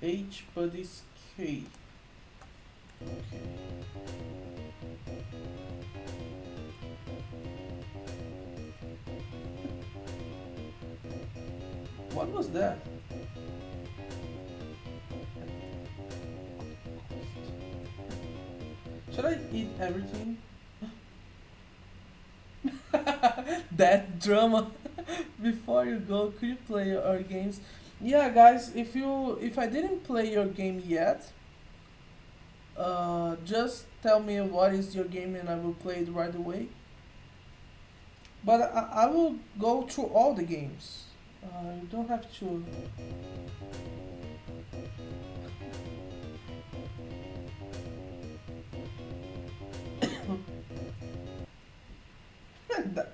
H, but it's K. Okay. What was that? Should I eat everything? That drama. Before you go, could you play our games? Yeah, guys, if I didn't play your game yet, just tell me what is your game and I will play it right away. But I will go through all the games. You don't have to.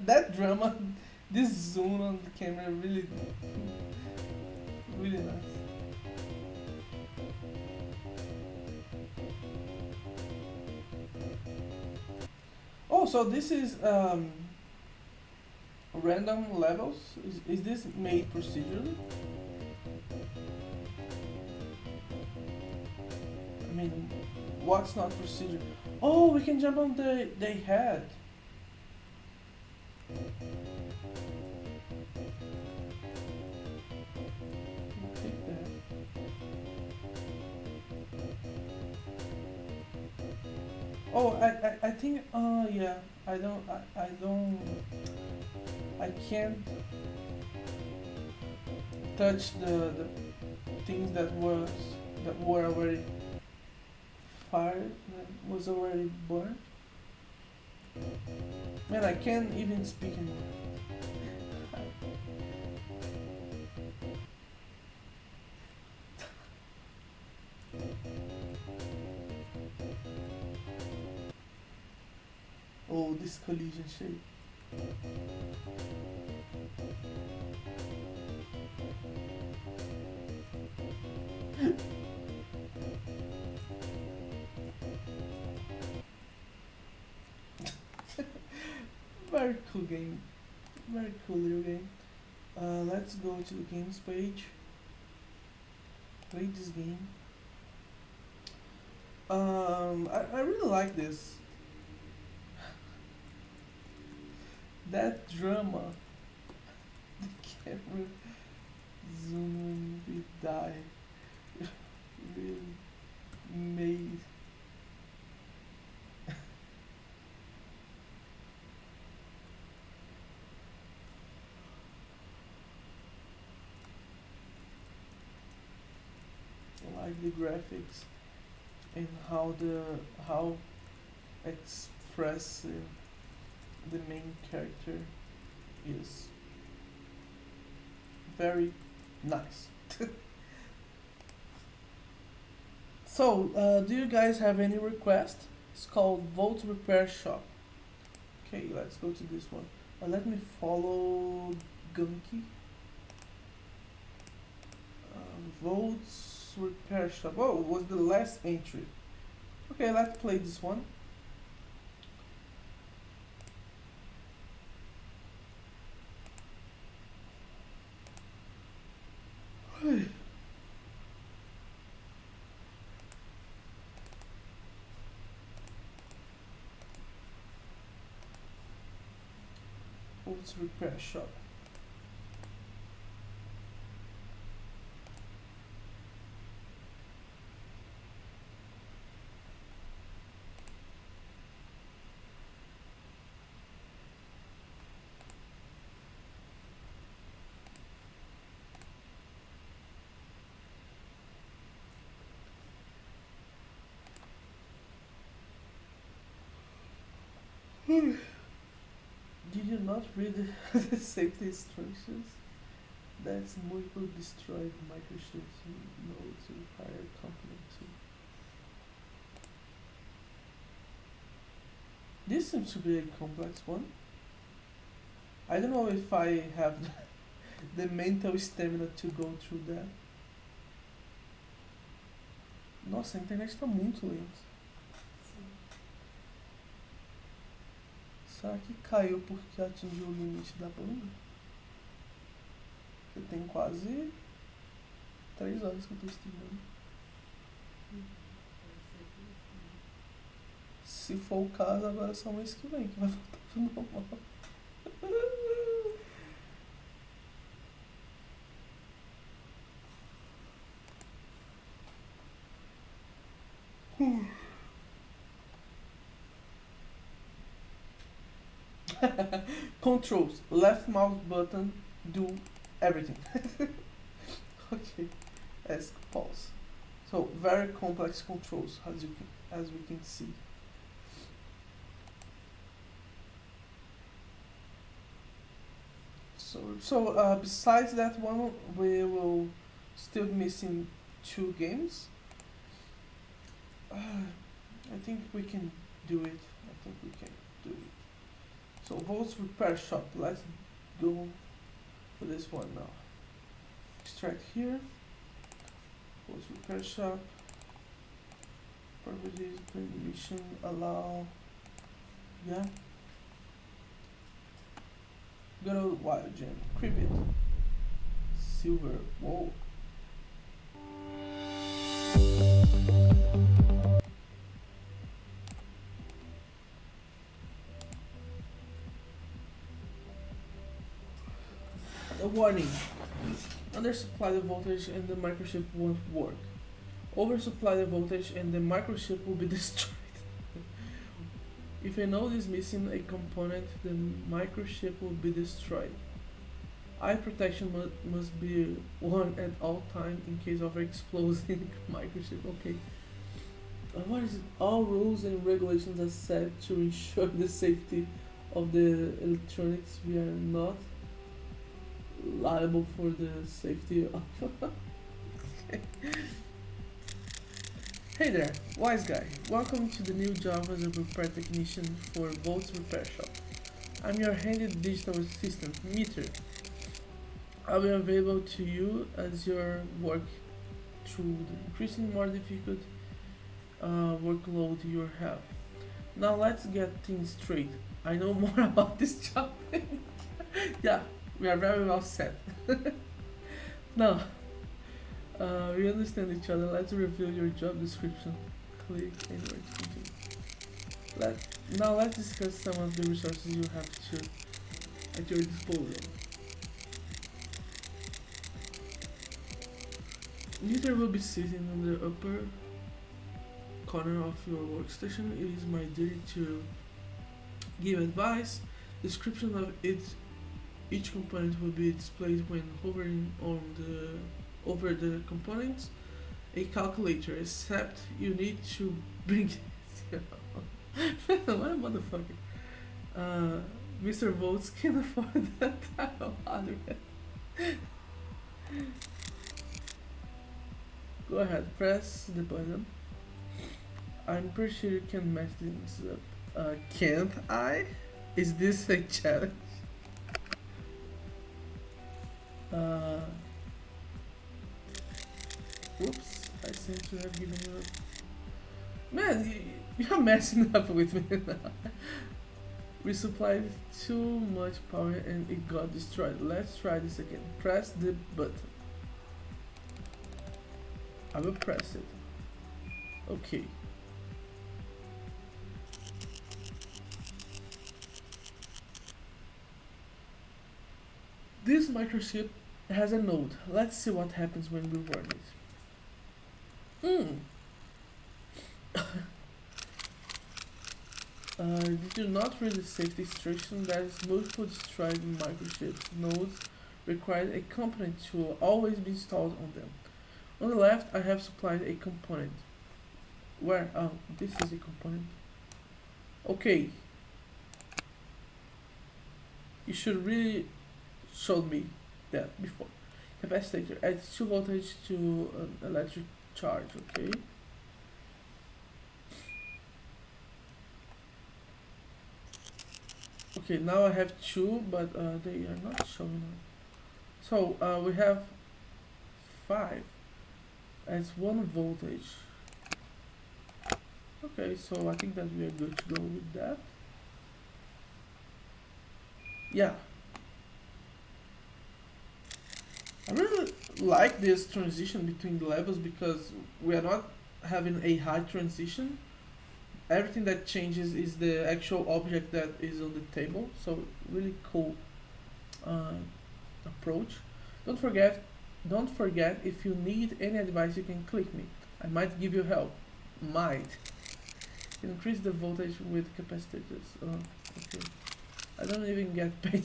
That drama, this zoom on the camera really, really nice. Oh, so this is random levels. Is this made procedurally? I mean, what's not procedure? Oh, we can jump on the head. We'll take that. Oh, I think, yeah, I don't, I can't touch the things that were already fired, that was already burned. Man, I can't even speak anymore. Oh, this collision shape. Very cool game. Very cool little game. Let's go to the games page. played this game. I really like this. That drama. The camera zoom when we die. Really made. I like the graphics and how expressive the main character is. Very nice. So, do you guys have any request? It's called Volt Repair Shop. Okay, let's go to this one. Let me follow Gunky. Volt's Repair Shop. Oh, it was the last entry. Okay, let's play this one. Volt's Repair Shop. Did you not read the safety instructions? That's multiple destroyed microchips nodes require company too. This seems to be a complex one. I don't know if I have the mental stamina to go through that. Nossa, a internet está muito lenta. Sim. Será que caiu porque atingiu o limite da banda? Porque tem quase 3 horas que eu tô streamando. Pode ser que sim. Se for o caso, agora é só mês que vem que vai voltar pro normal. Controls. Left mouse button do everything. Okay. Ask pause. So very complex controls as we can see. So besides that one, we will still missing 2 games. I think we can do it. I think we can do it. So Volt's Repair Shop. Let's go for this one now. Extract here. Volt's Repair Shop. Properties, permission, allow. Yeah. Go to Wild Gem. Creep it. Silver. Whoa. A warning. Undersupply the voltage and the microchip won't work. Oversupply the voltage and the microchip will be destroyed. If a node is missing a component, the microchip will be destroyed. Eye protection must be worn at all time in case of exploding microchip. Okay. What is it? All rules and regulations are set to ensure the safety of the electronics. We are not liable for the safety of. Hey there, wise guy. Welcome to the new job as a repair technician for Volt's Repair Shop. I'm your handy digital assistant, Meter. I'll be available to you as your work through the increasing more difficult workload you have. Now let's get things straight. I know more about this job. Yeah, we are very well set. Now, We understand each other. Let's review your job description. Click anywhere to continue. Now let's discuss some of the resources you have at your disposal. Neither will be sitting on the upper corner of your workstation. It is my duty to give advice. Description of each component will be displayed when hovering over the components. A calculator, except you need to bring what a motherfucker. Mr. Volts can afford that type of hardware. Go ahead, press the button. I'm pretty sure you can mess things up. Can't I? Is this a challenge? Whoops, I seem to have given you a... Man, you're messing up with me now. We supplied too much power and it got destroyed. Let's try this again. Press the button. I will press it. Okay. This microchip has a node. Let's see what happens when we run it. Did you not read the safety instruction? There is multiple destroyed microchips. Nodes require a component to always be installed on them. On the left, I have supplied a component. Where? Oh, this is a component. Okay. You should really showed me that before. Capacitor adds 2 voltage to an electric charge. Okay. Okay, now I have 2, but they are not showing up. So we have 5 as 1 voltage. Okay, so I think that we are good to go with that. Yeah. I really like this transition between the levels because we are not having a high transition. Everything that changes is the actual object that is on the table. So really cool approach. Don't forget if you need any advice you can click me. I might give you help. Might. Increase the voltage with capacitors. Oh, okay. I don't even get paid.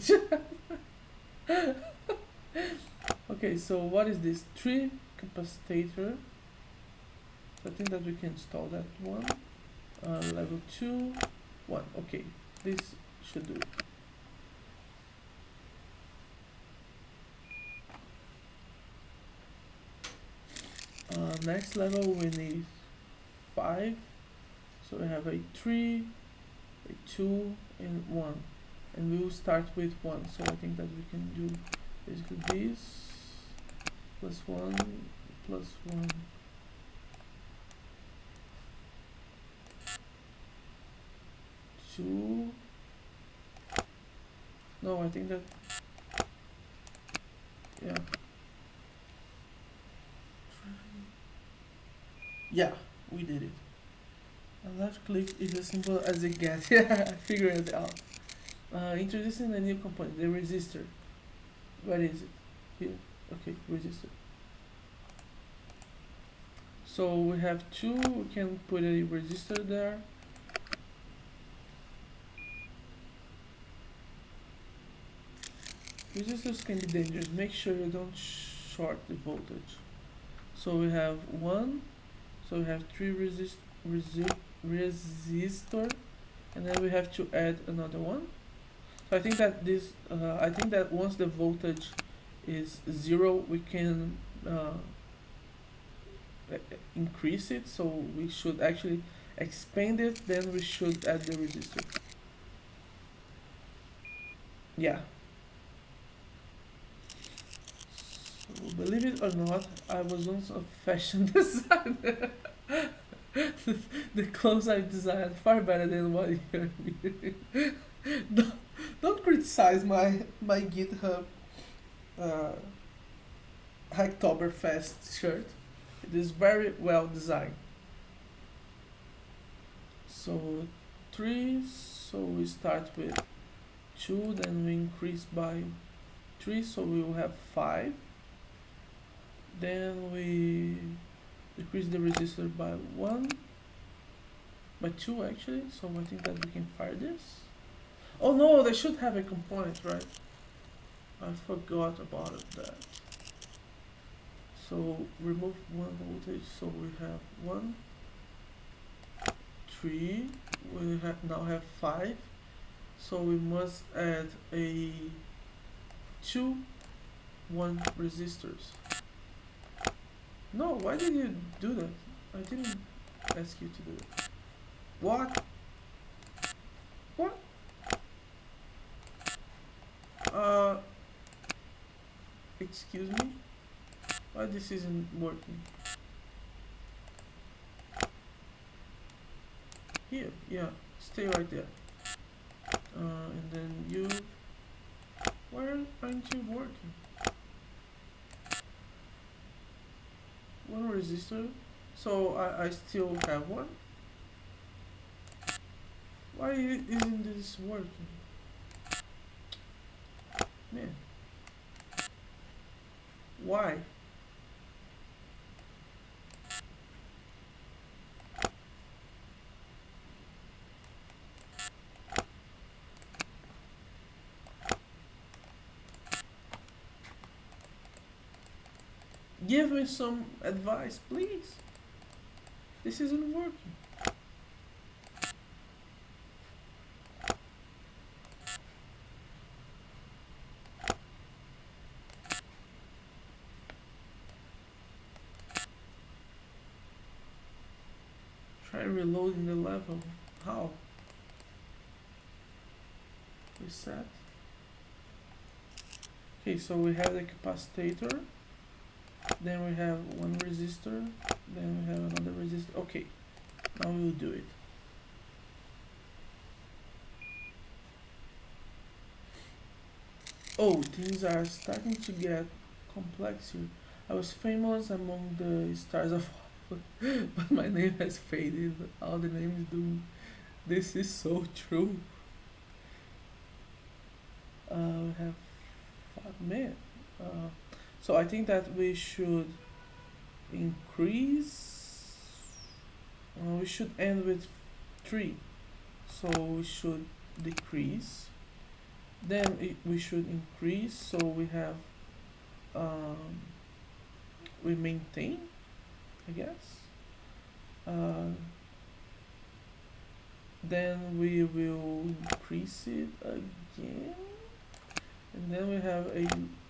Okay, so what is this? 3 capacitor. I think that we can install that one. Level 2, 1. Okay, this should do it. Next level we need 5. So we have a 3, a 2, and 1. And we will start with 1. So I think that we can do basically this. Plus 1, plus 1. No, I think that, yeah. Yeah, we did it. A left click is as simple as it gets. Yeah, I figured it out. Introducing a new component, the resistor. Where is it? Here. Okay, resistor. So we have 2, we can put a resistor there. Resistors can be dangerous. Make sure you don't short the voltage. So we have 1. So we have 3 resistor, and then we have to add another one. So I think that this. I think that once the voltage is 0, we can increase it. So we should actually expand it. Then we should add the resistor. Yeah. Believe it or not, I was once a fashion designer. The clothes I designed far better than what you're wearing. Don't criticize my GitHub Oktoberfest shirt. It is very well designed. So 3, so we start with 2, then we increase by 3, so we will have 5. Then we decrease the resistor by 1, by 2 actually, so I think that we can fire this. Oh no, they should have a component, right? I forgot about that. So remove 1 voltage, so we have 1, 3, we now have 5, so we must add a 2 1 resistors. No, why did you do that? I didn't ask you to do it. What? What? Excuse me? Why this isn't working? Here, yeah, stay right there. And then you... Why aren't you working? 1 resistor. So I still have 1. Why isn't this working? Man. Why? Give me some advice, please. This isn't working. Try reloading the level. How? Reset. Okay, so we have the capacitor. Then we have 1 resistor. Then we have another resistor. Okay, now we will do it. Oh, things are starting to get complex here. I was famous among the stars of Hollywood, but my name has faded. All the names do. This is so true. We have 5 men. So I think that we should increase. We should end with 3. So we should decrease. Then we should increase. So we have we maintain, I guess. Then we will increase it again, and then we have a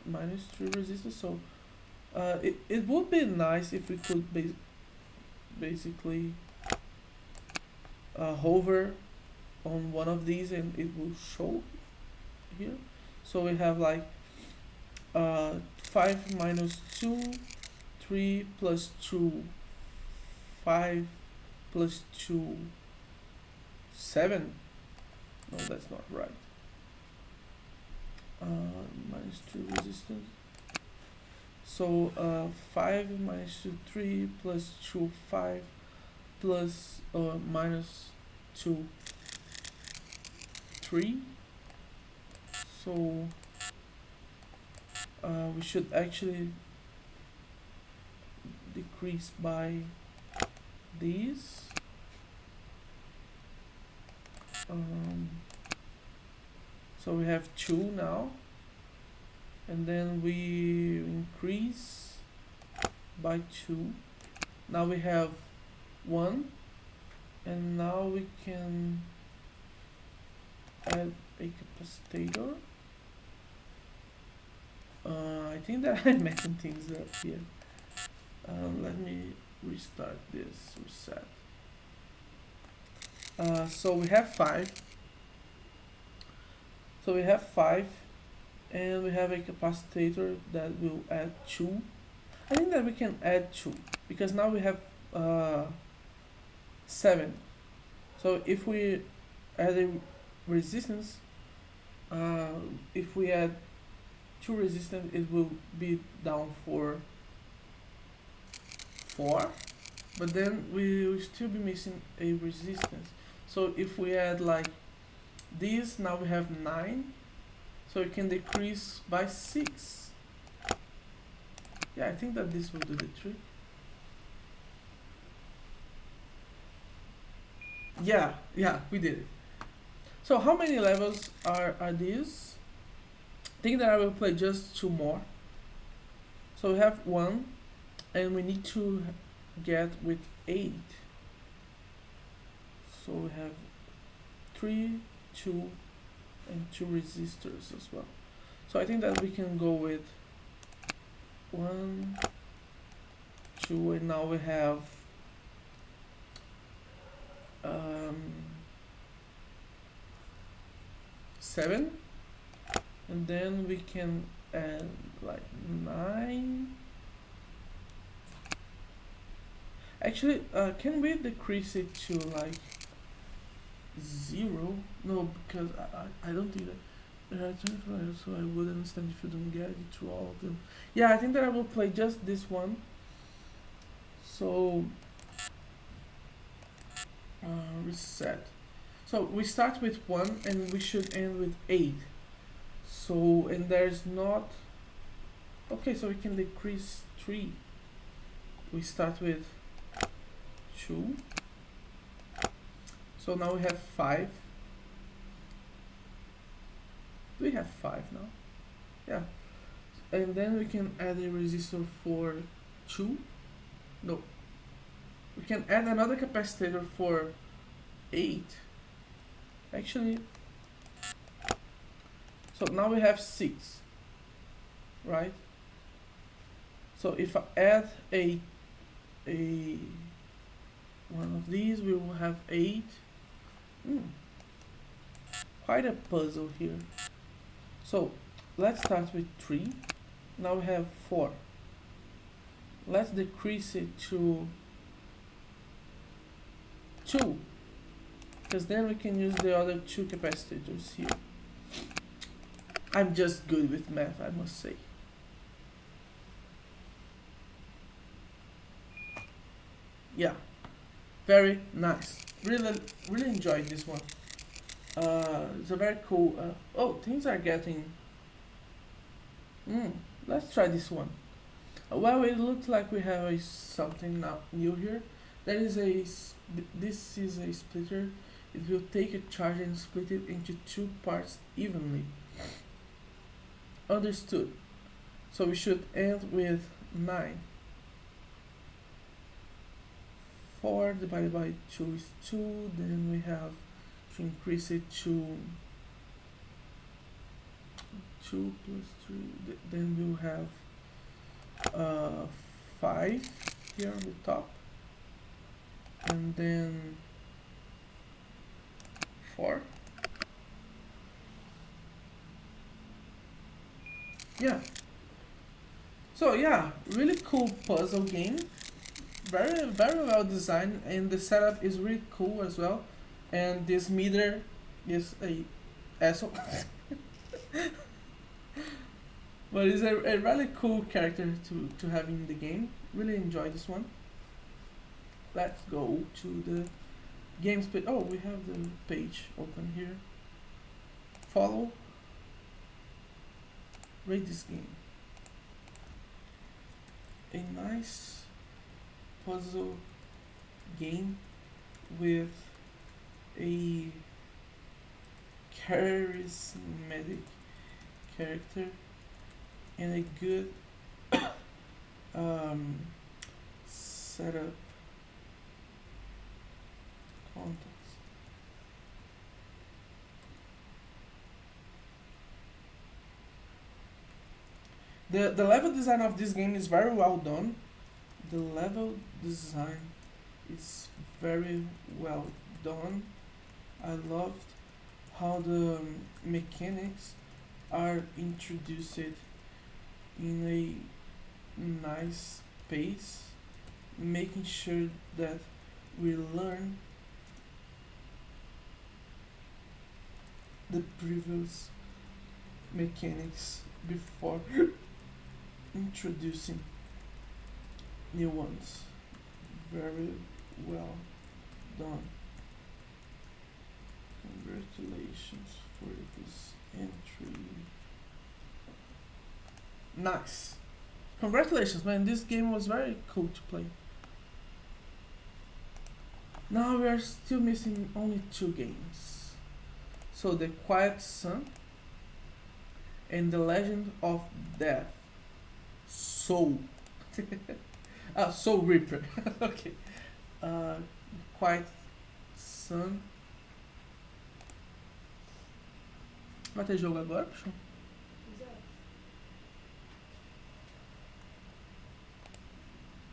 -3 resistor. So it would be nice if we could basically hover on one of these and it will show here. So we have like 5 minus 2, 3 plus 2, 5 plus 2, 7. No, that's not right. -2 resistance. So 5 minus 2, 3 plus 2, 5 plus minus 2, 3. So we should actually decrease by these. So we have 2 now, and then we increase by 2. Now we have 1, and now we can add a capacitor. I think that I'm messing things up here. Let me restart this, reset. So we have 5. So we have 5, and we have a capacitor that will add 2. I think that we can add 2 because now we have 7. So if we add a resistance, if we add 2 resistance, it will be down for 4, but then we will still be missing a resistance. So if we add like this, now we have 9, so it can decrease by 6. Yeah, I think that this will do the trick. Yeah, we did it. So how many levels are these? I think that I will play just 2 more. So we have 1, and we need to get with 8. So we have 3, 2, and 2 resistors as well. So I think that we can go with 1, 2, and now we have 7, and then we can add like 9. Actually, can we decrease it to like 0? No, because I don't think that there are 25, so I would understand if you don't get it to all of them. Yeah, I think that I will play just this one. So reset. So we start with 1 and we should end with 8. So, and there's not... Okay, so we can decrease 3. We start with 2. So now we have 5. We have 5 now. Yeah. And then we can add a resistor for 2. No. We can add another capacitor for 8. Actually, so now we have 6, right? So if I add a one of these, we will have 8. Quite a puzzle here. So let's start with 3. Now we have 4. Let's decrease it to 2, because then we can use the other 2 capacitors here. I'm just good with math, I must say. Yeah, very nice. Really enjoyed this one. It's a very cool. Oh, things are getting. Let's try this one. Well, it looks like we have something now new here. This is a splitter. It will take a charge and split it into 2 parts evenly. Understood. So we should end with 9. 4 divided by 2 is 2. Then we have to increase it to 2 plus 3. Then we'll have 5 here on the top. And then 4. Yeah. So yeah, really cool puzzle game. Very well designed, and the setup is really cool as well. And this meter is a asshole. But it's a really cool character to have in the game. Really enjoy this one. Let's go to the games page. Oh, we have the page open here. Follow. Rate this game. A nice puzzle game with a charismatic character and a good setup context. The level design of this game is very well done. The level design is very well done. I loved how the mechanics are introduced in a nice pace, making sure that we learn the previous mechanics before introducing new ones. Very well done. Congratulations for this entry. Nice. Congratulations, man. This game was very cool to play. Now we are still missing only 2 games. So the Quiet Sun and the Legend of Death. Soul. Soul Reaper. Okay. Quiet Sun. Vai ter jogo agora, puxão? Já.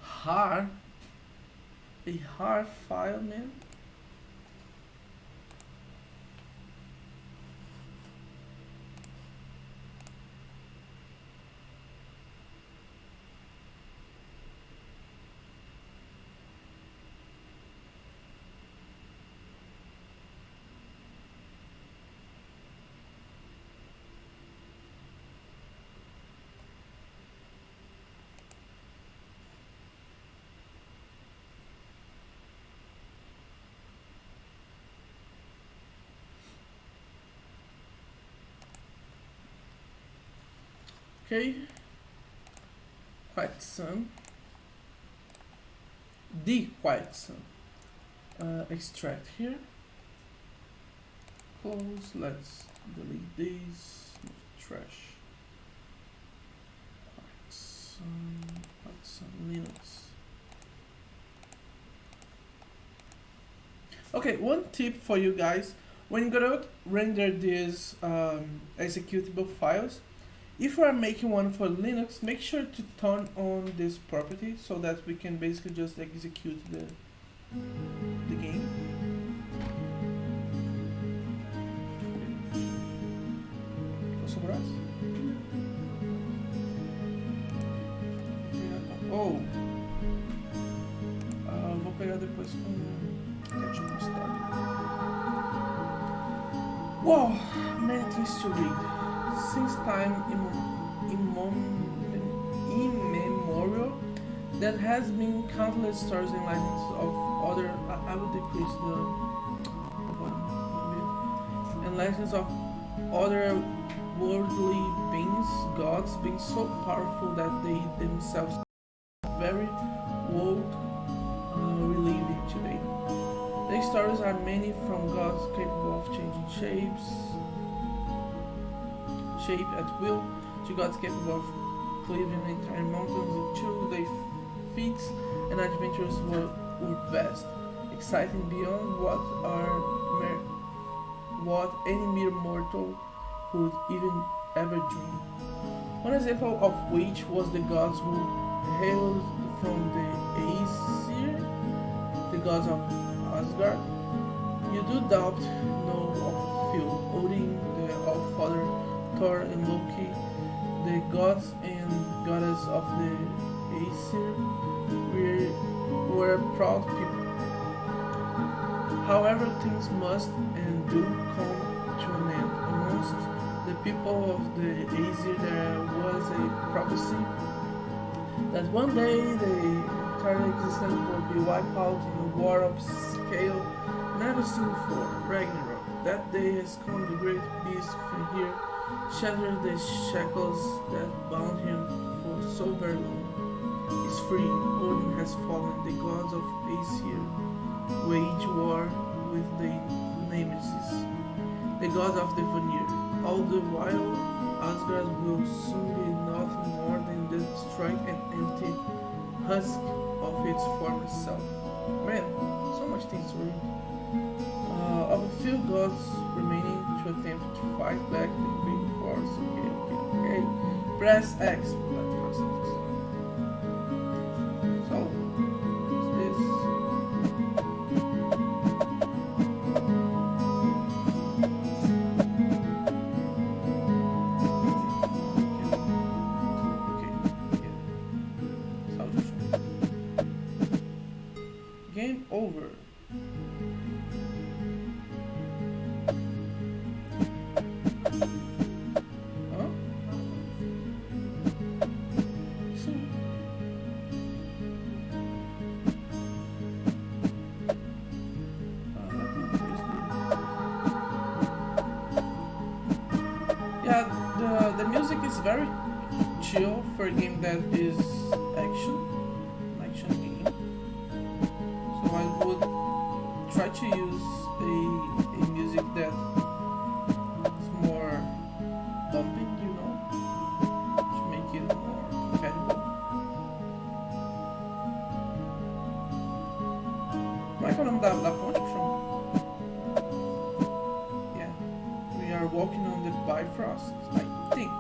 Hard. A hard file, man. Okay. Quiet Sun. The Quiet Sun. Extract here. Close. Let's delete these. Trash. Quiet Sun Linux. Okay, one tip for you guys. When you're gonna render these executable files, if you are making one for Linux, make sure to turn on this property so that we can basically just execute the game. Posso sobrar? Oh! Vou pegar depois com ketchup mostarda. Wow! Many things to read. Since time immemorial, there has been countless stories and legends of other. I will decrease the bottom a bit. And legends of other worldly beings, gods, being so powerful that they themselves are very world we live in today. These stories are many from gods capable of changing shape at will, to gods capable of cleaving entire mountains in two. Their feats and adventures were vast, exciting beyond what any mere mortal could even ever dream. One example of which was the gods who hailed from the Aesir, the gods of Asgard. You do doubt know of few: Odin, the All-Father, Thor and Loki, the gods and goddess of the Aesir, were proud people. However, things must and do come to an end. Amongst the people of the Aesir there was a prophecy that one day the entire existence would be wiped out in a war of scale never seen before, Ragnarok. That day has come. The great beast from here shattered the shackles that bound him for so very long. He's free. Odin has fallen. The gods of Aesir wage war with the Nemesis, the god of the Vanir. All the while, Asgard will soon be nothing more than the strength and empty husk of its former self. Man, so much things to read. Of a few gods remaining to attempt to fight back the big force. Okay. Press X. Let's press X. So, is game over. Huh? very chill for a game that is action, an action game. So I would try to use a music that is more bumping, you know, to make it more compatible. Como é que é o nome da ponte, Sean? Yeah. We are walking on the Bifrost, I think.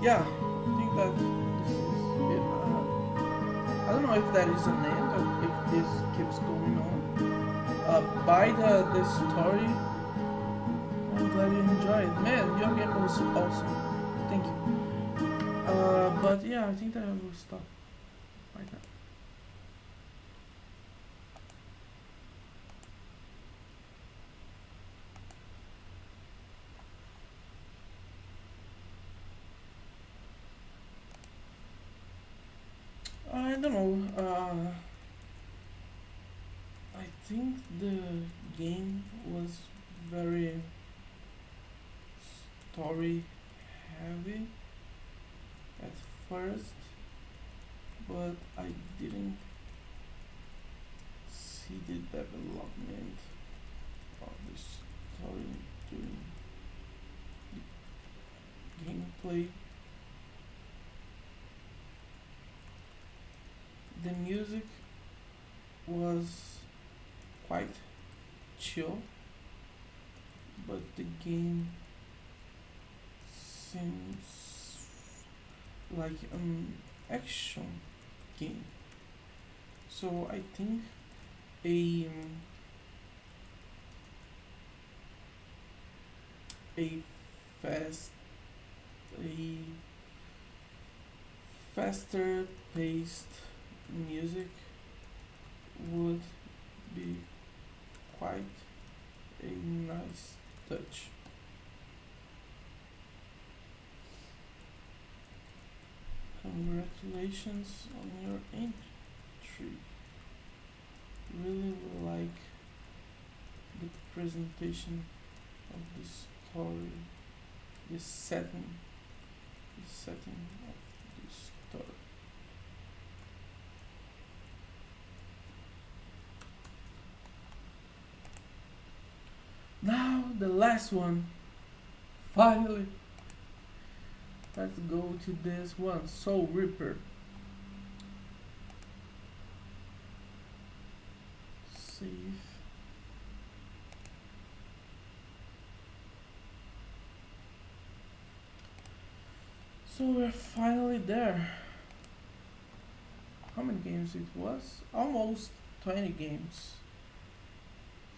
Yeah, I think that this is it. I don't know if that is an end or if this keeps going on. By the story, I'm glad you enjoyed it. Man, your game was awesome. Thank you. But yeah, I think that I will stop right now. I don't know. I think the game was very story heavy at first, but I didn't see the development of the story during the gameplay. The music was quite chill, but the game seems like an action game. So I think a a fast a faster paced music would be quite a nice touch. Congratulations on your entry. Really like the presentation of the story, the setting of the story. Now the last one. Finally. Let's go to this one. Soul Reaper. Save. So we're finally there. How many games it was? Almost 20 games.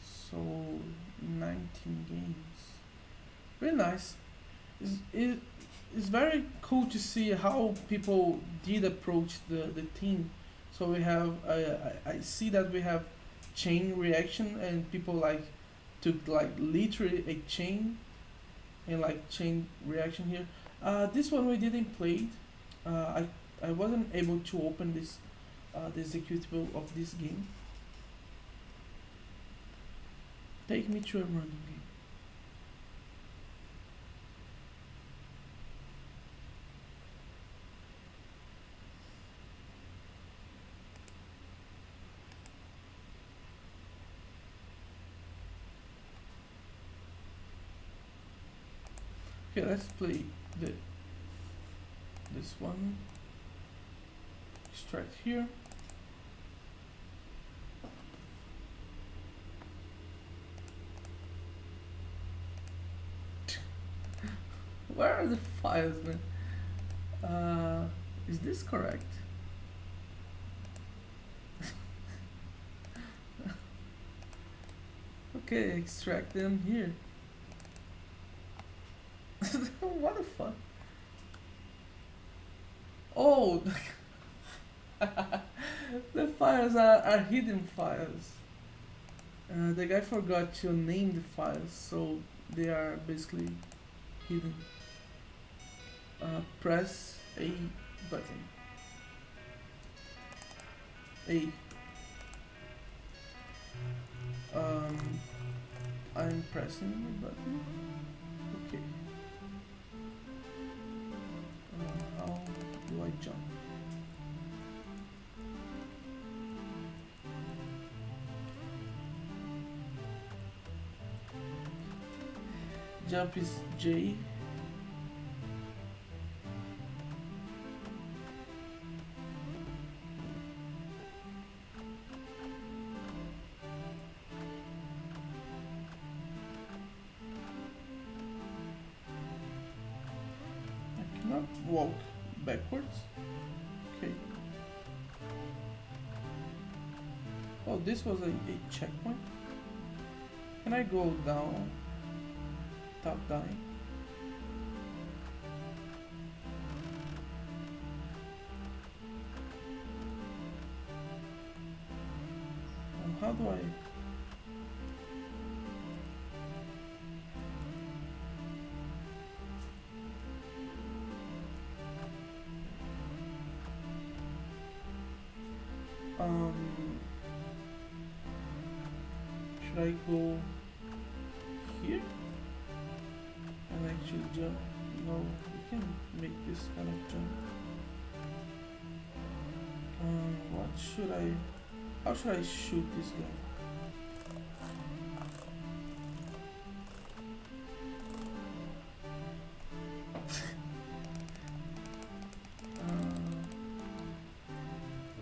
So 19 games. Really nice. It's very cool to see how people did approach the team. So we have I see that we have chain reaction and people like took like literally a chain and like chain reaction here. This one we didn't play it. I wasn't able to open this the executable of this game. Take me to a random game. Okay, let's play this one. Extract here. Where are the files, man? Is this correct? Okay, extract them here. What the fuck? Oh, the files are hidden files. The guy forgot to name the files, so they are basically hidden. Press A button. A. I'm pressing the button. Okay. How do I jump? Jump is J. I cannot walk backwards. Okay. Oh, this was a checkpoint. Can I go down? Top down. How do I? Should I go here and actually jump? No, we can make this kind of jump. What should I? How should I shoot this guy?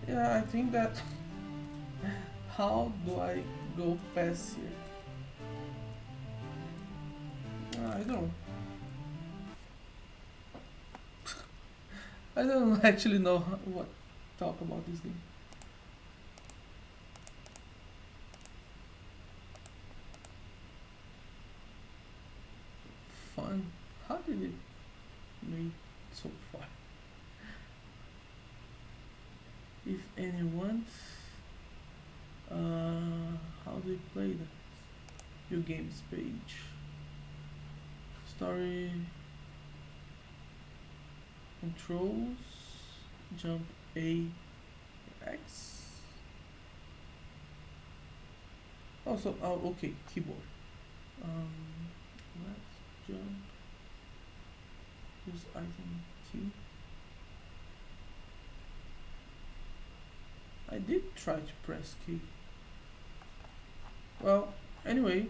Yeah, I think that. How do I go past here? I don't. I don't actually know what talk about this game. Fun. How did it make so far? If anyone, how do you play the new games page? Story, controls, jump A, X. Also, oh, okay, keyboard. Let's jump. Use item key. I did try to press key. Well, anyway,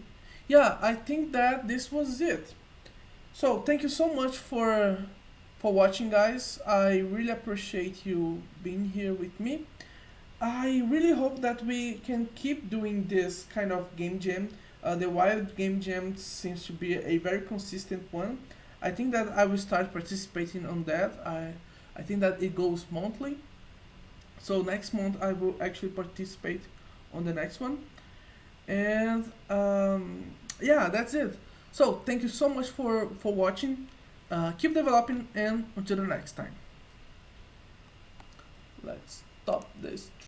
yeah, I think that this was it. So thank you so much for watching, guys. I really appreciate you being here with me. I really hope that we can keep doing this kind of game jam. The Wild Game Jam seems to be a very consistent one. I think that I will start participating on that. I think that it goes monthly. So next month I will actually participate on the next one. And yeah, that's it. So thank you so much for watching. Keep developing, and until the next time. Let's stop this.